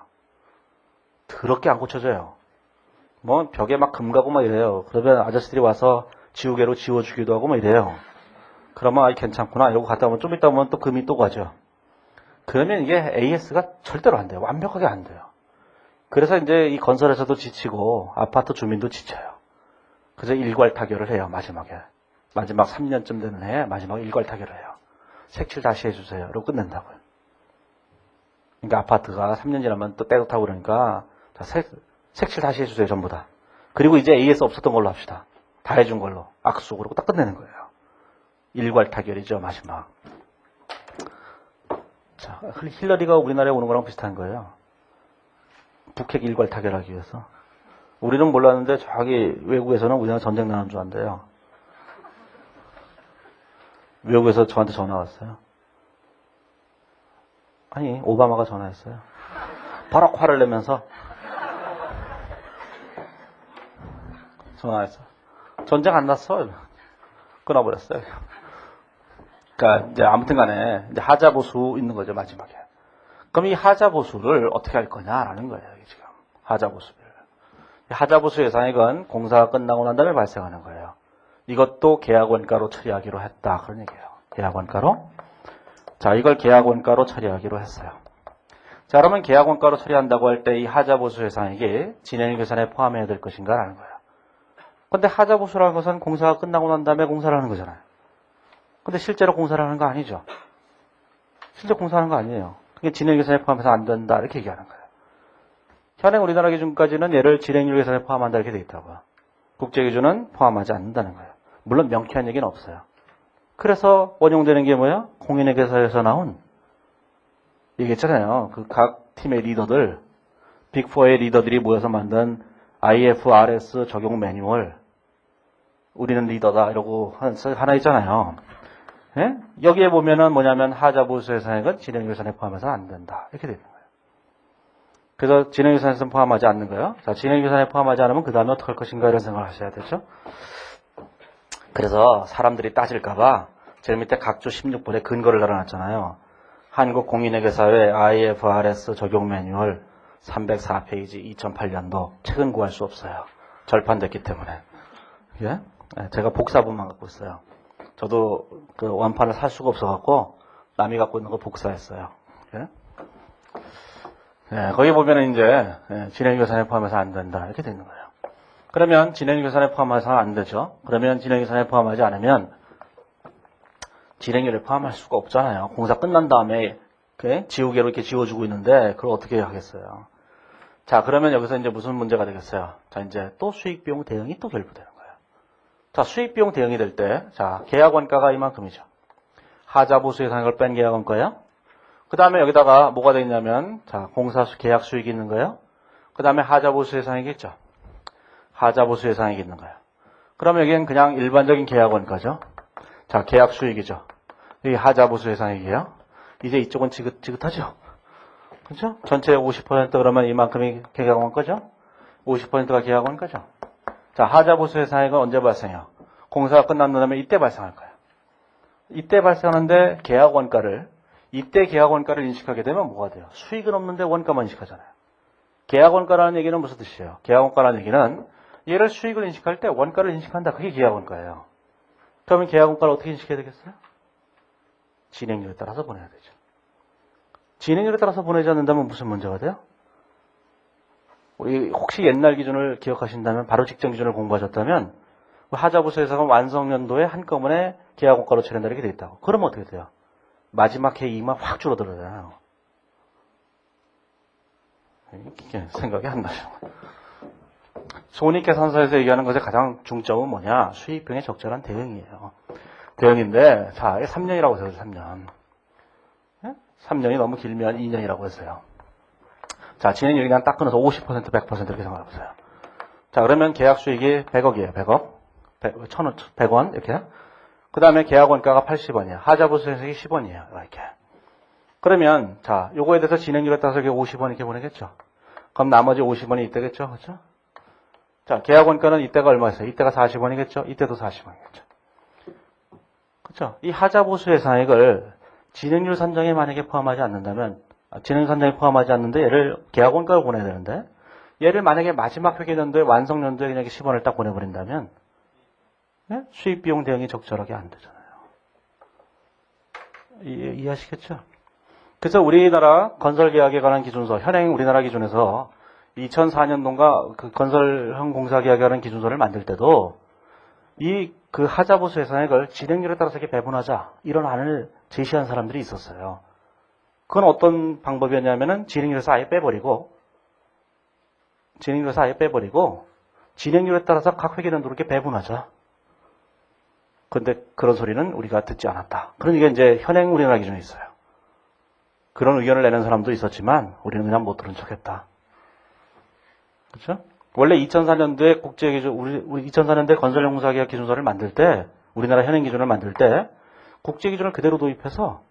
더럽게 안 고쳐져요. 뭐 벽에 막 금 가고 막 이래요. 그러면 아저씨들이 와서 지우개로 지워주기도 하고 막 이래요. 그러면 아이 괜찮구나 이러고 갔다 오면 좀 이따 보면 또 금이 또 가죠. 그러면 이게 AS가 절대로 안 돼요. 완벽하게 안 돼요. 그래서 이제 이 건설에서도 지치고 아파트 주민도 지쳐요. 그래서 일괄 타결을 해요. 마지막 3년쯤 되는 해에 마지막 일괄 타결을 해요. 색칠 다시 해주세요. 이러고 끝낸다고요. 그러니까 아파트가 3년 지나면 또 때도 타고 그러니까 자, 색칠 다시 해주세요. 전부 다. 그리고 이제 AS 없었던 걸로 합시다. 다 해준 걸로. 악수 그러고 딱 끝내는 거예요. 일괄 타결이죠. 마지막. 자, 힐러리가 우리나라에 오는 거랑 비슷한 거예요. 북핵 일괄 타결하기 위해서. 우리는 몰랐는데 저기 외국에서는 우리나라 전쟁 나는 줄 안대요. 외국에서 저한테 전화 왔어요. 아니, 오바마가 전화했어요. 바로 화를 내면서 전화했어. 전쟁 안 났어. 끊어버렸어요. 그러니까 이제 아무튼 간에 이제 하자보수 있는 거죠, 마지막에. 그럼 이 하자보수를 어떻게 할 거냐라는 거예요, 지금. 하자보수를. 하자보수 예상액은 공사가 끝나고 난 다음에 발생하는 거예요. 이것도 계약원가로 처리하기로 했다. 그런 얘기예요. 계약원가로. 자, 이걸 계약원가로 처리하기로 했어요. 자, 그러면 계약원가로 처리한다고 할 때 이 하자보수 예상액이 진행일 계산에 포함해야 될 것인가 라는 거예요. 근데 하자보수라는 것은 공사가 끝나고 난 다음에 공사를 하는 거잖아요. 근데 실제로 공사를 하는 거 아니죠. 실제 공사하는 거 아니에요. 그게 진행일 계산에 포함해서 안 된다 이렇게 얘기하는 거예요. 현행 우리나라 기준까지는 얘를 진행일 계산에 포함한다 이렇게 돼 있다고요. 국제기준은 포함하지 않는다는 거예요. 물론 명쾌한 얘기는 없어요. 그래서 원용되는 게 뭐예요? 공인회계사에서 나온 얘기했잖아요. 그 각 팀의 리더들, 빅4의 리더들이 모여서 만든 IFRS 적용 매뉴얼, 우리는 리더다 이러고 하나 있잖아요. 예? 여기에 보면은 뭐냐면 하자보수 예상액은 진행예산에 포함해서 안 된다 이렇게 되는 거예요. 그래서 진행예산에서는 포함하지 않는 거예요. 자, 진행예산에 포함하지 않으면 그 다음에 어떻게 할 것인가 이런 생각을 하셔야 되죠. 그래서 사람들이 따질까봐 제일 밑에 각조 16번에 근거를 달아놨잖아요. 한국공인회계사회 IFRS 적용 매뉴얼 304페이지 2008년도 책은 구할 수 없어요. 절판됐기 때문에. 예? 제가 복사본만 갖고 있어요. 저도 그 원판을 살 수가 없어갖고 남이 갖고 있는 거 복사했어요. 예? 예, 거기 보면은 이제 진행예산에 포함해서 안 된다 이렇게 되는 거예요. 그러면 진행예산에 포함해서 안 되죠. 그러면 진행예산에 포함하지 않으면 진행료를 포함할 수가 없잖아요. 공사 끝난 다음에 지우개로 이렇게 지워주고 있는데 그걸 어떻게 하겠어요. 자, 그러면 여기서 이제 무슨 문제가 되겠어요. 자, 이제 또 수익비용 대응이 또 결부되는 거예요. 자, 수익비용 대응이 될 때, 자, 계약원가가 이만큼이죠. 하자보수 예상액을 뺀 계약원가요. 그 다음에 여기다가 뭐가 되어 있냐면, 자, 공사수 계약 수익이 있는 거예요. 그 다음에 하자보수 예상액이 있죠. 하자보수 예상액이 있는 거예요. 그러면 여기는 그냥 일반적인 계약원가죠. 자, 계약 수익이죠. 여기 하자보수 예상액이에요. 이제 이쪽은 지긋지긋하죠. 그렇죠? 전체 50% 그러면 이만큼이 계약원가죠. 50%가 계약원가죠. 자, 하자보수 예상액은 언제 발생해요? 공사가 끝난 다음에 이때 발생할 거예요. 이때 발생하는데 계약원가를 이때 계약원가를 인식하게 되면 뭐가 돼요? 수익은 없는데 원가만 인식하잖아요. 계약원가라는 얘기는 무슨 뜻이에요? 계약원가라는 얘기는 얘를 수익을 인식할 때 원가를 인식한다. 그게 계약원가예요. 그러면 계약원가를 어떻게 인식해야 되겠어요? 진행률에 따라서 보내야 되죠. 진행률에 따라서 보내지 않는다면 무슨 문제가 돼요? 우리 혹시 옛날 기준을 기억하신다면 바로 직전 기준을 공부하셨다면 하자보수 예상은 완성연도에 한꺼번에 계약원가로 처리한다 이렇게 돼 있다고. 그러면 어떻게 돼요? 마지막 해이만 확 줄어들어요. 이게 생각이 안 나죠. 손익계산서에서 얘기하는 것의 가장 중점은 뭐냐? 수익비용의 적절한 대응이에요. 대응인데, 자, 3년이라고 해서 3년. 3년이 너무 길면 2년이라고 했어요. 자, 진행률이 그냥 딱 끊어서 50%, 100% 이렇게 생각해보세요. 자, 그러면 계약 수익이 100억이에요. 100억. 100원, 이렇게. 그 다음에 계약 원가가 80원이에요. 하자보수 예상액이 10원이에요. 이렇게. 그러면, 자, 요거에 대해서 진행률에 따라서 이게 50원 이렇게 보내겠죠. 그럼 나머지 50원이 이때겠죠. 그렇죠? 자, 계약 원가는 이때가 얼마였어요? 이때가 40원이겠죠? 이때도 40원이겠죠. 그렇죠? 이 하자보수 예상액을 진행률 산정에 만약에 포함하지 않는다면, 진행 산정에 포함하지 않는데 얘를 계약 원가로 보내야 되는데, 얘를 만약에 마지막 회계연도에 완성연도에 그냥 10원을 딱 보내버린다면, 네? 수익비용 대응이 적절하게 안 되잖아요. 이해하시겠죠? 그래서 우리나라 건설계약에 관한 기준서, 현행 우리나라 기준에서 2004년도인가 그 건설형 공사계약에 관한 기준서를 만들 때도 그 하자보수 예상액을 진행률에 따라서 이렇게 배분하자 이런 안을 제시한 사람들이 있었어요. 그건 어떤 방법이었냐면은 진행률에서 아예 빼버리고 진행률에 따라서 각 회계연도로 이렇게 배분하자. 그런데 그런 소리는 우리가 듣지 않았다. 그러니까 이제 현행 우리나라 기준에 있어요. 그런 의견을 내는 사람도 있었지만 우리는 그냥 못 들은 척했다. 그렇죠? 원래 2004년도에 국제기준, 우리 2004년도에 건설용사계약 기준서를 만들 때, 우리나라 현행 기준을 만들 때, 국제기준을 그대로 도입해서,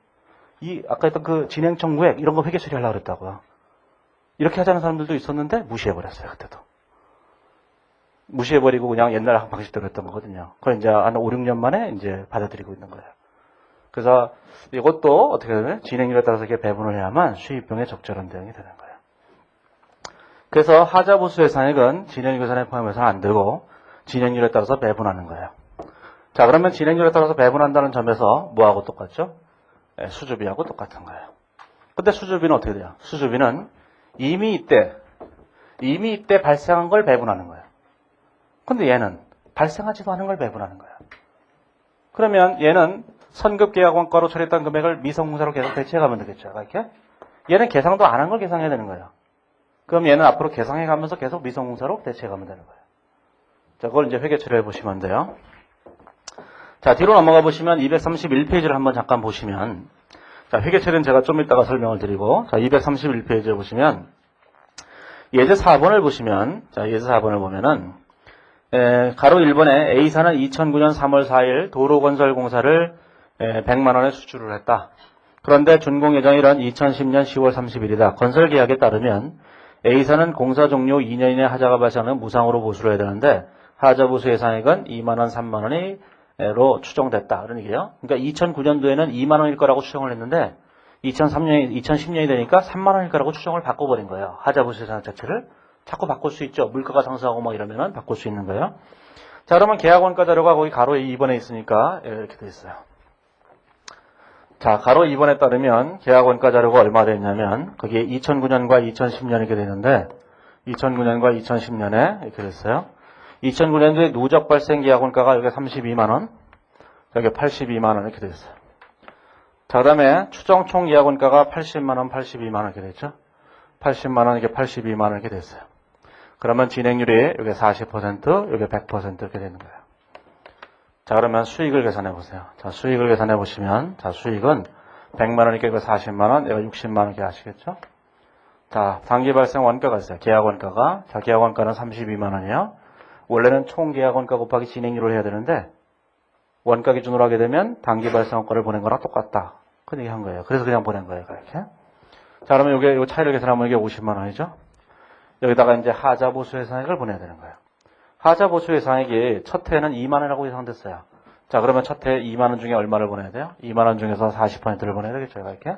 아까 했던 그 진행청구액, 이런 거 회계 처리하려고 그랬다고요. 이렇게 하자는 사람들도 있었는데, 무시해버렸어요, 그때도. 무시해버리고 그냥 옛날 방식대로 했던 거거든요. 그걸 이제 한 5, 6년 만에 이제 받아들이고 있는 거예요. 그래서 이것도 어떻게 되면 진행률에 따라서 이렇게 배분을 해야만 수익비용에 적절한 대응이 되는 거예요. 그래서 하자보수 예상액은 진행률 계산에 포함해서는 안 되고 진행률에 따라서 배분하는 거예요. 자, 그러면 진행률에 따라서 배분한다는 점에서 뭐하고 똑같죠? 수주비하고 똑같은 거예요. 근데 수주비는 어떻게 돼요? 수주비는 이미 이때 발생한 걸 배분하는 거예요. 근데 얘는 발생하지도 않은 걸 배분하는 거예요. 그러면 얘는 선급계약원가로 처리했던 금액을 미성공사로 계속 대체해가면 되겠죠. 이렇게? 얘는 계상도 안 한 걸 계상해야 되는 거예요. 그럼 얘는 앞으로 계상해가면서 계속 미성공사로 대체해가면 되는 거예요. 자, 그걸 이제 회계 처리해 보시면 돼요. 자, 뒤로 넘어가 보시면 231페이지를 한번 잠깐 보시면, 자, 회계 처리는 제가 좀 이따가 설명을 드리고, 자, 231페이지에 보시면, 예제 4번을 보시면, 자, 예제 4번을 보면은, 가로 1번에 A사는 2009년 3월 4일 도로건설공사를 100만원에 수주를 했다. 그런데 준공 예정일은 2010년 10월 30일이다. 건설계약에 따르면 A사는 공사 종료 2년 이내 하자가 발생하면 무상으로 보수를 해야 되는데 하자 보수 예상액은 2만원, 3만원으로 추정됐다. 그런 얘기예요. 그러니까 2009년도에는 2만원일 거라고 추정을 했는데 2010년이 되니까 3만원일 거라고 추정을 바꿔버린 거예요. 하자 보수 예상액 자체를. 자꾸 바꿀 수 있죠. 물가가 상승하고 막 이러면은 바꿀 수 있는 거예요. 자, 그러면 계약원가 자료가 거기 가로 2번에 있으니까 이렇게 돼 있어요. 자, 가로 2번에 따르면 계약원가 자료가 얼마 됐냐면 거기에 2009년과 2010년 이렇게 되는데 2009년과 2010년에 이렇게 됐어요. 2009년도에 누적 발생 계약원가가 여기 32만원, 여기 82만원 이렇게 됐어요. 자, 그 다음에 추정 총 계약원가가 80만원, 82만원 이렇게 됐죠. 80만원, 이게 82만원 이렇게 됐어요. 그러면 진행률이 여기 40%, 여기 100% 이렇게 되는 거예요. 자, 그러면 수익을 계산해 보세요. 자, 수익을 계산해 보시면, 자, 수익은 100만원이니까 이거 40만원, 이거 60만원 이렇게 아시겠죠? 자, 단기 발생 원가가 있어요. 계약 원가가. 자, 계약 원가는 32만원이에요. 원래는 총 계약 원가 곱하기 진행률을 해야 되는데, 원가 기준으로 하게 되면 단기 발생 원가를 보낸 거랑 똑같다. 그 얘기 한 거예요. 그래서 그냥 보낸 거예요. 이렇게. 자, 그러면 여기, 요 차이를 계산하면 이게 50만원이죠? 여기다가 이제 하자 보수 예상액을 보내야 되는 거예요. 하자 보수 예상액이 첫 해에는 2만원이라고 예상됐어요. 자, 그러면 첫 해 2만원 중에 얼마를 보내야 돼요? 2만원 중에서 40%를 보내야 되겠죠, 이렇게.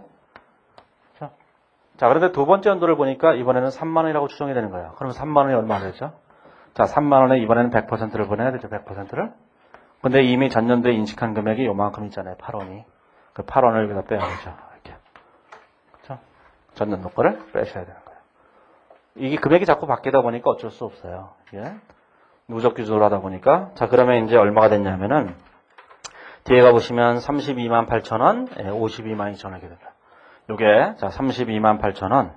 자, 그런데 두 번째 연도를 보니까 이번에는 3만원이라고 추정이 되는 거예요. 그러면 3만원이 얼마 되죠? 자, 3만원에 이번에는 100%를 보내야 되죠, 100%를. 근데 이미 전년도에 인식한 금액이 요만큼 있잖아요, 8원이. 그 8원을 여기다 빼야 되죠, 이렇게. 그렇죠? 전년도 거를 빼셔야 되는 거예요. 이게 금액이 자꾸 바뀌다 보니까 어쩔 수 없어요. 이게 누적 기준으로 하다 보니까. 자, 그러면 이제 얼마가 됐냐면은 뒤에 가보시면 32만 8천원, 52만 2천원 이렇게 됩니다. 요게, 자, 32만 8천원.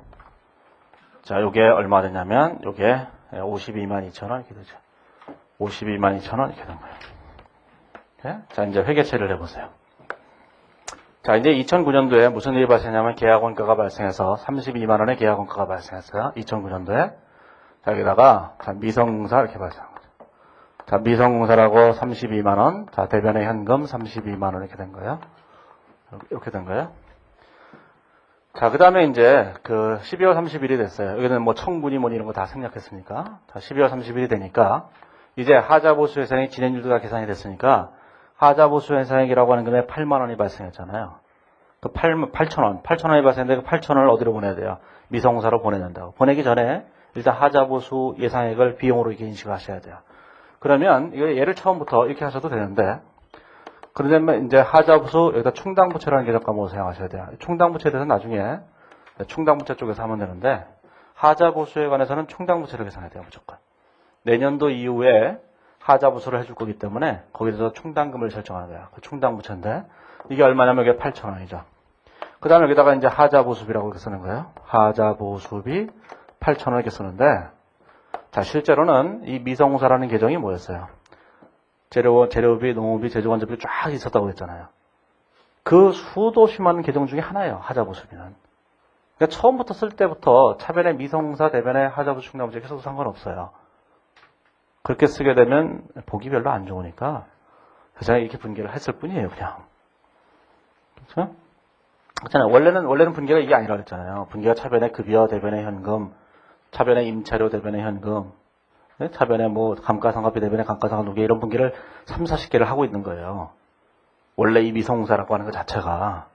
자, 요게 얼마 됐냐면, 요게 52만 2천원 이렇게 되죠. 52만 2천원 이렇게 된 거예요. 네? 자, 이제 회계처리를 해보세요. 자, 이제 2009년도에 무슨 일이 발생했냐면 계약원가가 발생해서 32만원의 계약원가가 발생했어요. 2009년도에. 자, 여기다가, 자, 미성공사 이렇게 발생한 거죠. 자, 미성공사라고 32만원. 자, 대변의 현금 32만원 이렇게 된 거예요. 이렇게 된 거예요. 자, 그 다음에 이제 그 12월 30일이 됐어요. 여기는 뭐 청분이 뭐 이런 거 다 생략했으니까. 자, 12월 30일이 되니까 이제 하자보수 예상액 진행률도 다 계산이 됐으니까 하자보수 예상액이라고 하는 금액 8만원이 발생했잖아요. 그 8천원. 8천원이 발생했는데 그 8천원을 어디로 보내야 돼요? 미성공사로 보내야 된다고. 보내기 전에 일단 하자보수 예상액을 비용으로 이렇게 인식을 하셔야 돼요. 그러면 이거 얘를 처음부터 이렇게 하셔도 되는데 그러면 이제 하자보수 여기다 충당부채라는 개념 과목을 사용하셔야 돼요. 충당부채에 대해서 나중에 충당부채 쪽에서 하면 되는데 하자보수에 관해서는 충당부채를 계산해야 돼요. 무조건. 내년도 이후에 하자보수를 해줄 거기 때문에 거기서 충당금을 설정하는 거예요. 그 충당부채인데 이게 얼마냐면 이게 8천원이죠. 그 다음에 여기다가 이제 하자보수비라고 이렇게 쓰는 거예요. 하자보수비 8천원 이렇게 쓰는데 자, 실제로는 이 미성공사라는 계정이 뭐였어요? 재료비, 농업비, 제조관접비 쫙 있었다고 했잖아요. 그 수도 심한 계정 중에 하나예요. 하자보수비는. 그러니까 처음부터 쓸 때부터 차변의 미성공사, 대변의 하자보수 충당부채 계속 상관없어요. 그렇게 쓰게 되면 보기 별로 안 좋으니까 그냥 이렇게 분개를 했을 뿐이에요. 그냥. 그렇죠? 그렇잖아요. 원래는 분개가 이게 아니라고 했잖아요. 분개가 차변의 급여, 대변의 현금, 차변의 임차료, 대변의 현금, 차변에 뭐 감가상각비, 대변에 감가상각비 이런 분기를 3, 40개를 하고 있는 거예요. 원래 이 미성공사라고 하는 것 자체가.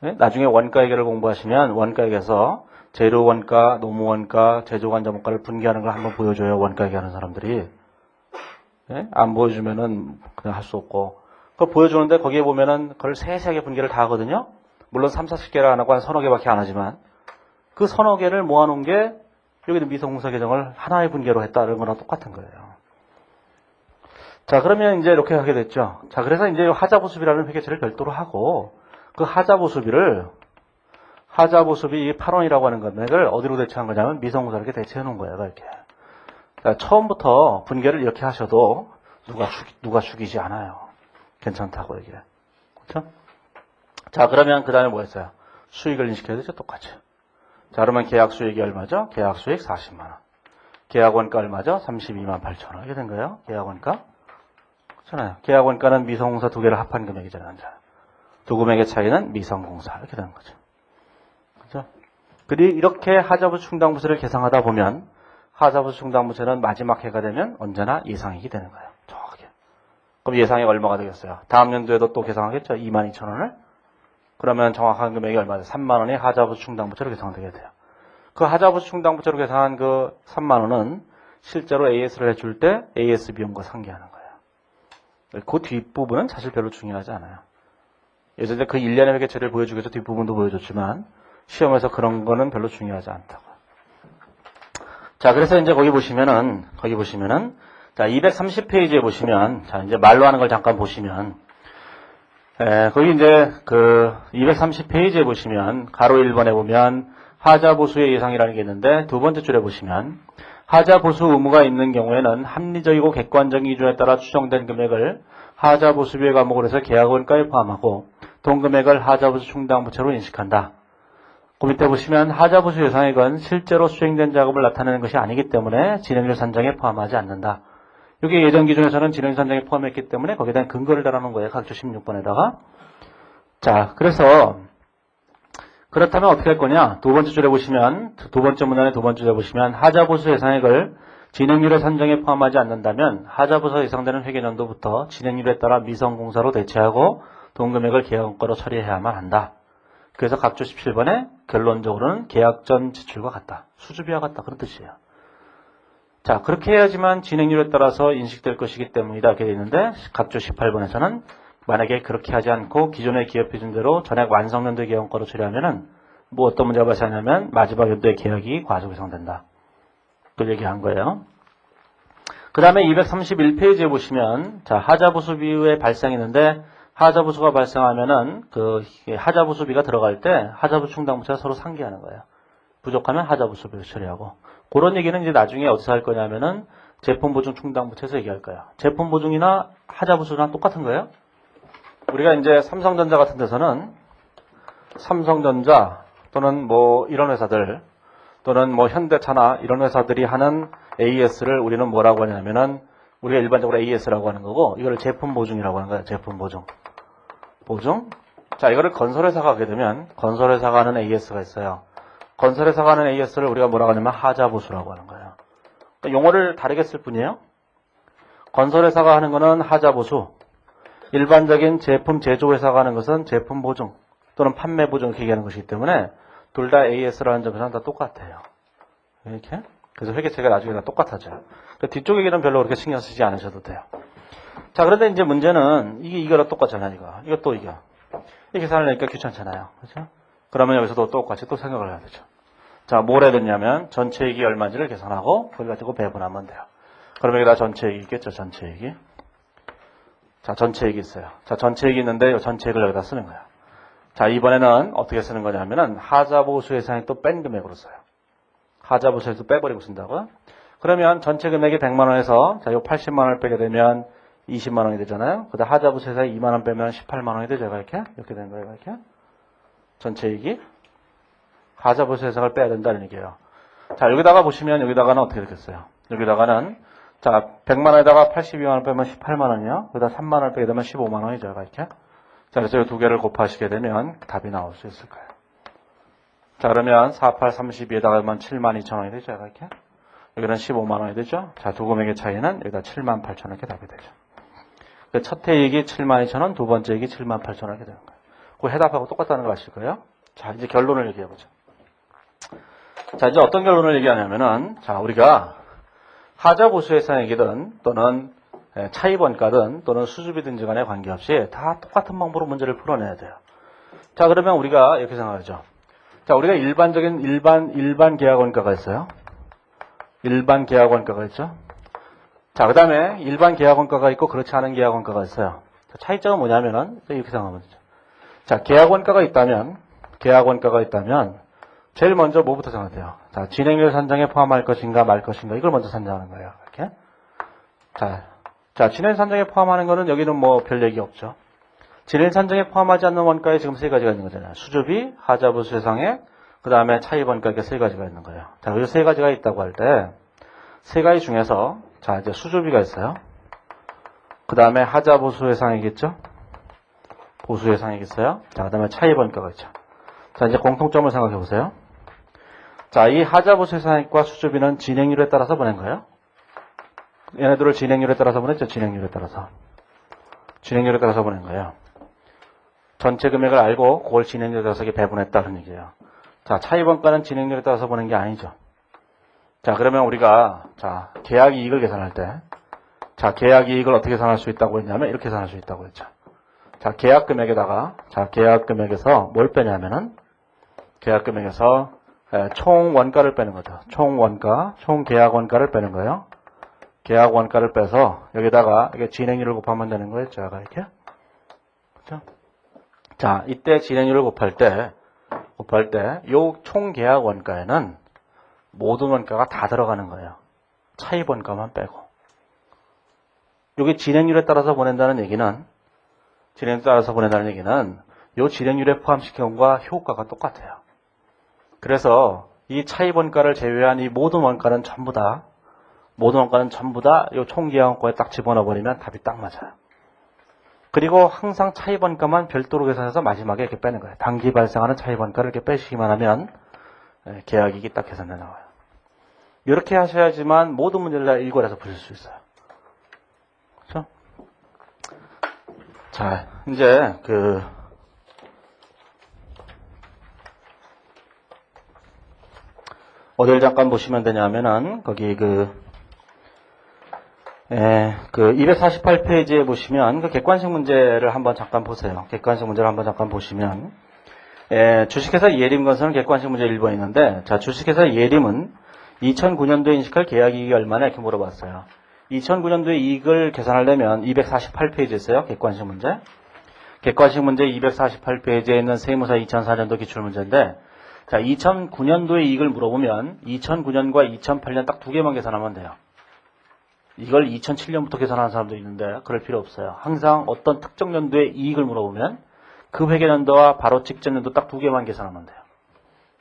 나중에 원가액을 공부하시면 원가액에서 재료 원가, 노무 원가, 제조관자 원가를 분기하는 걸 한번 보여줘요. 원가액 하는 사람들이. 안 보여주면은 그냥 할 수 없고 그걸 보여주는데 거기에 보면은 그걸 세세하게 분개를 다 하거든요. 물론 3, 40개를 안 하고 한 서너 개밖에 안 하지만 그 서너 개를 모아놓은 게 여기도 미성공사 계정을 하나의 분개로 했다는 거랑 똑같은 거예요. 자, 그러면 이제 이렇게 하게 됐죠. 자, 그래서 이제 하자보수비라는 회계처를 별도로 하고 그 하자보수비를 하자보수비 8원이라고 하는 금액을 어디로 대체한 거냐면 미성공사 이렇게 대체해 놓은 거예요. 이렇게. 그러니까 처음부터 분개를 이렇게 하셔도 누가 죽이지 않아요. 괜찮다고 얘기해. 그렇죠? 자, 그러면 그 다음에 뭐였어요? 수익을 인식해야 되죠. 똑같이. 자, 그러면 계약 수익이 얼마죠? 계약 수익 40만 원. 계약 원가 얼마죠? 32만 8천 원. 이게 된 거예요. 계약 원가. 그렇잖아요. 계약 원가는 미성공사 두 개를 합한 금액이잖아요. 두 금액의 차이는 미성공사. 이렇게 되는 거죠. 그렇죠? 그리고 이렇게 하자보수 충당부채를 계상하다 보면 하자보수 충당부채는 마지막 해가 되면 언제나 예상액이 되는 거예요. 정확하게. 그럼 예상액 얼마가 되겠어요? 다음 연도에도 또 계상하겠죠? 22,000원을. 그러면 정확한 금액이 얼마죠? 3만 원이 하자보수 충당부채로 계상되게 돼요. 그 하자보수 충당부채로 계상한 그 3만 원은 실제로 AS를 해줄 때 AS 비용과 상계하는 거예요. 그 뒷부분은 사실 별로 중요하지 않아요. 예전에 그 1년의 회계처리를 보여주기 위해서 뒷부분도 보여줬지만 시험에서 그런 거는 별로 중요하지 않다고. 자, 그래서 이제 거기 보시면은 자, 230페이지에 보시면 자, 이제 말로 하는 걸 잠깐 보시면 거기 이제 그 230페이지에 보시면 가로 1번에 보면 하자보수의 예상이라는 게 있는데 두 번째 줄에 보시면 하자보수 의무가 있는 경우에는 합리적이고 객관적인 기준에 따라 추정된 금액을 하자보수비의 과목으로 해서 계약원가에 포함하고 동금액을 하자보수 충당부채로 인식한다. 그 밑에 보시면 하자보수 예상액은 실제로 수행된 작업을 나타내는 것이 아니기 때문에 진행률 산정에 포함하지 않는다. 이게 예전 기준에서는 진행률 산정에 포함했기 때문에 거기에 대한 근거를 달아놓은 거예요. 각조 16번에다가. 자, 그래서 그렇다면 어떻게 할 거냐? 두 번째 줄에 보시면 두 번째 문단의 두 번째 줄에 보시면 하자보수 예상액을 진행률의 산정에 포함하지 않는다면 하자보수 예상되는 회계년도부터 진행률에 따라 미성공사로 대체하고 동금액을 계약원가로 처리해야만 한다. 그래서 각조 17번에 결론적으로는 계약 전 지출과 같다. 수주비와 같다. 그런 뜻이에요. 자, 그렇게 해야지만 진행률에 따라서 인식될 것이기 때문이다. 이렇게 되어 있는데 각조 18번에서는 만약에 그렇게 하지 않고 기존의 기업 기준대로 전액 완성연도의 계약원가로 처리하면은 뭐 어떤 문제가 발생하냐면 마지막 연도의 계약이 과속 예상된다. 그걸 얘기한 거예요. 그 다음에 231페이지에 보시면 자, 하자보수비의 발생했는데 하자보수가 발생하면은 그 하자보수비가 들어갈 때 하자보수 충당부채가 서로 상기하는 거예요. 부족하면 하자보수비를 처리하고 그런 얘기는 이제 나중에 어디서 할 거냐면은 제품보증 충당부채에서 얘기할 거예요. 제품보증이나 하자보수랑 똑같은 거예요. 우리가 이제 삼성전자 같은 데서는 삼성전자 또는 뭐 이런 회사들 또는 뭐 현대차나 이런 회사들이 하는 AS를 우리는 뭐라고 하냐면은 우리가 일반적으로 AS라고 하는 거고 이거를 제품보증이라고 하는 거예요. 제품보증. 보증. 자, 이거를 건설회사가 하게 되면 건설회사가 하는 AS가 있어요. 건설회사가 하는 AS를 우리가 뭐라고 하냐면 하자보수라고 하는 거예요. 그러니까 용어를 다르게 쓸 뿐이에요. 건설회사가 하는 거는 하자보수. 일반적인 제품 제조회사가 하는 것은 제품보증 또는 판매보증 이렇게 얘기하는 것이기 때문에 둘 다 AS라는 점에서는 다 똑같아요. 이렇게. 그래서 회계체가 나중에 다 똑같아져요. 뒤쪽 얘기는 별로 그렇게 신경 쓰지 않으셔도 돼요. 자, 그런데 이제 문제는 이거랑 똑같잖아요. 이것도 이거. 이 계산을 내니까 귀찮잖아요. 그렇죠? 그러면 여기서도 똑같이 또 생각을 해야 되죠. 자, 뭘 해야 되냐면 전체이익이 얼마인지를 계산하고 그걸 가지고 배분하면 돼요. 그러면 여기다 전체이익이 있겠죠. 전체이익이. 자, 전체이익이 있어요. 자, 전체이익이 있는데 이 전체이익을 여기다 쓰는 거예요. 자, 이번에는 어떻게 쓰는 거냐면은 하자보수 예상액 또 뺀 금액으로 써요. 하자보수에서 빼버리고 쓴다고요? 그러면 전체 금액이 100만 원에서 자, 요 80만 원을 빼게 되면 20만 원이 되잖아요. 그다음 하자보수에서 2만 원 빼면 18만 원이 되죠. 이렇게 된 거예요. 이렇게. 전체 이익이 하자보수 예상을 빼야 된다는 얘기예요. 자, 여기다가 보시면 여기다가는 어떻게 되겠어요? 여기다가는 자, 100만 원에다가 82만 원 빼면 18만 원이요. 그다음 3만 원을 빼게 되면 15만 원이죠. 이렇게. 자, 그래서 이 두 개를 곱하시게 되면 답이 나올 수 있을 거예요. 자, 그러면 48, 32에다가 하면 7만 2천 원이 되죠. 이렇게. 여기는 15만 원이 되죠. 자, 두 금액의 차이는 여기다 7만 8천 원 이렇게 답이 되죠. 첫 해이익이 7만 2천 원, 두 번째 이익이 7만 8천 원 이렇게 되는 거예요. 그 해답하고 똑같다는 거 아실 거예요. 자, 이제 결론을 얘기해보죠. 자, 이제 어떤 결론을 얘기하냐면은, 자, 우리가 하자보수 예상액이든 또는 차입원가든 또는 수주비든지 간에 관계없이 다 똑같은 방법으로 문제를 풀어내야 돼요. 자, 그러면 우리가 이렇게 생각하죠. 자, 우리가 일반적인 일반 계약원가가 있어요. 일반 계약원가가 있죠. 자, 그 다음에 일반 계약원가가 있고 그렇지 않은 계약원가가 있어요. 자, 차이점은 뭐냐면은 이렇게 생각하면 되죠. 자, 계약원가가 있다면 제일 먼저 뭐부터 생각해요? 자, 진행률 산정에 포함할 것인가 말 것인가 이걸 먼저 산정하는 거예요. 이렇게. 자, 진행 산정에 포함하는 거는 여기는 뭐 별 얘기 없죠. 진행 산정에 포함하지 않는 원가에 지금 세 가지가 있는 거잖아요. 수주비, 하자부 수혜상액, 그 다음에 차입원가 이렇게 세 가지가 있는 거예요. 자, 여기 세 가지가 있다고 할 때 세 가지 중에서 자, 이제 수주비가 있어요. 그 다음에 하자부 수혜상액이겠죠. 보수혜상액이 있어요. 자, 그 다음에 차입원가가 있죠. 자, 이제 공통점을 생각해 보세요. 자, 이 하자부 수혜상액과 수주비는 진행률에 따라서 보낸 거예요. 얘네들을 진행률에 따라서 보냈죠. 진행률에 따라서 보낸 거예요. 전체 금액을 알고 그걸 진행률에 따라서 배분했다 그런 얘기예요. 자, 차입원가는 진행률에 따라서 보낸 게 아니죠. 자, 그러면 우리가 자, 계약 이익을 계산할 때 자, 계약 이익을 어떻게 계산할 수 있다고 했냐면 이렇게 계산할 수 있다고 했죠. 자, 계약 금액에다가 자, 계약 금액에서 뭘 빼냐면은 계약 금액에서 총 원가를 빼는 거죠. 총 원가, 총 계약 원가를 빼는 거예요. 계약 원가를 빼서 여기다가 이게 진행률을 곱하면 되는 거였죠. 이렇게. 그렇죠? 자, 이때 진행률을 곱할 때 요 총 계약 원가에는 모든 원가가 다 들어가는 거예요. 차입 원가만 빼고. 여기 진행률에 따라서 보낸다는 얘기는 요 진행률에 포함시킨 것과 효과가 똑같아요. 그래서 이 차입 원가를 제외한 이 모든 원가는 전부 다 요 총계약 원가에 딱 집어넣어 버리면 답이 딱 맞아요. 그리고 항상 차입 원가만 별도로 계산해서 마지막에 이렇게 빼는 거예요. 당기 발생하는 차입 원가를 이렇게 빼시기만 하면 계약이익이 딱 계산돼 나와요. 이렇게 하셔야지만 모든 문제를 다 일괄해서 푸실 수 있어요. 그렇죠? 자, 이제 어딜 잠깐 보시면 되냐면은 거기 248페이지에 보시면 그 객관식 문제를 한번 잠깐 보세요. 객관식 문제를 한번 잠깐 보시면 주식회사 예림건설은 객관식 문제 1번 있는데 자, 주식회사 예림은 2009년도에 인식할 계약이익이 얼마나 이렇게 물어봤어요. 2009년도에 이익을 계산하려면 248페이지에 있어요. 객관식 문제 248페이지에 있는 세무사 2004년도 기출문제인데 자, 2009년도에 이익을 물어보면 2009년과 2008년 딱 두 개만 계산하면 돼요. 이걸 2007년부터 계산하는 사람도 있는데 그럴 필요 없어요. 항상 어떤 특정 연도에 이익을 물어보면 그 회계연도와 바로 직전 연도 딱 두 개만 계산하면 돼요.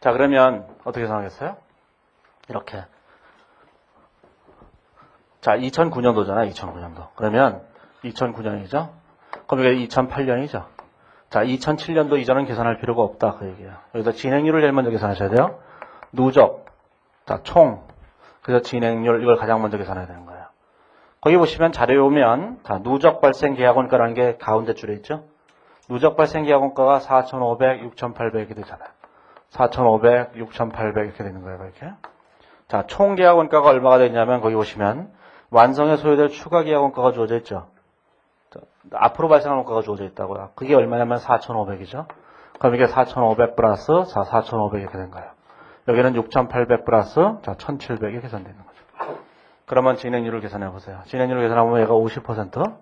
자, 그러면 어떻게 계산하겠어요? 이렇게. 자, 2009년도잖아. 2009년도. 그러면 2009년이죠. 그럼 이게 2008년이죠. 자, 2007년도 이전은 계산할 필요가 없다. 그 얘기예요. 여기서 진행률을 제일 먼저 계산하셔야 돼요. 누적. 자, 총. 그래서 진행률 이걸 가장 먼저 계산해야 되는 거예요. 거기 보시면 자료에 오면 자, 누적 발생 계약원가라는 게 가운데 줄에 있죠. 누적 발생 계약원가가 4,500, 6,800 이렇게 되잖아요. 4,500, 6,800 이렇게 되는 거예요. 이렇게. 자, 총 계약원가가 얼마가 되냐면 거기 보시면 완성에 소요될 추가 계약원가가 주어져 있죠. 자, 앞으로 발생한 원가가 주어져 있다고요. 그게 얼마냐면 4,500이죠. 그럼 이게 4,500 플러스 4,500 이렇게 된 거예요. 여기는 6,800 플러스 1,700 이렇게 계산되는 거죠. 그러면 진행률을 계산해 보세요. 진행률을 계산해보면 얘가 50%,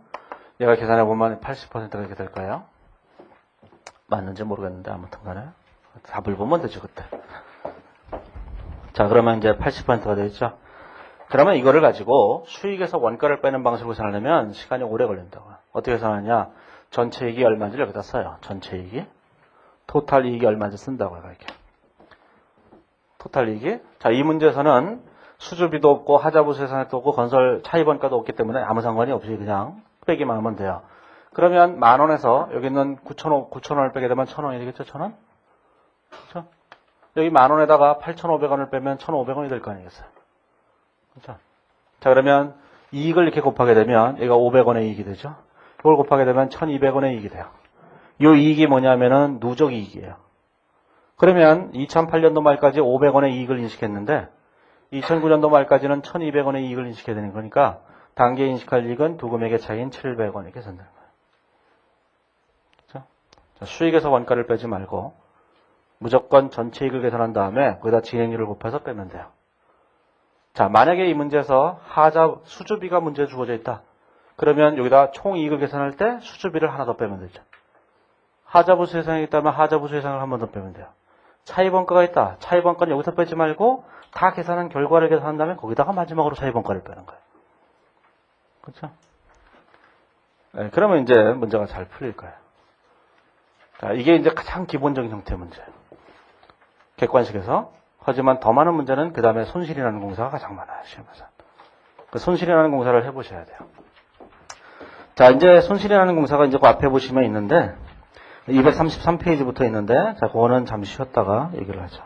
얘가 계산해보면 80%가 이렇게 될 거예요. 맞는지 모르겠는데 아무튼 간에 답을 보면 되죠 그때. 자, 그러면 이제 80%가 되겠죠. 그러면 이거를 가지고 수익에서 원가를 빼는 방식으로 계산하려면 시간이 오래 걸린다고요. 어떻게 계산하냐? 전체 이익이 얼마인지를 여기다 써요. 전체 이익이. 토탈 이익이 얼마인지 쓴다고요. 이렇게. 토탈 이익이. 자, 이 문제에서는 수주비도 없고 하자부 세산액도 없고 건설 차입원가도 없기 때문에 아무 상관이 없이 그냥 빼기만 하면 돼요. 그러면 10,000원에서 여기 있는 9,000원을 빼게 되면 1,000원이 되겠죠? 1,000원? 그렇죠? 여기 10,000원에다가 8,500원을 빼면 1,500원이 될 거 아니겠어요? 그렇죠? 자, 그러면 이익을 이렇게 곱하게 되면 얘가 500원의 이익이 되죠? 이걸 곱하게 되면 1,200원의 이익이 돼요. 이 이익이 뭐냐면은 누적 이익이에요. 그러면 2008년도 말까지 500원의 이익을 인식했는데 2009년도 말까지는 1,200원의 이익을 인식해야 되는 거니까 단기에 인식할 이익은 두 금액의 차이인 700원 이렇게 쓴다는 거예요. 그렇죠? 자, 수익에서 원가를 빼지 말고 무조건 전체 이익을 계산한 다음에 거기다 진행률을 곱해서 빼면 돼요. 자, 만약에 이 문제에서 하자 수주비가 문제 주어져 있다. 그러면 여기다 총 이익을 계산할 때 수주비를 하나 더 빼면 되죠. 하자부수 예상이 있다면 하자부수 예상을 한 번 더 빼면 돼요. 차이번가가 있다. 차이번가는 여기서 빼지 말고 다 계산한 결과를 계산한 다음에 거기다가 마지막으로 차이번가를 빼는 거예요. 그렇죠? 네, 그러면 이제 문제가 잘 풀릴 거예요. 자, 이게 이제 가장 기본적인 형태의 문제예요. 객관식에서. 하지만 더 많은 문제는 그 다음에 손실이라는 공사가 가장 많아요. 시험에서. 그 손실이라는 공사를 해보셔야 돼요. 자, 이제 손실이라는 공사가 이제 그 앞에 보시면 있는데 233페이지부터 있는데 자, 그거는 잠시 쉬었다가 얘기를 하죠.